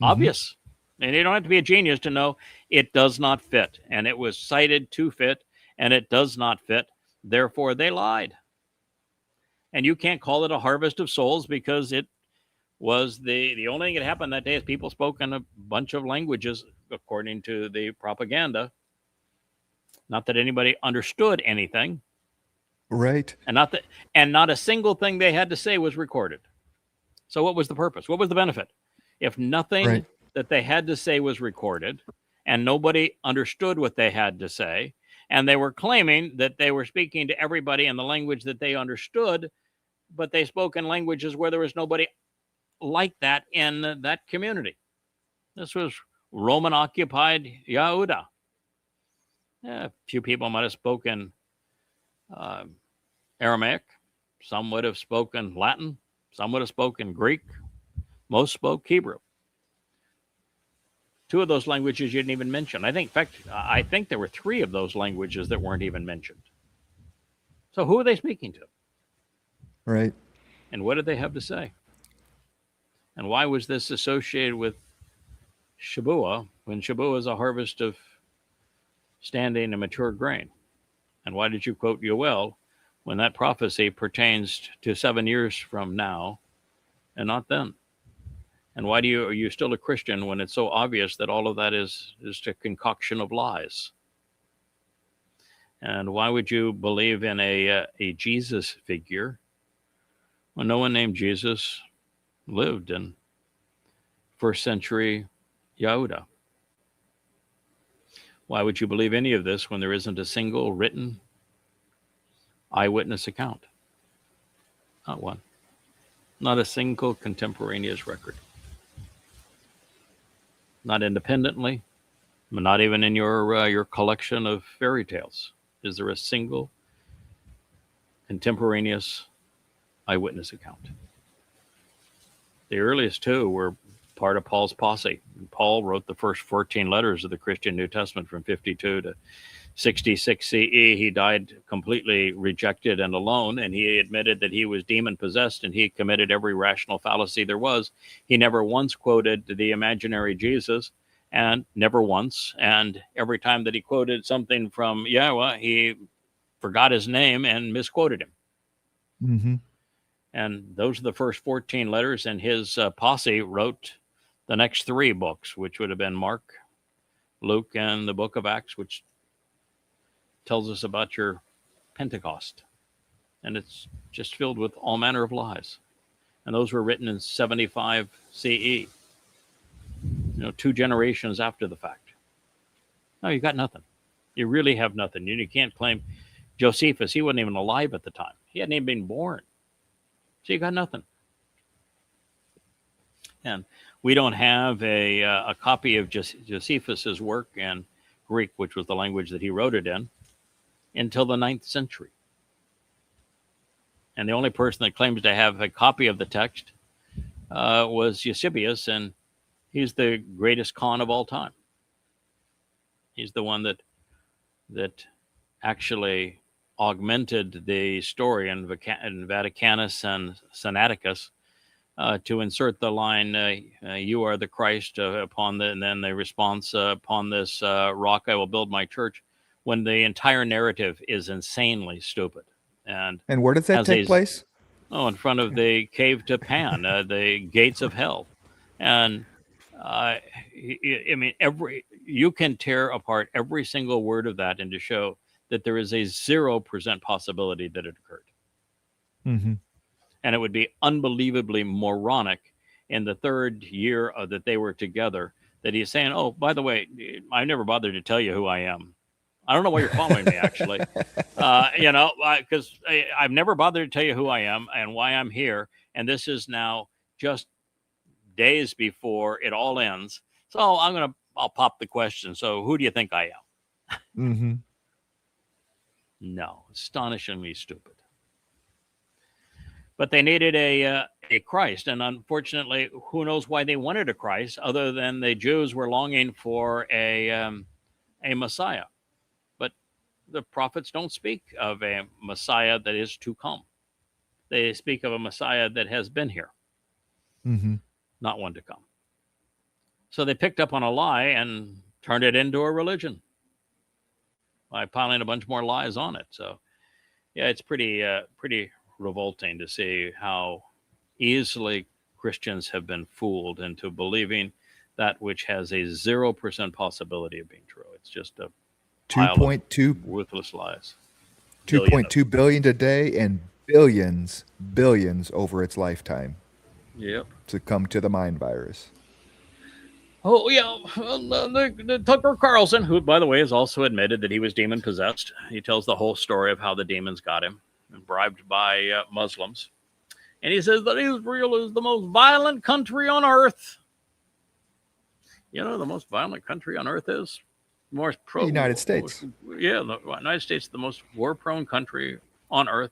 [SPEAKER 5] Obvious. And you don't have to be a genius to know it does not fit. And it was cited to fit, and it does not fit. Therefore, they lied. And you can't call it a harvest of souls, because it was the only thing that happened that day is people spoke in a bunch of languages, according to the propaganda. Not that anybody understood anything.
[SPEAKER 6] Right.
[SPEAKER 5] And not a single thing they had to say was recorded. So what was the purpose? What was the benefit? If nothing that they had to say was recorded, and nobody understood what they had to say, and they were claiming that they were speaking to everybody in the language that they understood, but they spoke in languages where there was nobody like that in that community. This was Roman-occupied Yehuda. A few people might have spoken Aramaic. Some would have spoken Latin. Some would have spoken Greek. Most spoke Hebrew. Two of those languages you didn't even mention. I think there were three of those languages that weren't even mentioned. So who are they speaking to?
[SPEAKER 6] Right.
[SPEAKER 5] And what did they have to say? And why was this associated with Shabuw'ah, when Shabuw'ah is a harvest of standing and mature grain? And why did you quote Yoel when that prophecy pertains to 7 years from now and not then? And why are you still a Christian when it's so obvious that all of that is a concoction of lies? And why would you believe in a Jesus figure when no one named Jesus lived in first century Yehuda? Why would you believe any of this when there isn't a single written eyewitness account. Not one. Not a single contemporaneous record. Not independently, but not even in your collection of fairy tales. Is there a single contemporaneous eyewitness account? The earliest two were part of Paul's posse. Paul wrote the first 14 letters of the Christian New Testament from 52 to 66 CE. He died completely rejected and alone, and he admitted that he was demon possessed, and he committed every rational fallacy there was. He never once quoted the imaginary Jesus, and never once. And every time that he quoted something from YAHOWAH, he forgot his name and misquoted him.
[SPEAKER 6] Mm-hmm.
[SPEAKER 5] And those are the first 14 letters, and his posse wrote the next three books, which would have been Mark, Luke, and the book of Acts, which tells us about your Pentecost. And it's just filled with all manner of lies. And those were written in 75 CE, 2 generations after the fact. No, you got nothing. You really have nothing. You can't claim Josephus. He wasn't even alive at the time. He hadn't even been born. So you got nothing. And we don't have a copy of Josephus's work in Greek, which was the language that he wrote it in, until the 9th century. And the only person that claims to have a copy of the text was Eusebius, and he's the greatest con of all time. He's the one that actually augmented the story in Vaticanus and Sinaiticus to insert the line, you are the Christ, and then the response, upon this rock I will build my church, when the entire narrative is insanely stupid. And
[SPEAKER 6] where did that take place?
[SPEAKER 5] Oh, in front of the cave to Pan, the gates of hell. And I mean, you can tear apart every single word of that and to show that there is a 0% possibility that it occurred.
[SPEAKER 6] Mm-hmm.
[SPEAKER 5] And it would be unbelievably moronic in the third year that they were together that he's saying, oh, by the way, I never bothered to tell you who I am. I don't know why you're following me, actually. Because I've never bothered to tell you who I am and why I'm here. And this is now just days before it all ends. So I'll pop the question. So who do you think I am?
[SPEAKER 6] Mm-hmm.
[SPEAKER 5] No, astonishingly stupid. But they needed a Christ. And unfortunately, who knows why they wanted a Christ other than the Jews were longing for a Messiah. The prophets don't speak of a Messiah that is to come. They speak of a Messiah that has been here,
[SPEAKER 6] mm-hmm.
[SPEAKER 5] not one to come. So they picked up on a lie and turned it into a religion by piling a bunch more lies on it. So, yeah, it's pretty revolting to see how easily Christians have been fooled into believing that which has a 0% possibility of being true. It's just a
[SPEAKER 6] 2.2
[SPEAKER 5] worthless lies.
[SPEAKER 6] 2.2 billion today and billions over its lifetime.
[SPEAKER 5] Yep.
[SPEAKER 6] Succumb to the mind virus.
[SPEAKER 5] Oh yeah, the Tucker Carlson, who by the way has also admitted that he was demon possessed. He tells the whole story of how the demons got him and bribed by Muslims, and he says that Israel is the most violent country on earth. You know, the most violent country on earth is.
[SPEAKER 6] The United States.
[SPEAKER 5] The United States is the most war-prone country on earth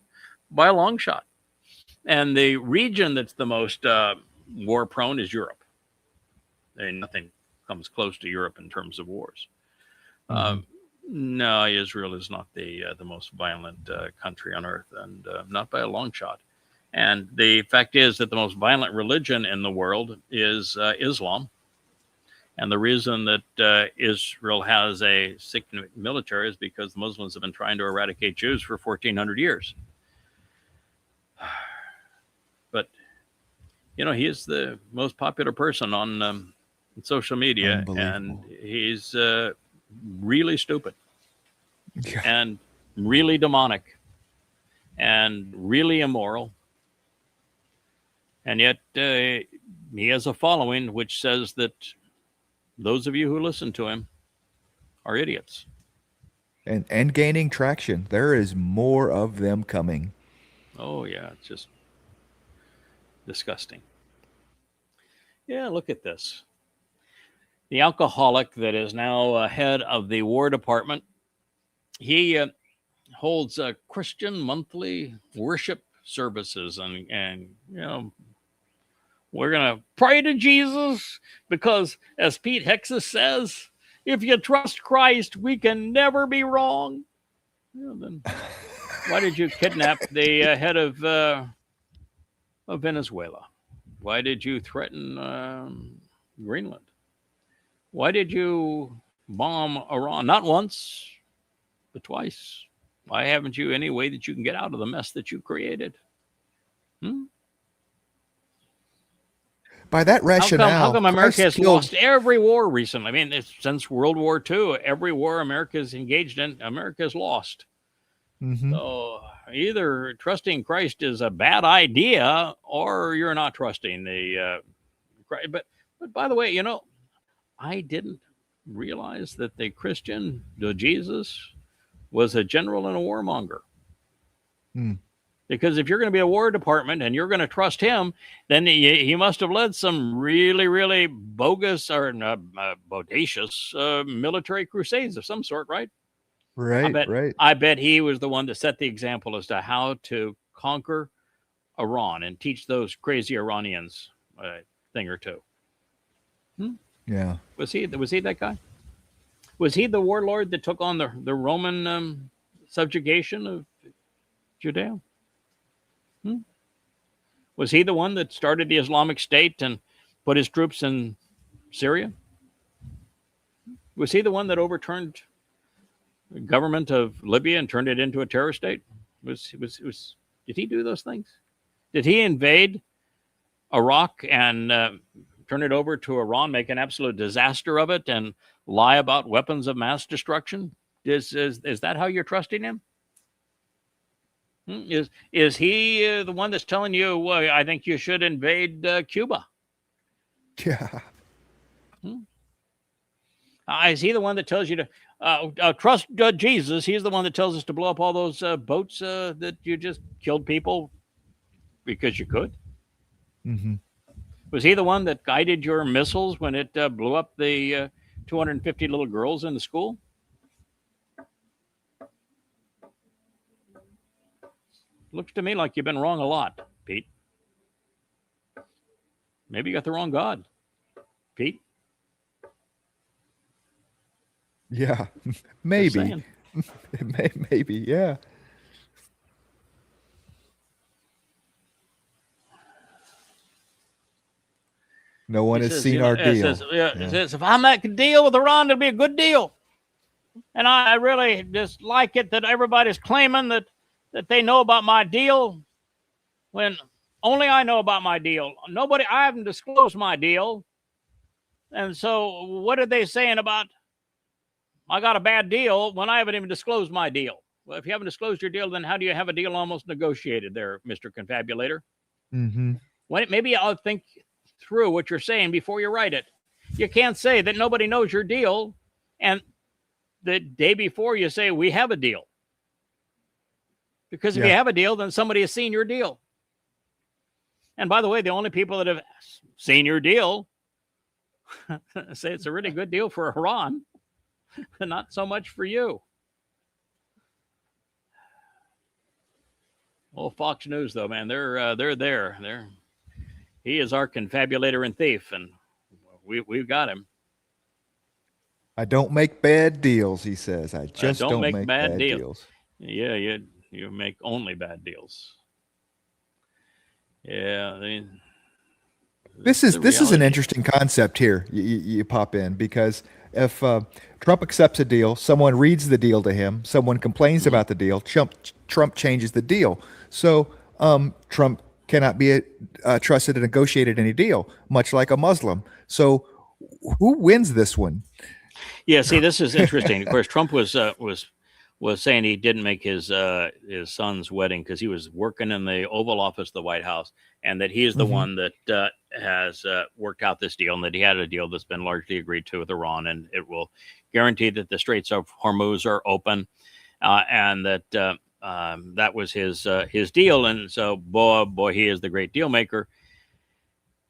[SPEAKER 5] by a long shot. And the region that's the most war-prone is Europe. And nothing comes close to Europe in terms of wars.
[SPEAKER 6] Mm-hmm.
[SPEAKER 5] No, Israel is not the most violent country on earth, and not by a long shot. And the fact is that the most violent religion in the world is Islam. And the reason that Israel has a significant military is because the Muslims have been trying to eradicate Jews for 1,400 years. But, he is the most popular person on social media, and he's really stupid and really demonic and really immoral. And yet he has a following which says that those of you who listen to him are idiots.
[SPEAKER 6] and gaining traction. There is more of them coming.
[SPEAKER 5] Oh yeah, it's just disgusting. Yeah, look at this. The alcoholic that is now head of the War Department, he holds Christian monthly worship services, and you know, we're gonna pray to Jesus because, as Pete Hexas says, if you trust Christ, we can never be wrong. Well, then why did you kidnap the head of Venezuela? Why did you threaten Greenland? Why did you bomb Iran? Not once, but twice. Why haven't you any way that you can get out of the mess that you created?
[SPEAKER 6] By that rationale,
[SPEAKER 5] how come America
[SPEAKER 6] Christ
[SPEAKER 5] has
[SPEAKER 6] killed-
[SPEAKER 5] lost every war recently? I mean, since World War II, every war America is engaged in, America has lost.
[SPEAKER 6] Mhm.
[SPEAKER 5] So either trusting Christ is a bad idea, or you're not trusting the Christ. But by the way, you know, I didn't realize that the Jesus, was a general and a warmonger.
[SPEAKER 6] Hmm.
[SPEAKER 5] Because if you're going to be a War Department and you're going to trust him, then he must have led some really, really bogus or bodacious military crusades of some sort, right?
[SPEAKER 6] Right, right.
[SPEAKER 5] I bet he was the one that set the example as to how to conquer Iran and teach those crazy Iranians a thing or two.
[SPEAKER 6] Yeah.
[SPEAKER 5] Was he that guy? Was he the warlord that took on the Roman subjugation of Judea? Was he the one that started the Islamic State and put his troops in Syria? Was he the one that overturned the government of Libya and turned it into a terror state? Did he do those things? Did he invade Iraq and turn it over to Iran, make an absolute disaster of it, and lie about weapons of mass destruction? Is that how you're trusting him? Is he the one that's telling you, well, I think you should invade Cuba?
[SPEAKER 6] Yeah.
[SPEAKER 5] Is he the one that tells you to trust Jesus? He's the one that tells us to blow up all those boats that you just killed people because you could?
[SPEAKER 6] Mm-hmm.
[SPEAKER 5] Was he the one that guided your missiles when it blew up the 250 little girls in the school? Looks to me like you've been wrong a lot, Pete. Maybe you got the wrong God, Pete.
[SPEAKER 6] Yeah. Maybe. Maybe, yeah. No one has seen our deal.
[SPEAKER 5] It says, if I make a deal with Iran, it'll be a good deal. And I really just like it that everybody's claiming that they know about my deal when only I know about my deal. I haven't disclosed my deal. And so what are they saying about I got a bad deal when I haven't even disclosed my deal? Well, if you haven't disclosed your deal, then how do you have a deal almost negotiated there, Mr. Confabulator?
[SPEAKER 6] Mm-hmm.
[SPEAKER 5] Maybe I'll think through what you're saying before you write it. You can't say that nobody knows your deal, and the day before you say, we have a deal. Because if you have a deal, then somebody has seen your deal. And by the way, the only people that have seen your deal say it's a really good deal for Iran, not so much for you. Well, Fox News, though, man, they're there. He is our confabulator and thief, and we've got him.
[SPEAKER 6] I don't make bad deals, he says. I just don't make bad deals.
[SPEAKER 5] Yeah, you make only bad deals. Yeah,
[SPEAKER 6] this is an interesting concept here. You pop in because if Trump accepts a deal, someone reads the deal to him, someone complains about the deal, Trump changes the deal. So Trump cannot be trusted to negotiate any deal, much like a Muslim. So who wins this one?
[SPEAKER 5] Yeah, see, this is interesting. Of course, Trump was saying he didn't make his son's wedding because he was working in the Oval Office of the White House. and that he is the one that has worked out this deal, and that he had a deal that's been largely agreed to with Iran, and it will guarantee that the Straits of Hormuz are open, and that that was his deal. And so, boy, he is the great deal maker.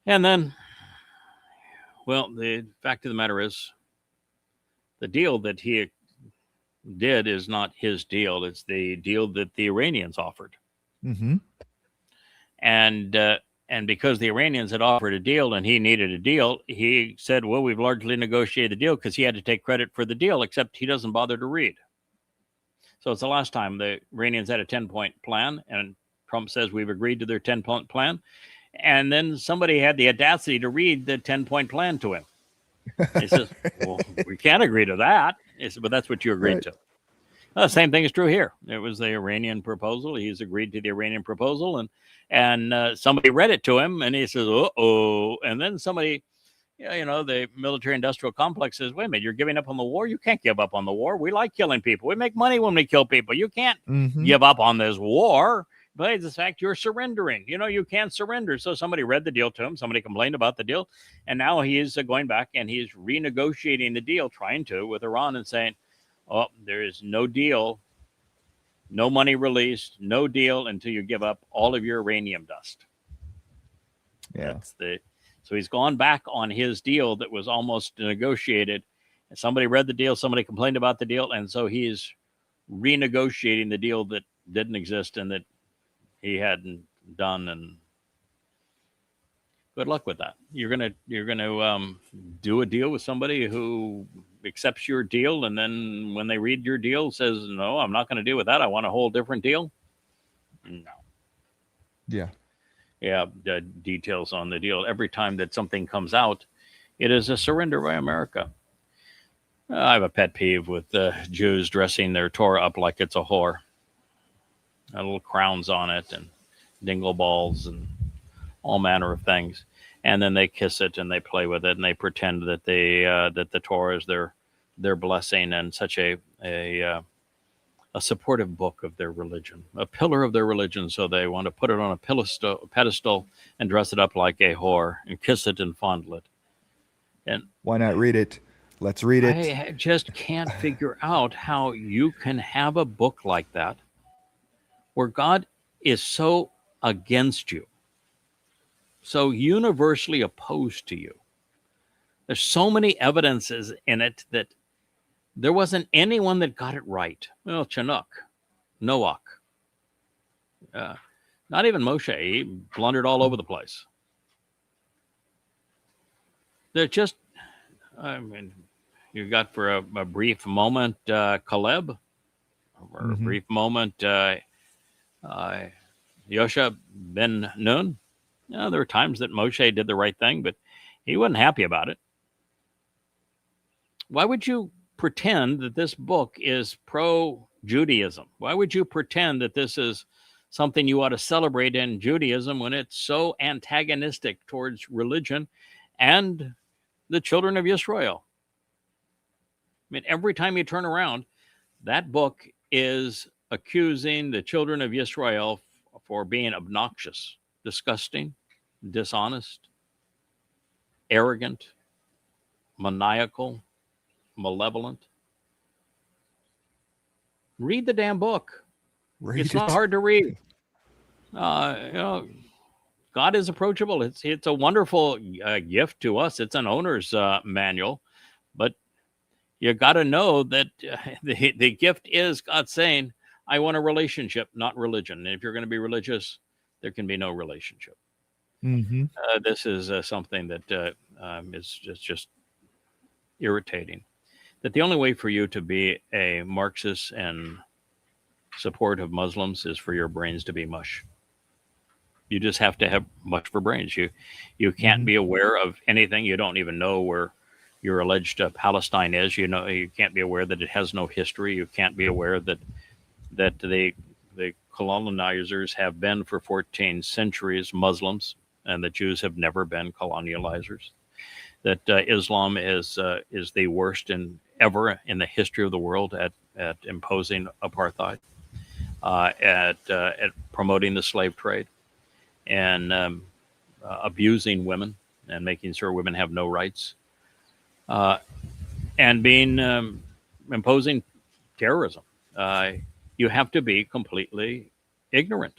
[SPEAKER 5] And then, well, the fact of the matter is, the deal that he did is not his deal. It's the deal that the Iranians offered. And because the Iranians had offered a deal and he needed a deal, he said, well, we've largely negotiated the deal, because he had to take credit for the deal, except he doesn't bother to read. So it's the last time the Iranians had a 10-point plan, and Trump says we've agreed to their 10-point plan. And then somebody had the audacity to read the 10-point plan to him. He says, well, we can't agree to that. He said, but that's what you agreed to. Well, the same thing is true here. It was the Iranian proposal. He's agreed to the Iranian proposal, and somebody read it to him, and he says, uh-oh. And then somebody, the military-industrial complex says, wait a minute, you're giving up on the war? You can't give up on the war. We like killing people. We make money when we kill people. You can't give up on this war. But it's the fact you're surrendering. You can't surrender. So somebody read the deal to him. Somebody complained about the deal. And now he is going back and he's renegotiating the deal, trying to, with Iran, and saying, oh, there is no deal, no money released, no deal until you give up all of your uranium dust.
[SPEAKER 6] Yeah.
[SPEAKER 5] So he's gone back on his deal that was almost negotiated. And somebody read the deal. Somebody complained about the deal. And so he's renegotiating the deal that didn't exist and that he hadn't done. And good luck with that. You're gonna do a deal with somebody who accepts your deal, and then when they read your deal, says, "No, I'm not going to deal with that. I want a whole different deal." No.
[SPEAKER 6] Yeah.
[SPEAKER 5] Yeah. The details on the deal. Every time that something comes out, it is a surrender by America. I have a pet peeve with Jews dressing their Torah up like it's a whore. Little crowns on it and dingle balls and all manner of things, and then they kiss it and they play with it and they pretend that that the Torah is their blessing and such a supportive book of their religion, a pillar of their religion. So they want to put it on a pedestal and dress it up like a whore and kiss it and fondle it. And
[SPEAKER 6] why not read it? Let's read it.
[SPEAKER 5] I just can't figure out how you can have a book like that, where God is so against you, so universally opposed to you. There's so many evidences in it that there wasn't anyone that got it right. Well, Chinook, Noach, not even Moshe. He blundered all over the place. They're just, you got for a brief moment Caleb, for a brief moment Yosha ben Nun. There were times that Moshe did the right thing, but he wasn't happy about it. Why would you pretend that this book is pro-Judaism? Why would you pretend that this is something you ought to celebrate in Judaism when it's so antagonistic towards religion and the children of Israel? I mean, every time you turn around, that book is accusing the children of Israel for being obnoxious, disgusting, dishonest, arrogant, maniacal, malevolent. Read the damn book. It's not hard to read. God is approachable. It's a wonderful gift to us. It's an owner's manual, but you got to know that the gift is God saying, I want a relationship, not religion. And if you're going to be religious, there can be no relationship. This is something that is just irritating. That the only way for you to be a Marxist and support of Muslims is for your brains to be mush. You just have to have much for brains. You can't be aware of anything. You don't even know where your alleged Palestine is. You can't be aware that it has no history. You can't be aware that the colonizers have been for 14 centuries Muslims, and the Jews have never been colonializers. That Islam is the worst ever in the history of the world at imposing apartheid, at promoting the slave trade, and abusing women and making sure women have no rights, and being imposing terrorism. You have to be completely ignorant.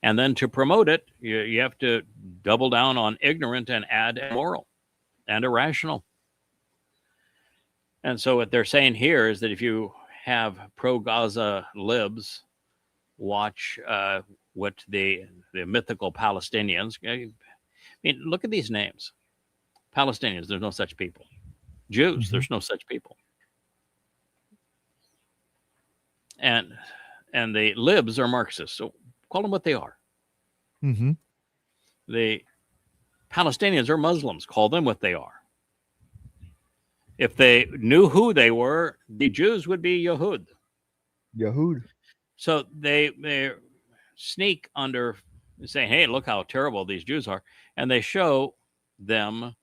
[SPEAKER 5] And then to promote it, you have to double down on ignorant and add immoral and irrational. And so what they're saying here is that if you have pro-Gaza libs watch what the mythical Palestinians, I mean, look at these names. Palestinians, there's no such people. Jews, there's no such people. And the libs are Marxists, so call them what they are. The Palestinians are Muslims, call them what they are. If they knew who they were, the Jews would be Yahud.
[SPEAKER 6] Yahud.
[SPEAKER 5] So they sneak under saying, hey, look how terrible these Jews are. And they show them,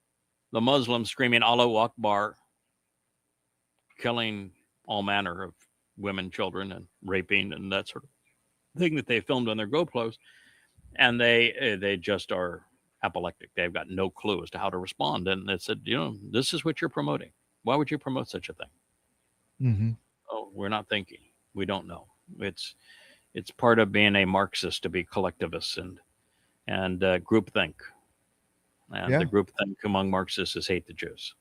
[SPEAKER 5] the Muslims, screaming Allahu Akbar, killing all manner of women, children, and raping and that sort of thing that they filmed on their GoPros. And they just are apoplectic. They've got no clue as to how to respond. And they said, this is what you're promoting. Why would you promote such a thing? Oh, we're not thinking. We don't know. It's part of being a Marxist to be collectivists and groupthink. And the groupthink among Marxists is hate the Jews.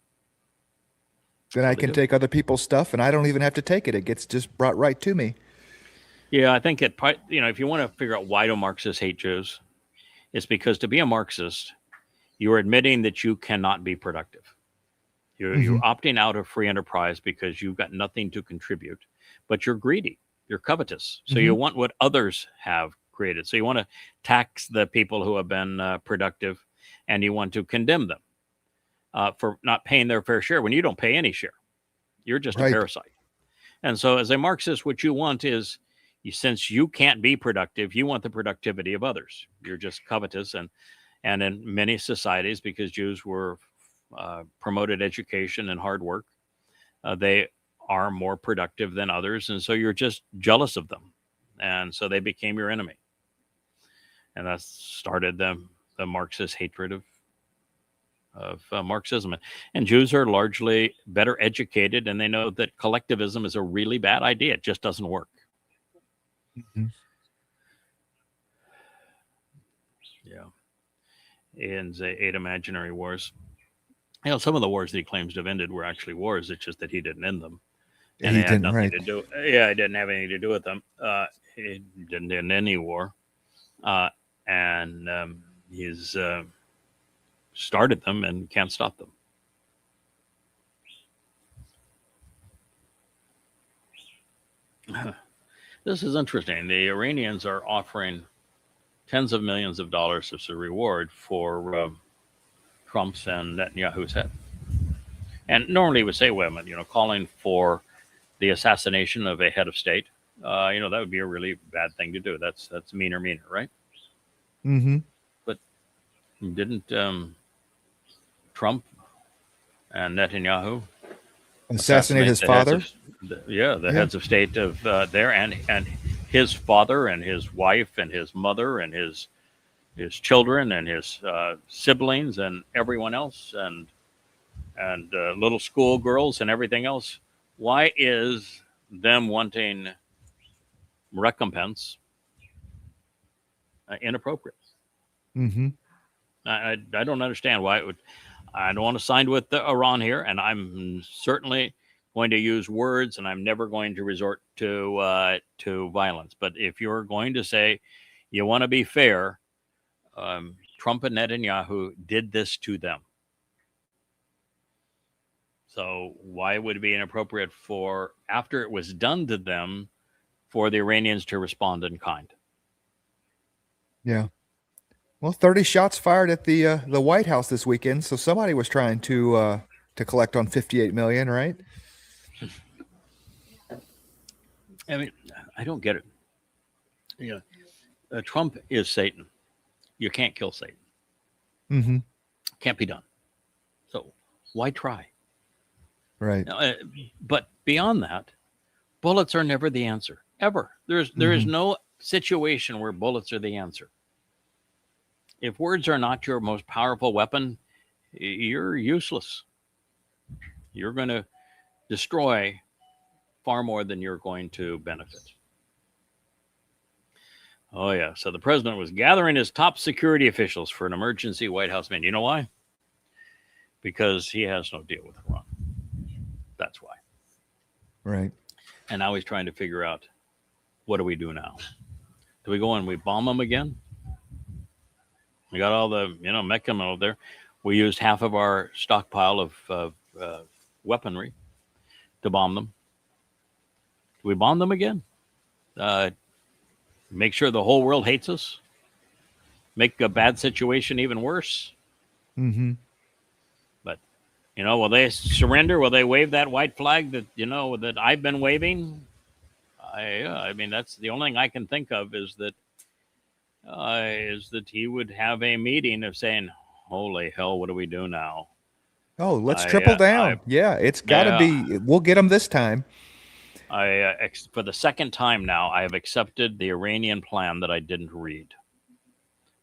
[SPEAKER 6] Then I can take other people's stuff, and I don't even have to take it. It gets just brought right to me.
[SPEAKER 5] Yeah, I think if you want to figure out why do Marxists hate Jews, it's because to be a Marxist, you're admitting that you cannot be productive. You're opting out of free enterprise because you've got nothing to contribute, but you're greedy, you're covetous. So you want what others have created. So you want to tax the people who have been productive, and you want to condemn them for not paying their fair share when you don't pay any share. You're just a parasite. And so as a Marxist, what you want is, since you can't be productive, you want the productivity of others. You're just covetous. And in many societies, because Jews were promoted education and hard work, they are more productive than others. And so you're just jealous of them. And so they became your enemy. And that started the Marxist hatred of Marxism. And Jews are largely better educated, and they know that collectivism is a really bad idea. It just doesn't work. Yeah. And the 8 imaginary wars. Some of the wars that he claims to have ended were actually wars. It's just that he didn't end them. And it had nothing to do. Yeah, it didn't have anything to do with them. He didn't end any war. And he's started them and can't stop them. This is interesting. The Iranians are offering tens of millions of dollars as a reward for Trump's and Netanyahu's head. And normally we would say women, calling for the assassination of a head of state, that would be a really bad thing to do. That's meaner, right? But didn't Trump and Netanyahu
[SPEAKER 6] assassinate his father?
[SPEAKER 5] The heads of state of there, and his father and his wife and his mother and his children and his siblings and everyone else and little school girls and everything else. Why is them wanting recompense inappropriate? I don't understand why it would. I don't want to side with Iran here, and I'm certainly going to use words, and I'm never going to resort to violence. But if you're going to say you want to be fair, Trump and Netanyahu did this to them. So why would it be inappropriate for, after it was done to them, for the Iranians to respond in kind?
[SPEAKER 6] Yeah. Well, 30 shots fired at the White House this weekend, so somebody was trying to collect on 58 million, right?
[SPEAKER 5] I mean, I don't get it. Trump is Satan. You can't kill Satan. Can't be done. So why try?
[SPEAKER 6] Right.
[SPEAKER 5] But beyond that, bullets are never the answer, ever. There is no situation where bullets are the answer. if words are not your most powerful weapon, you're useless. You're going to destroy far more than you're going to benefit. Oh, yeah. So the president was gathering his top security officials for an emergency White House meeting. You know why? Because he has no deal with Iran. That's why.
[SPEAKER 6] Right.
[SPEAKER 5] And now he's trying to figure out, what do we do now? Do we go and we bomb them again? We got all the, Mecca over there. We used half of our stockpile of weaponry to bomb them. Do we bomb them again? Make sure the whole world hates us? Make a bad situation even worse?
[SPEAKER 6] Mm-hmm.
[SPEAKER 5] But, will they surrender? Will they wave that white flag that, that I've been waving? I mean, that's the only thing I can think of is that he would have a meeting of saying, holy hell, what do we do now?
[SPEAKER 6] Oh, let's triple down. It's got to be. We'll get them this time.
[SPEAKER 5] For the second time now, I have accepted the Iranian plan that I didn't read.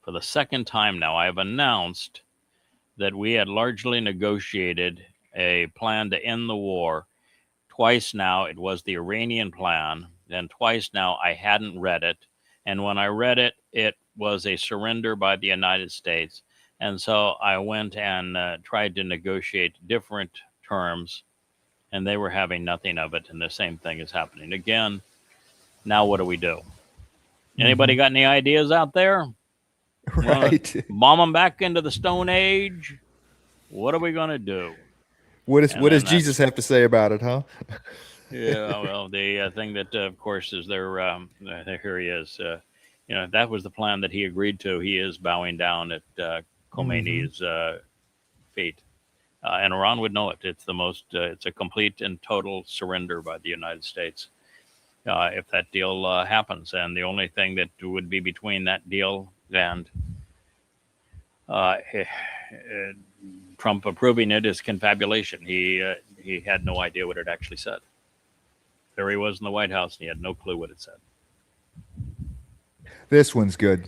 [SPEAKER 5] For the second time now, I have announced that we had largely negotiated a plan to end the war. Twice now, it was the Iranian plan. And twice now, I hadn't read it. And when I read it, it was a surrender by the United States. And so I went and tried to negotiate different terms, and they were having nothing of it. And the same thing is happening again. Now, what do we do? Anybody got any ideas out there?
[SPEAKER 6] Right.
[SPEAKER 5] Bomb them back into the Stone Age? What are we going to do?
[SPEAKER 6] What does Jesus have to say about it, huh?
[SPEAKER 5] Yeah, well, the thing that, of course, is there. Here he is. That was the plan that he agreed to. He is bowing down at Khomeini's feet, and Iran would know it. It's the most. It's a complete and total surrender by the United States if that deal happens. And the only thing that would be between that deal and Trump approving it is confabulation. He had no idea what it actually said. There he was in the White House, and he had no clue what it said.
[SPEAKER 6] This one's good.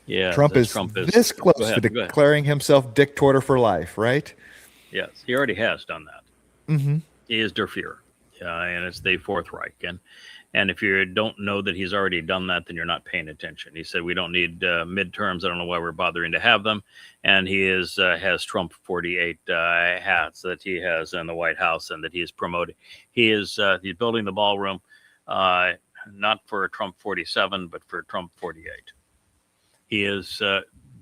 [SPEAKER 5] Yeah,
[SPEAKER 6] Trump is this close to declaring himself dictator for life, right?
[SPEAKER 5] Yes, he already has done that.
[SPEAKER 6] Mm-hmm.
[SPEAKER 5] He is der Führer, and it's the Fourth Reich. And if you don't know that he's already done that, then you're not paying attention. He said we don't need midterms. I don't know why we're bothering to have them. And he has Trump 48 hats that he has in the White House and that he is promoting. He's building the ballroom, not for Trump 47, but for Trump 48. He is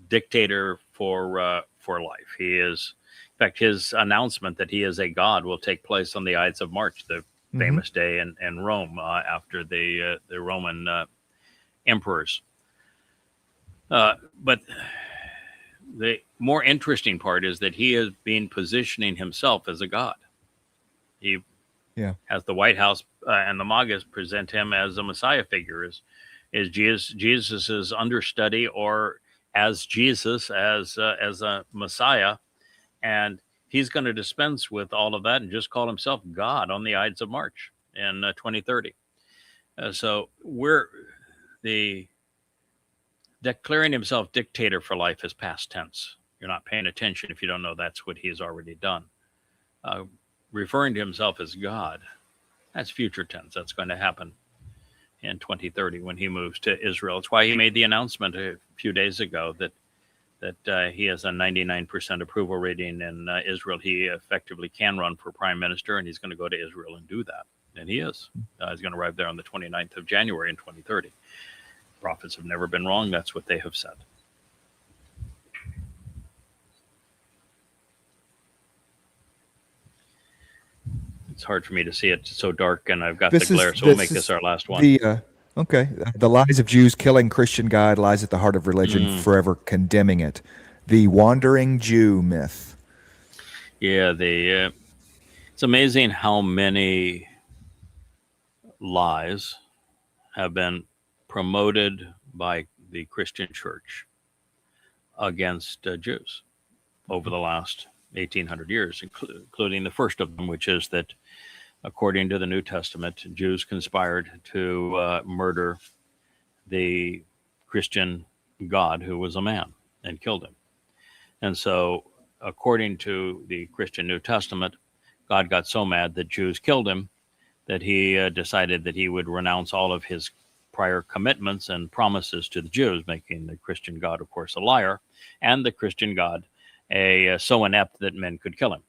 [SPEAKER 5] dictator for life. He is, in fact, his announcement that he is a god will take place on the Ides of March, the famous day in Rome after the Roman emperors. But the more interesting part is that he has been positioning himself as a god. He has the White House and the MAGAs present him as a Messiah figure, is Jesus's understudy, or as Jesus, as a Messiah, and he's going to dispense with all of that and just call himself God on the Ides of March in 2030. So the declaring himself dictator for life is past tense. You're not paying attention if you don't know that's what he's already done. Referring to himself as God, that's future tense. That's going to happen in 2030 when he moves to Israel. It's why he made the announcement a few days ago that he has a 99% approval rating in Israel. He effectively can run for prime minister, and he's going to go to Israel and do that. And he is. He's going to arrive there on the 29th of January in 2030. Prophets have never been wrong. That's what they have said. It's hard for me to see it. It's so dark, and I've got the glare, so we'll make this our last one.
[SPEAKER 6] Okay. The lies of Jews killing Christian God lies at the heart of religion, forever condemning it. The wandering Jew myth.
[SPEAKER 5] Yeah, it's amazing how many lies have been promoted by the Christian church against Jews over the last 1,800 years, including the first of them, which is that according to the New Testament, Jews conspired to murder the Christian God who was a man and killed him. And so, according to the Christian New Testament, God got so mad that Jews killed him that he decided that he would renounce all of his prior commitments and promises to the Jews, making the Christian God, of course, a liar, and the Christian God so inept that men could kill him.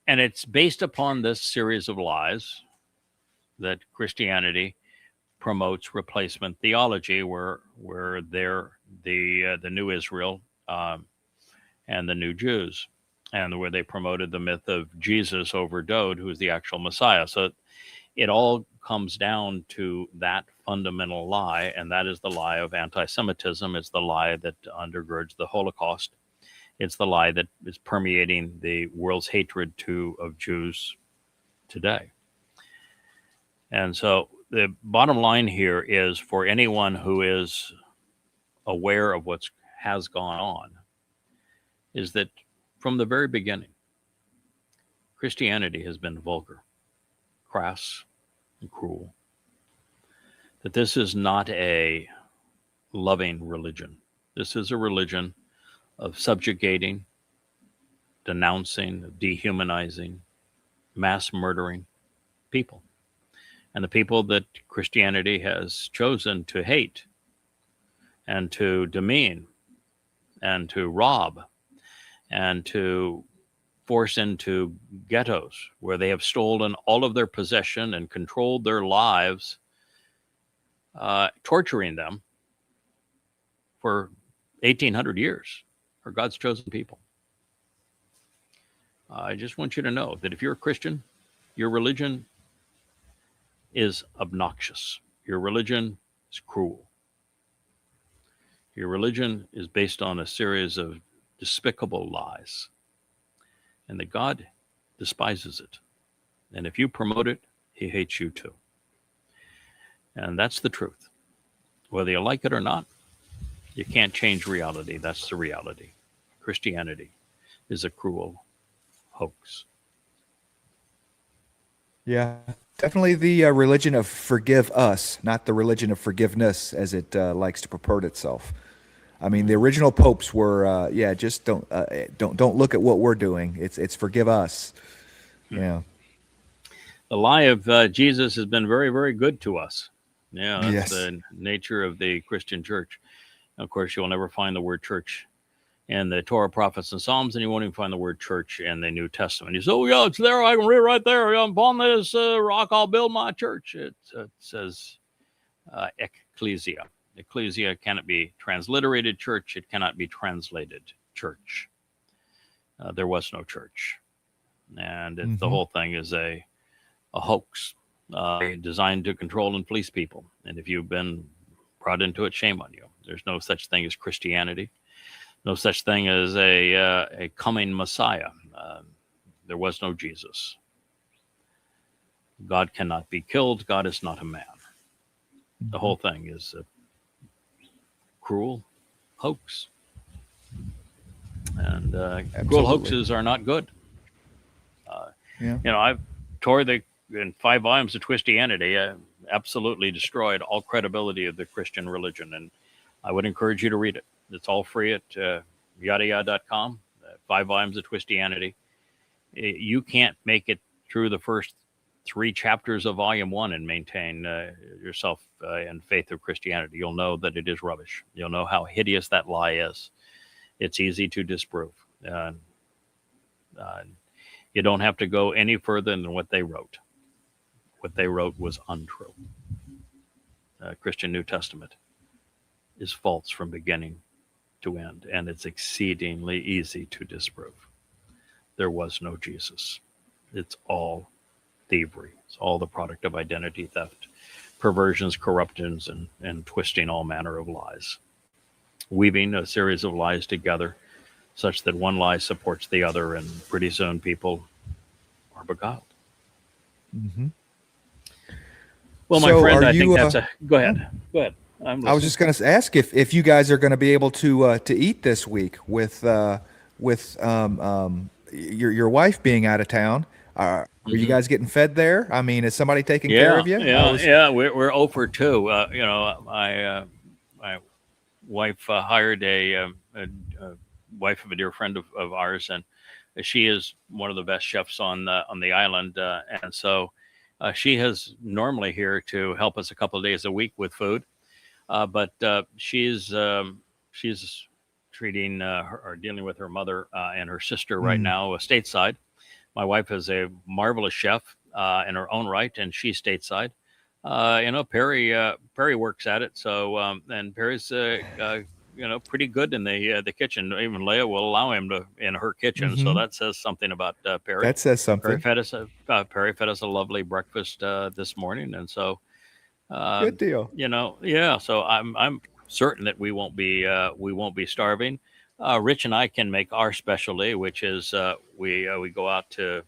[SPEAKER 5] And it's based upon this series of lies that Christianity promotes replacement theology, where they're the new Israel and the new Jews, and where they promoted the myth of Jesus over Dowd, who is the actual Messiah. So it all comes down to that fundamental lie, and that is the lie of anti-Semitism. It's the lie that undergirds the Holocaust. It's the lie that is permeating the world's hatred of Jews today. And so the bottom line here is, for anyone who is aware of what has gone on, is that from the very beginning, Christianity has been vulgar, crass, and cruel. That this is not a loving religion. This is a religion of subjugating, denouncing, dehumanizing, mass murdering people. And the people that Christianity has chosen to hate and to demean and to rob and to force into ghettos where they have stolen all of their possession and controlled their lives, torturing them for 1,800 years, are God's chosen people. I just want you to know that if you're a Christian, your religion is obnoxious. Your religion is cruel. Your religion is based on a series of despicable lies, and that God despises it. And if you promote it, he hates you too. And that's the truth. Whether you like it or not, you can't change reality. That's the reality. Christianity is a cruel hoax.
[SPEAKER 6] Yeah, definitely the religion of forgive us, not the religion of forgiveness as it likes to purport itself. I mean, the original popes were, just don't look at what we're doing. It's forgive us. Yeah.
[SPEAKER 5] The lie of Jesus has been very, very good to us. Yeah, that's
[SPEAKER 6] Yes.
[SPEAKER 5] the nature of the Christian church. Of course, you'll never find the word church in the Torah, prophets, and Psalms, and you won't even find the word church in the New Testament. You say, oh, yeah, it's there. I can read it right there. Upon this rock, I'll build my church. It says ecclesia. Ecclesia cannot be transliterated church. It cannot be translated church. There was no church. And the whole thing is a hoax designed to control and fleece people. And if you've been brought into it, shame on you. There's no such thing as Christianity. No such thing as a coming Messiah. There was no Jesus. God cannot be killed. God is not a man. The whole thing is a cruel hoax. And cruel hoaxes are not good. I've tore in 5 volumes of Christianity, absolutely destroyed all credibility of the Christian religion. And I would encourage you to read it. It's all free at YAHOWAH.com, 5 volumes of Christianity. You can't make it through the first 3 chapters of volume 1 and maintain yourself in faith of Christianity. You'll know that it is rubbish. You'll know how hideous that lie is. It's easy to disprove. You don't have to go any further than what they wrote. What they wrote was untrue. Christian New Testament is false from beginning to end, and it's exceedingly easy to disprove. There was no Jesus. It's all thievery. It's all the product of identity theft, perversions, corruptions, and twisting all manner of lies. Weaving a series of lies together such that one lie supports the other, and pretty soon people are beguiled.
[SPEAKER 6] Mm-hmm.
[SPEAKER 5] Well, my friend, I think that's Go ahead. Go ahead.
[SPEAKER 6] I was just going to ask if you guys are going to be able to eat this week with your wife being out of town. Are you guys getting fed there? I mean, is somebody taking care of you?
[SPEAKER 5] Yeah. We're 0 for 2. my wife hired a wife of a dear friend of ours, and she is one of the best chefs on the island, and so she is normally here to help us a couple of days a week with food, but she's treating or dealing with her mother and her sister right now stateside. My wife is a marvelous chef in her own right, and she's stateside. Perry works at it, so and Perry's pretty good in the kitchen. Even Leah will allow him to in her kitchen, so that says something about Perry.
[SPEAKER 6] That says something.
[SPEAKER 5] Perry fed us a lovely breakfast this morning, and so
[SPEAKER 6] good deal.
[SPEAKER 5] So I'm certain that we won't be starving. Rich and I can make our specialty, which is we go out to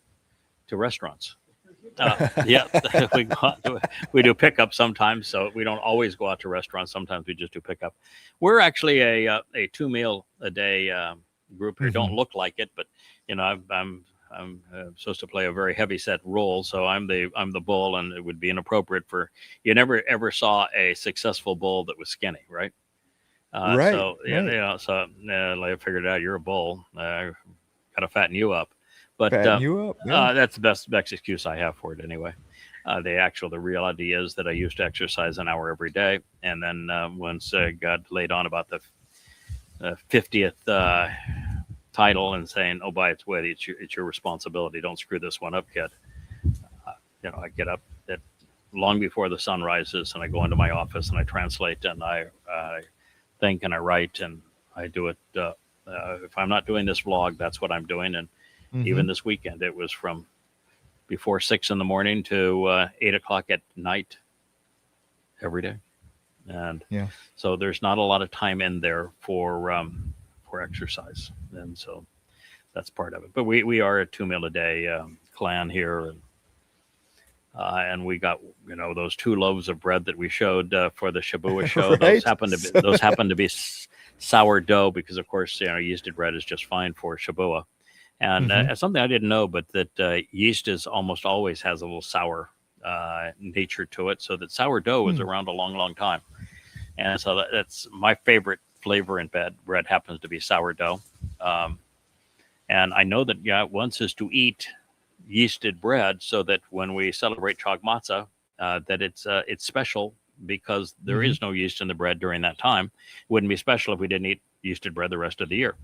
[SPEAKER 5] restaurants. We do pickup sometimes, so we don't always go out to restaurants. Sometimes we just do pickup. We're actually a 2 meal a day group here. Don't look like it, but I'm supposed to play a very heavy set role, so I'm the bull, and it would be inappropriate for you. Never ever saw a successful bull that was skinny, right?
[SPEAKER 6] Right.
[SPEAKER 5] So I figured out you're a bull. Got to fatten you up. But
[SPEAKER 6] fatten you up. Yeah.
[SPEAKER 5] That's the best excuse I have for it anyway. The reality is that I used to exercise an hour every day, and then once I got laid on about the 50th title and saying, "Oh, by its way, it's your responsibility. Don't screw this one up, kid." I get up at long before the sun rises, and I go into my office and I translate and I think and I write and I do it. If I'm not doing this vlog, that's what I'm doing. And even this weekend, it was from before 6 a.m. to 8 o'clock at night every day. And so there's not a lot of time in there for exercise. And so that's part of it. But we are a 2 meal a day clan here. And we got, those 2 loaves of bread that we showed for the Shabuw'ah show.
[SPEAKER 6] Right?
[SPEAKER 5] Those happen to be sourdough because, of course, yeasted bread is just fine for Shabuw'ah. And something I didn't know, but that yeast is almost always has a little sour nature to it. So that sourdough is around a long, long time. And so that's my favorite flavor in bread happens to be sourdough. And I know that once is to eat yeasted bread so that when we celebrate Chag Matzah, that it's special because there is no yeast in the bread during that time. It wouldn't be special if we didn't eat yeasted bread the rest of the year.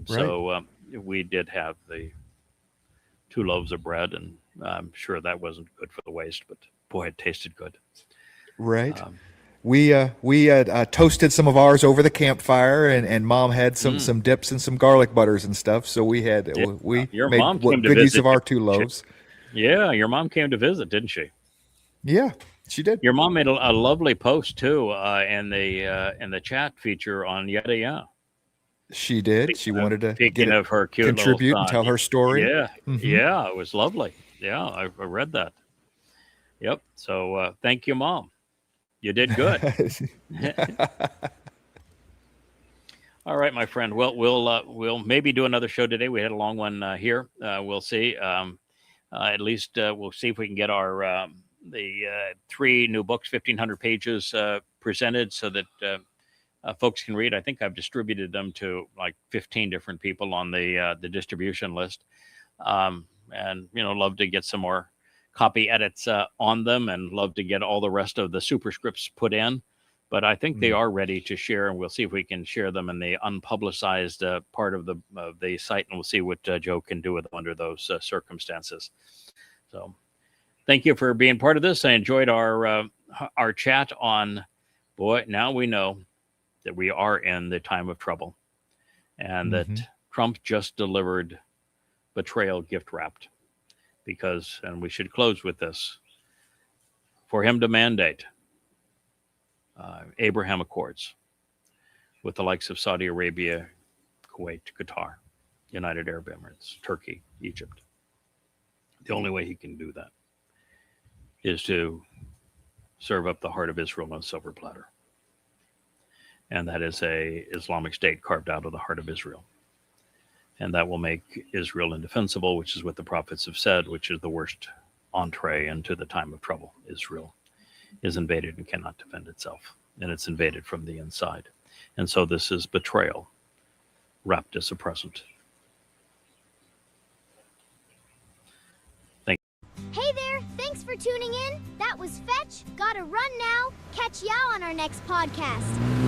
[SPEAKER 5] So we did have the 2 loaves of bread, and I'm sure that wasn't good for the waste, but boy, it tasted good.
[SPEAKER 6] Right. We toasted some of ours over the campfire, and Mom had some dips and some garlic butters and stuff. So we made good use of our 2 loaves.
[SPEAKER 5] Yeah, your mom came to visit, didn't she?
[SPEAKER 6] Yeah, she did.
[SPEAKER 5] Your mom made a lovely post too in the chat feature on Yasha'yah.
[SPEAKER 6] She did. She wanted to
[SPEAKER 5] of her cute
[SPEAKER 6] contribute and tell her story.
[SPEAKER 5] Yeah, yeah, it was lovely. Yeah, I read that. Yep. So thank you, Mom. You did good. All right, my friend. Well, we'll maybe do another show today. We had a long one here. We'll see. At least we'll see if we can get our the 3 new books, 1,500 pages presented, so that folks can read. I think I've distributed them to like 15 different people on the distribution list, and love to get some more copy edits on them, and love to get all the rest of the superscripts put in. But I think they are ready to share, and we'll see if we can share them in the unpublicized part of the site, and we'll see what Joe can do with them under those circumstances. So thank you for being part of this. I enjoyed our chat on, boy, now we know that we are in the time of trouble, and that Trump just delivered Betrayal gift wrapped. Because, and we should close with this, for him to mandate Abraham Accords with the likes of Saudi Arabia, Kuwait, Qatar, United Arab Emirates, Turkey, Egypt. The only way he can do that is to serve up the heart of Israel on a silver platter. And that is a Islamic State carved out of the heart of Israel. And that will make Israel indefensible, which is what the prophets have said, which is the worst entree into the time of trouble. Israel is invaded and cannot defend itself. and it's invaded from the inside. And so this is betrayal wrapped as a present.
[SPEAKER 7] Hey there, thanks for tuning in. That was Fetch. Gotta run now. Catch y'all on our next podcast.